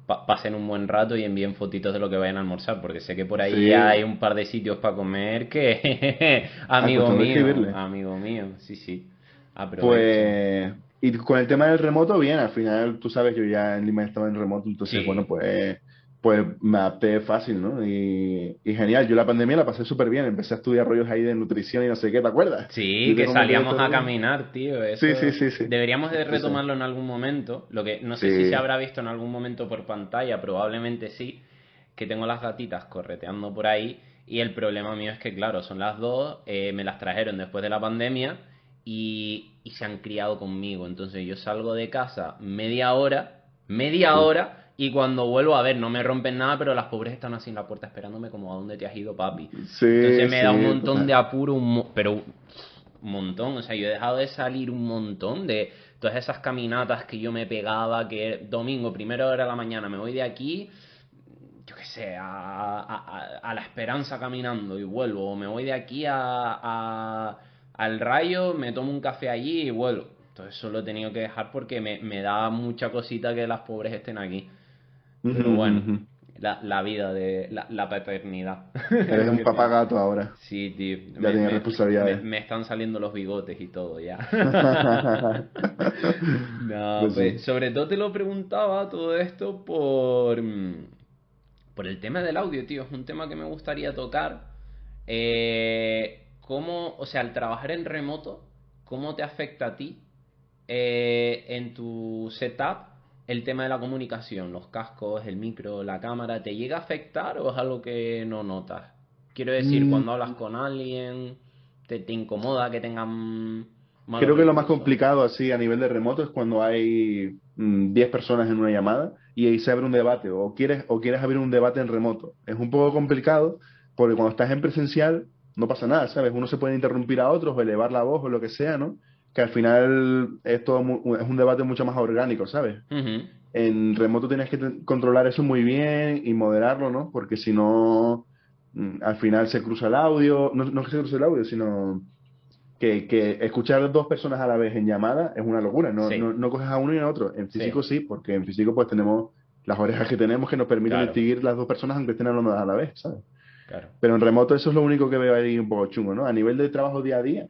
pasen un buen rato y envíen fotitos de lo que vayan a almorzar, porque sé que por ahí Sí, hay un par de sitios para comer que, cuestión de escribirle. amigo mío, sí, sí, aprovechen. Pues, y con el tema del remoto, bien, al final tú sabes que yo ya en Lima estaba en remoto, entonces, bueno, Sí, pues me adapté fácil, ¿no? Y genial, yo la pandemia la pasé súper bien, empecé a estudiar rollos ahí de nutrición y no sé qué, ¿te acuerdas? sí, Yo te que comenté el salíamos otro a día. caminar, tío, Sí, sí, eso sí, sí. deberíamos de Entonces, retomarlo en algún momento, lo que no sé si se sí. habrá visto en algún momento por pantalla, probablemente sí, que tengo las gatitas correteando por ahí y el problema mío es que, claro, son las dos, me las trajeron después de la pandemia y se han criado conmigo. Entonces yo salgo de casa media Uf. hora y cuando vuelvo a ver no me rompen nada, pero las pobres están así en la puerta esperándome como ¿a dónde te has ido, papi? Entonces Sí, me da un sí, montón de total. apuro, pero un montón. O sea, yo he dejado de salir un montón de todas esas caminatas que yo me pegaba, que domingo, primera hora de la mañana, me voy de aquí yo qué sé, a La Esperanza caminando y vuelvo, o me voy de aquí al Rayo, me tomo un café allí y vuelvo. Entonces eso lo he tenido que dejar porque me da mucha cosita que las pobres estén aquí. Ujú, Pero ujú, bueno, ujú. la vida de la paternidad, es Eres lo un que tiene. papagato ahora, Sí, tío, ya tienes responsabilidades. me están saliendo los bigotes y todo ya. No, Pues pues sí. sobre todo te lo preguntaba todo esto por el tema del audio, tío. Es un tema que me gustaría tocar. ¿Cómo, o sea, al trabajar en remoto, cómo te afecta a ti en tu setup el tema de la comunicación? Los cascos, el micro, la cámara, ¿te llega a afectar o es algo que no notas? Quiero decir, Mm, cuando hablas con alguien, te incomoda que tengan malos Creo que lo más recursos? complicado así a nivel de remoto es cuando hay 10 personas en una llamada y ahí se abre un debate o quieres abrir un debate en remoto. Es un poco complicado porque cuando estás en presencial no pasa nada, ¿sabes? Uno se puede interrumpir a otros o elevar la voz o lo que sea, ¿no? Que al final es todo es un debate mucho más orgánico, ¿sabes? Ujú. En remoto tienes que controlar eso muy bien y moderarlo, ¿no? Porque si no, al final se cruza el audio, no, no es que se cruce el audio, sino que escuchar a dos personas a la vez en llamada es una locura, no, Sí, no, no coges a uno y a otro. En sí, físico sí, porque en físico pues tenemos las orejas que tenemos que nos permiten claro, distinguir las dos personas aunque estén hablando a la vez, ¿sabes? claro. Pero en remoto eso es lo único que veo ahí un poco chungo, ¿no? A nivel de trabajo día a día,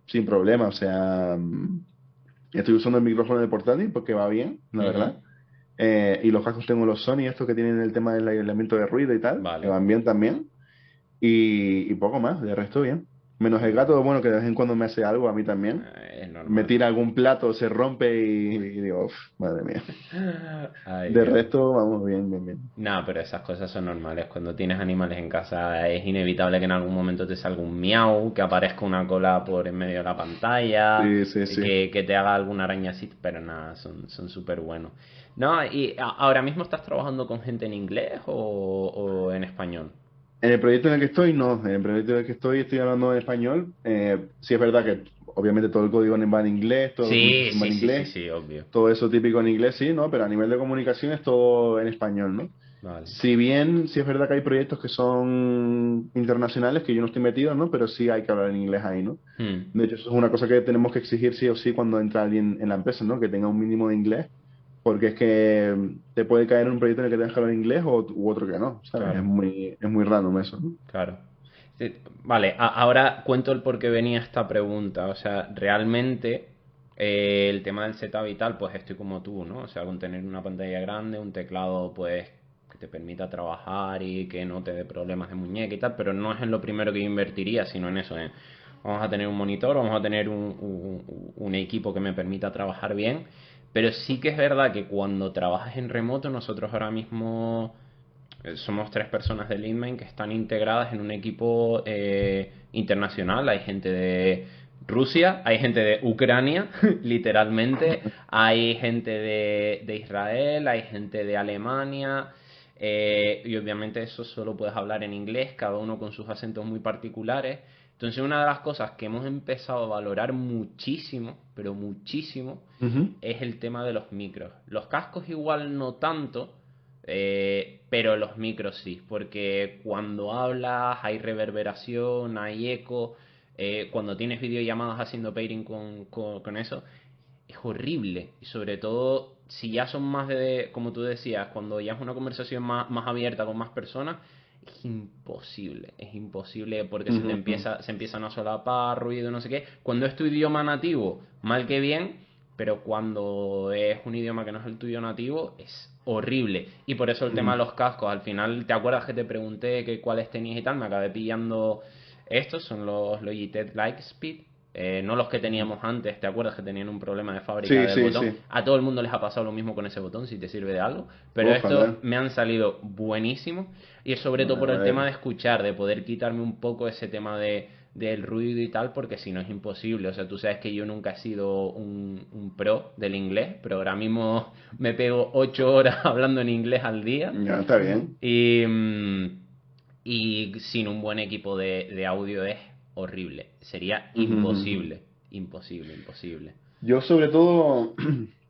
sin problema, o sea, estoy usando el micrófono de portátil porque va bien, la Ujú. verdad. Y los cascos tengo los Sony, estos que tienen el tema del aislamiento de ruido y tal, que Vale. van bien también. Y poco más, de resto bien. Menos el Vale. gato, bueno, que de vez en cuando me hace algo a mí también. Es Me normal. tira algún plato, se rompe y digo, "Uf, madre mía". Ay, De Dios. resto, vamos bien, bien, bien. No, pero esas cosas son normales. Cuando tienes animales en casa es inevitable que en algún momento te salga un miau, que aparezca una cola por en medio de la pantalla, Sí, sí, sí. que te haga alguna arañacita, pero nada, son súper buenos. No, y ahora mismo estás trabajando con gente en inglés o en español. En el proyecto en el que estoy, no. En el proyecto en el que estoy hablando en español. Sí es verdad que obviamente todo el código va en inglés, toda la Sí, documentación va sí, en sí, sí, inglés, sí, obvio. todo eso típico en inglés, sí, ¿no? Pero a nivel de comunicación es todo en español, ¿no? Vale. Si bien, sí es verdad que hay proyectos que son internacionales, que yo no estoy metido, ¿no? Pero sí hay que hablar en inglés ahí, ¿no? Hmm. De hecho, eso es una cosa que tenemos que exigir sí o sí cuando entra alguien en la empresa, ¿no? Que tenga un mínimo de inglés, porque es que te puede caer en un proyecto en el que tengas que hablar inglés u otro que no, ¿sabes? Claro. Es muy random eso, ¿no? Claro. Sí, vale, ahora cuento el por qué venía esta pregunta. O sea, realmente el tema del setup y tal, pues estoy como tú, ¿no? O sea, con tener una pantalla grande, un teclado, pues que te permita trabajar y que no te dé problemas de muñeca y tal, pero no es en lo primero que yo invertiría, sino en eso, vamos a tener un monitor, vamos a tener un equipo que me permita trabajar bien, pero sí que es verdad que cuando trabajas en remoto, nosotros ahora mismo somos tres personas de Leadman que están integradas en un equipo internacional. Hay gente de Rusia, hay gente de Ucrania, literalmente, hay gente de Israel, hay gente de Alemania, y obviamente eso solo puedes hablar en inglés, cada uno con sus acentos muy particulares. Entonces una de las cosas que hemos empezado a valorar muchísimo, pero muchísimo, Ujú. es el tema de los micros. Los cascos igual no tanto, pero los micros sí, porque cuando hablas hay reverberación, hay eco, cuando tienes videollamadas haciendo pairing con eso, es horrible. Y sobre todo, si ya son más de, como tú decías, cuando ya es una conversación más abierta con más personas, es imposible porque Ujú, ujú. se empiezan a solapar, ruido, no sé qué. Cuando es tu idioma nativo, mal que bien, pero cuando es un idioma que no es el tuyo nativo, es horrible. Y por eso el tema de Ujú. los cascos, al final, ¿te acuerdas que te pregunté que cuáles tenías y tal? Me acabé pillando estos, son los Logitech Lightspeed. No los que Ujú. teníamos antes, ¿te acuerdas que tenían un problema de fábrica Sí, del sí, botón? sí. A todo el mundo les ha pasado lo mismo con ese botón, si te sirve de algo. Pero estos Ojalá. me han salido buenísimos. Y es sobre todo A por el tema ver. de escuchar, de poder quitarme un poco ese tema del ruido y tal, porque si no es imposible. O sea, tú sabes que yo nunca he sido un pro del inglés, pero ahora mismo me pego 8 horas hablando en inglés al día. Ya, está bien. Y, y sin un buen equipo de audio es horrible. Sería Ujú, ujú, ujú. imposible. Imposible, imposible. Yo sobre todo,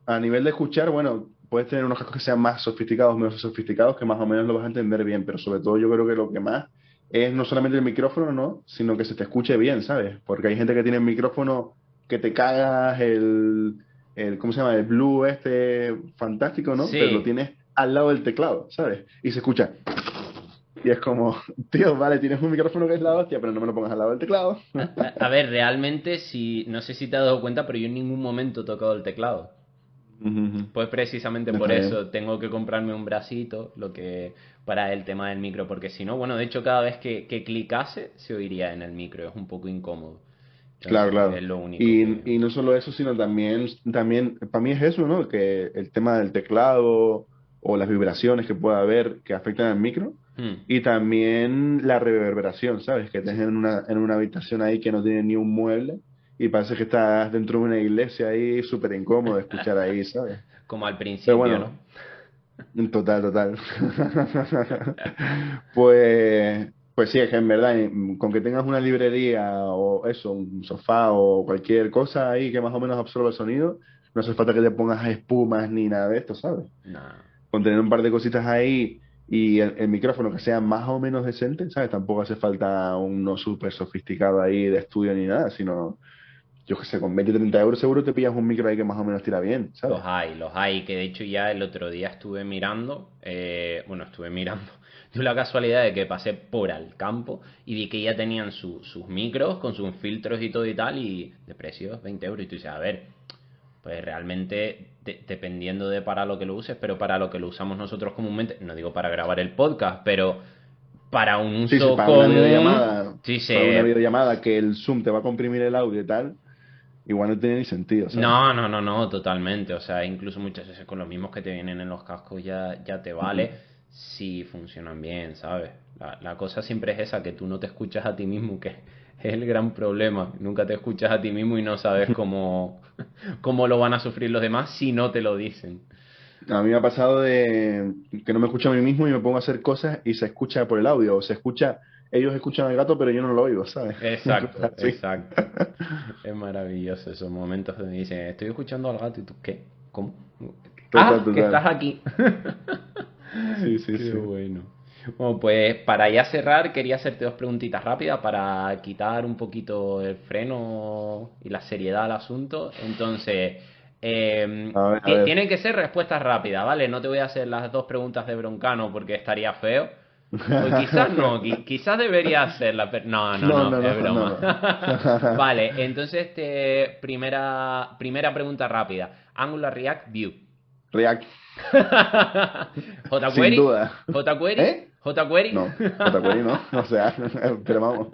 a nivel de escuchar, bueno, puedes tener unos cascos que sean más sofisticados, menos sofisticados, que más o menos lo vas a entender bien, pero sobre todo yo creo que lo que más es no solamente el micrófono, ¿no? Sino que se te escuche bien, ¿sabes? Porque hay gente que tiene el micrófono que te cagas, ¿cómo se llama? El Blue este fantástico, ¿no? Pero lo Sí, tienes al lado del teclado, ¿sabes? Y se escucha. Y es como, tío, vale, tienes un micrófono que es la hostia, pero no me lo pongas al lado del teclado. a ver, realmente, si, no sé si te has dado cuenta, pero yo en ningún momento he tocado el teclado. Ujú, ujú. Pues precisamente por Está bien. eso tengo que comprarme un bracito, lo que para el tema del micro, porque si no, bueno, de hecho cada vez que clicase se oiría en el micro, es un poco incómodo. Claro, Entonces es claro. lo único que... Y no solo eso, sino también, para mí es eso, ¿no? Que el tema del teclado o las vibraciones que pueda haber que afectan al micro Hmm, y también la reverberación, ¿sabes? Que estés sí. en una habitación ahí que no tiene ni un mueble y parece que estás dentro de una iglesia ahí súper incómodo de escuchar ahí, ¿sabes? Como al Pero principio, ¿no? bueno, total, total. Pues sí, es que en verdad, con que tengas una librería o eso, un sofá o cualquier cosa ahí que más o menos absorba el sonido, no hace falta que te pongas espumas ni nada de esto, ¿sabes? Nada. Con tener un par de cositas ahí y el micrófono que sea más o menos decente, ¿sabes? Tampoco hace falta uno súper sofisticado ahí de estudio ni nada, sino, yo qué sé, con 20 30 euros seguro te pillas un micro ahí que más o menos tira bien, ¿sabes? Los hay, que de hecho ya el otro día estuve mirando, bueno, estuve mirando, tuve la casualidad de que pasé por al campo y vi que ya tenían sus micros con sus filtros y todo y tal, y de precios 20 euros, y tú dices, a ver, pues realmente dependiendo de para lo que lo uses, pero para lo que lo usamos nosotros comúnmente, no digo para grabar el podcast, pero para un Sí, sí, uso común, sí para una se... videollamada que el Zoom te va a comprimir el audio y tal, igual no tiene ni sentido, ¿sabes? No, no, no, no, totalmente. O sea, incluso muchas veces con los mismos que te vienen en los cascos ya te Ujú. vale si funcionan bien, ¿sabes? La cosa siempre es esa, que tú no te escuchas a ti mismo, que es el gran problema. Nunca te escuchas a ti mismo y no sabes cómo, cómo lo van a sufrir los demás si no te lo dicen. A mí me ha pasado de que no me escucho a mí mismo y me pongo a hacer cosas y se escucha por el audio, o se escucha, ellos escuchan al gato, pero yo no lo oigo, ¿sabes? Exacto, Cosas así. exacto. Es maravilloso esos momentos donde dicen, estoy escuchando al gato y tú, ¿qué? ¿Cómo? Total, Ah, que estás total. aquí. Sí, sí, Qué sí. bueno. Bueno, pues para ya cerrar, quería hacerte dos preguntitas rápidas para quitar un poquito el freno y la seriedad al asunto. Entonces, A ver, a ver. tienen que ser respuestas rápidas, ¿vale? No te voy a hacer las dos preguntas de broncano porque estaría feo. O quizás no, quizás debería hacerla, pero no, no, No, no, no, es no, no, broma. no. Vale, entonces primera pregunta rápida. Angular React View. React, sin jQuery, duda. jQuery, ¿Eh? jQuery. No, jQuery no, o sea, pero vamos.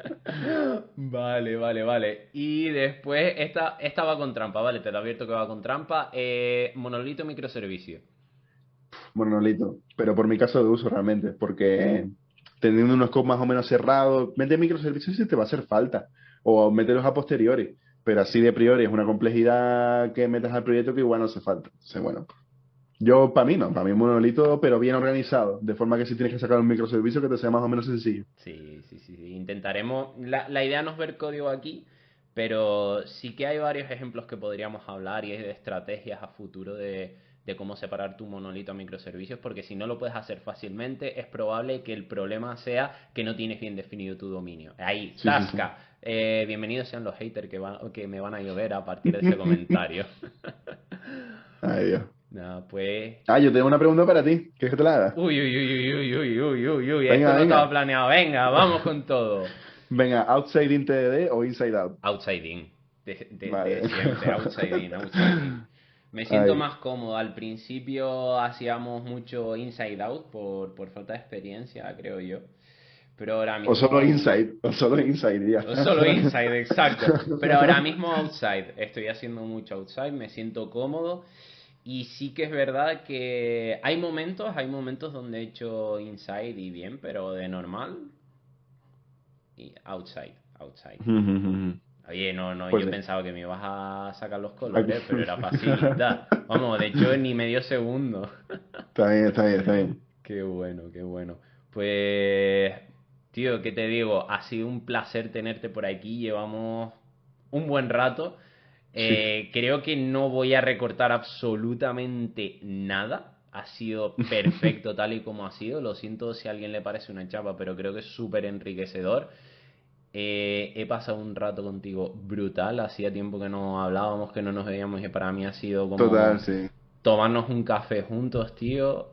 Vale, vale, vale. Y después, esta va con trampa, ¿vale? Te lo advierto que va con trampa. Monolito microservicio. Monolito, pero por mi caso de uso realmente, porque teniendo unos scope más o menos cerrados, meter microservicios sí te va a hacer falta, o meterlos a posteriori, pero así de priori es una complejidad que metas al proyecto que igual no hace falta. Entonces, bueno, yo para mí no, para mí monolito, pero bien organizado, de forma que si tienes que sacar un microservicio que te sea más o menos sencillo. Sí, sí, sí, sí. Intentaremos. La idea no es ver código aquí, pero sí que hay varios ejemplos que podríamos hablar y es de estrategias a futuro de cómo separar tu monolito a microservicios, porque si no lo puedes hacer fácilmente, es probable que el problema sea que no tienes bien definido tu dominio. Ahí, Sí, sí, sí. tasca. Bienvenidos sean los haters que me van a llover a partir de ese comentario. Ay, Dios. No, pues... Ah, yo tengo una pregunta para ti. ¿Quieres que te la haga? Uy, uy, uy, uy, uy, uy, uy, uy, Venga, esto no venga. estaba planeado. Venga, vamos con todo. Venga, ¿Outside In TDD o Inside Out? Outside in. De Vale. siempre, outside in, outside in. Me siento Ay. más cómodo. Al principio hacíamos mucho inside out por falta de experiencia, creo yo. Pero ahora O solo mismo... Inside, o solo Inside, ya. O solo inside, exacto. Pero ahora mismo outside. Estoy haciendo mucho outside, me siento cómodo. Y sí que es verdad que hay momentos donde he hecho inside y bien, pero de normal y outside, outside. Oye, no, Pues yo sí. pensaba que me ibas a sacar los colores, pero era facilita. Vamos, de hecho ni medio segundo. Está bien, está bien, está bien. Qué bueno, qué bueno. Pues, tío, ¿qué te digo? Ha sido un placer tenerte por aquí. Llevamos un buen rato. Sí. Creo que no voy a recortar absolutamente nada. Ha sido perfecto tal y como ha sido. Lo siento si a alguien le parece una chapa, pero creo que es súper enriquecedor. He pasado un rato contigo brutal. Hacía tiempo que no hablábamos, que no nos veíamos y para mí ha sido Total, como sí. tomarnos un café juntos, tío.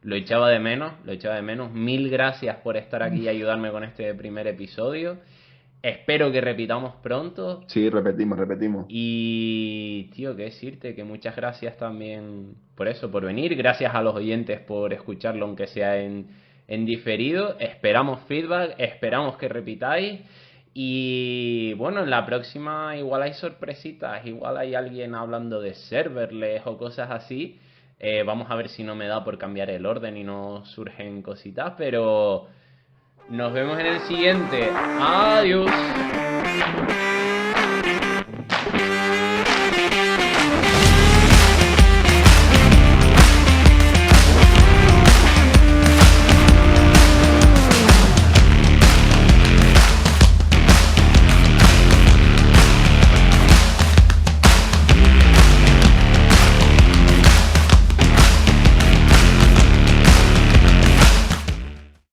Lo echaba de menos, lo echaba de menos. Mil gracias por estar aquí y ayudarme con este primer episodio. Espero que repitamos pronto. Sí, repetimos, repetimos. Y, tío, qué decirte, que muchas gracias también por eso, por venir. Gracias a los oyentes por escucharlo, aunque sea en diferido. Esperamos feedback, esperamos que repitáis. Y bueno, en la próxima igual hay sorpresitas, igual hay alguien hablando de serverless o cosas así. Vamos a ver si no me da por cambiar el orden y no surgen cositas, pero nos vemos en el siguiente. Adiós.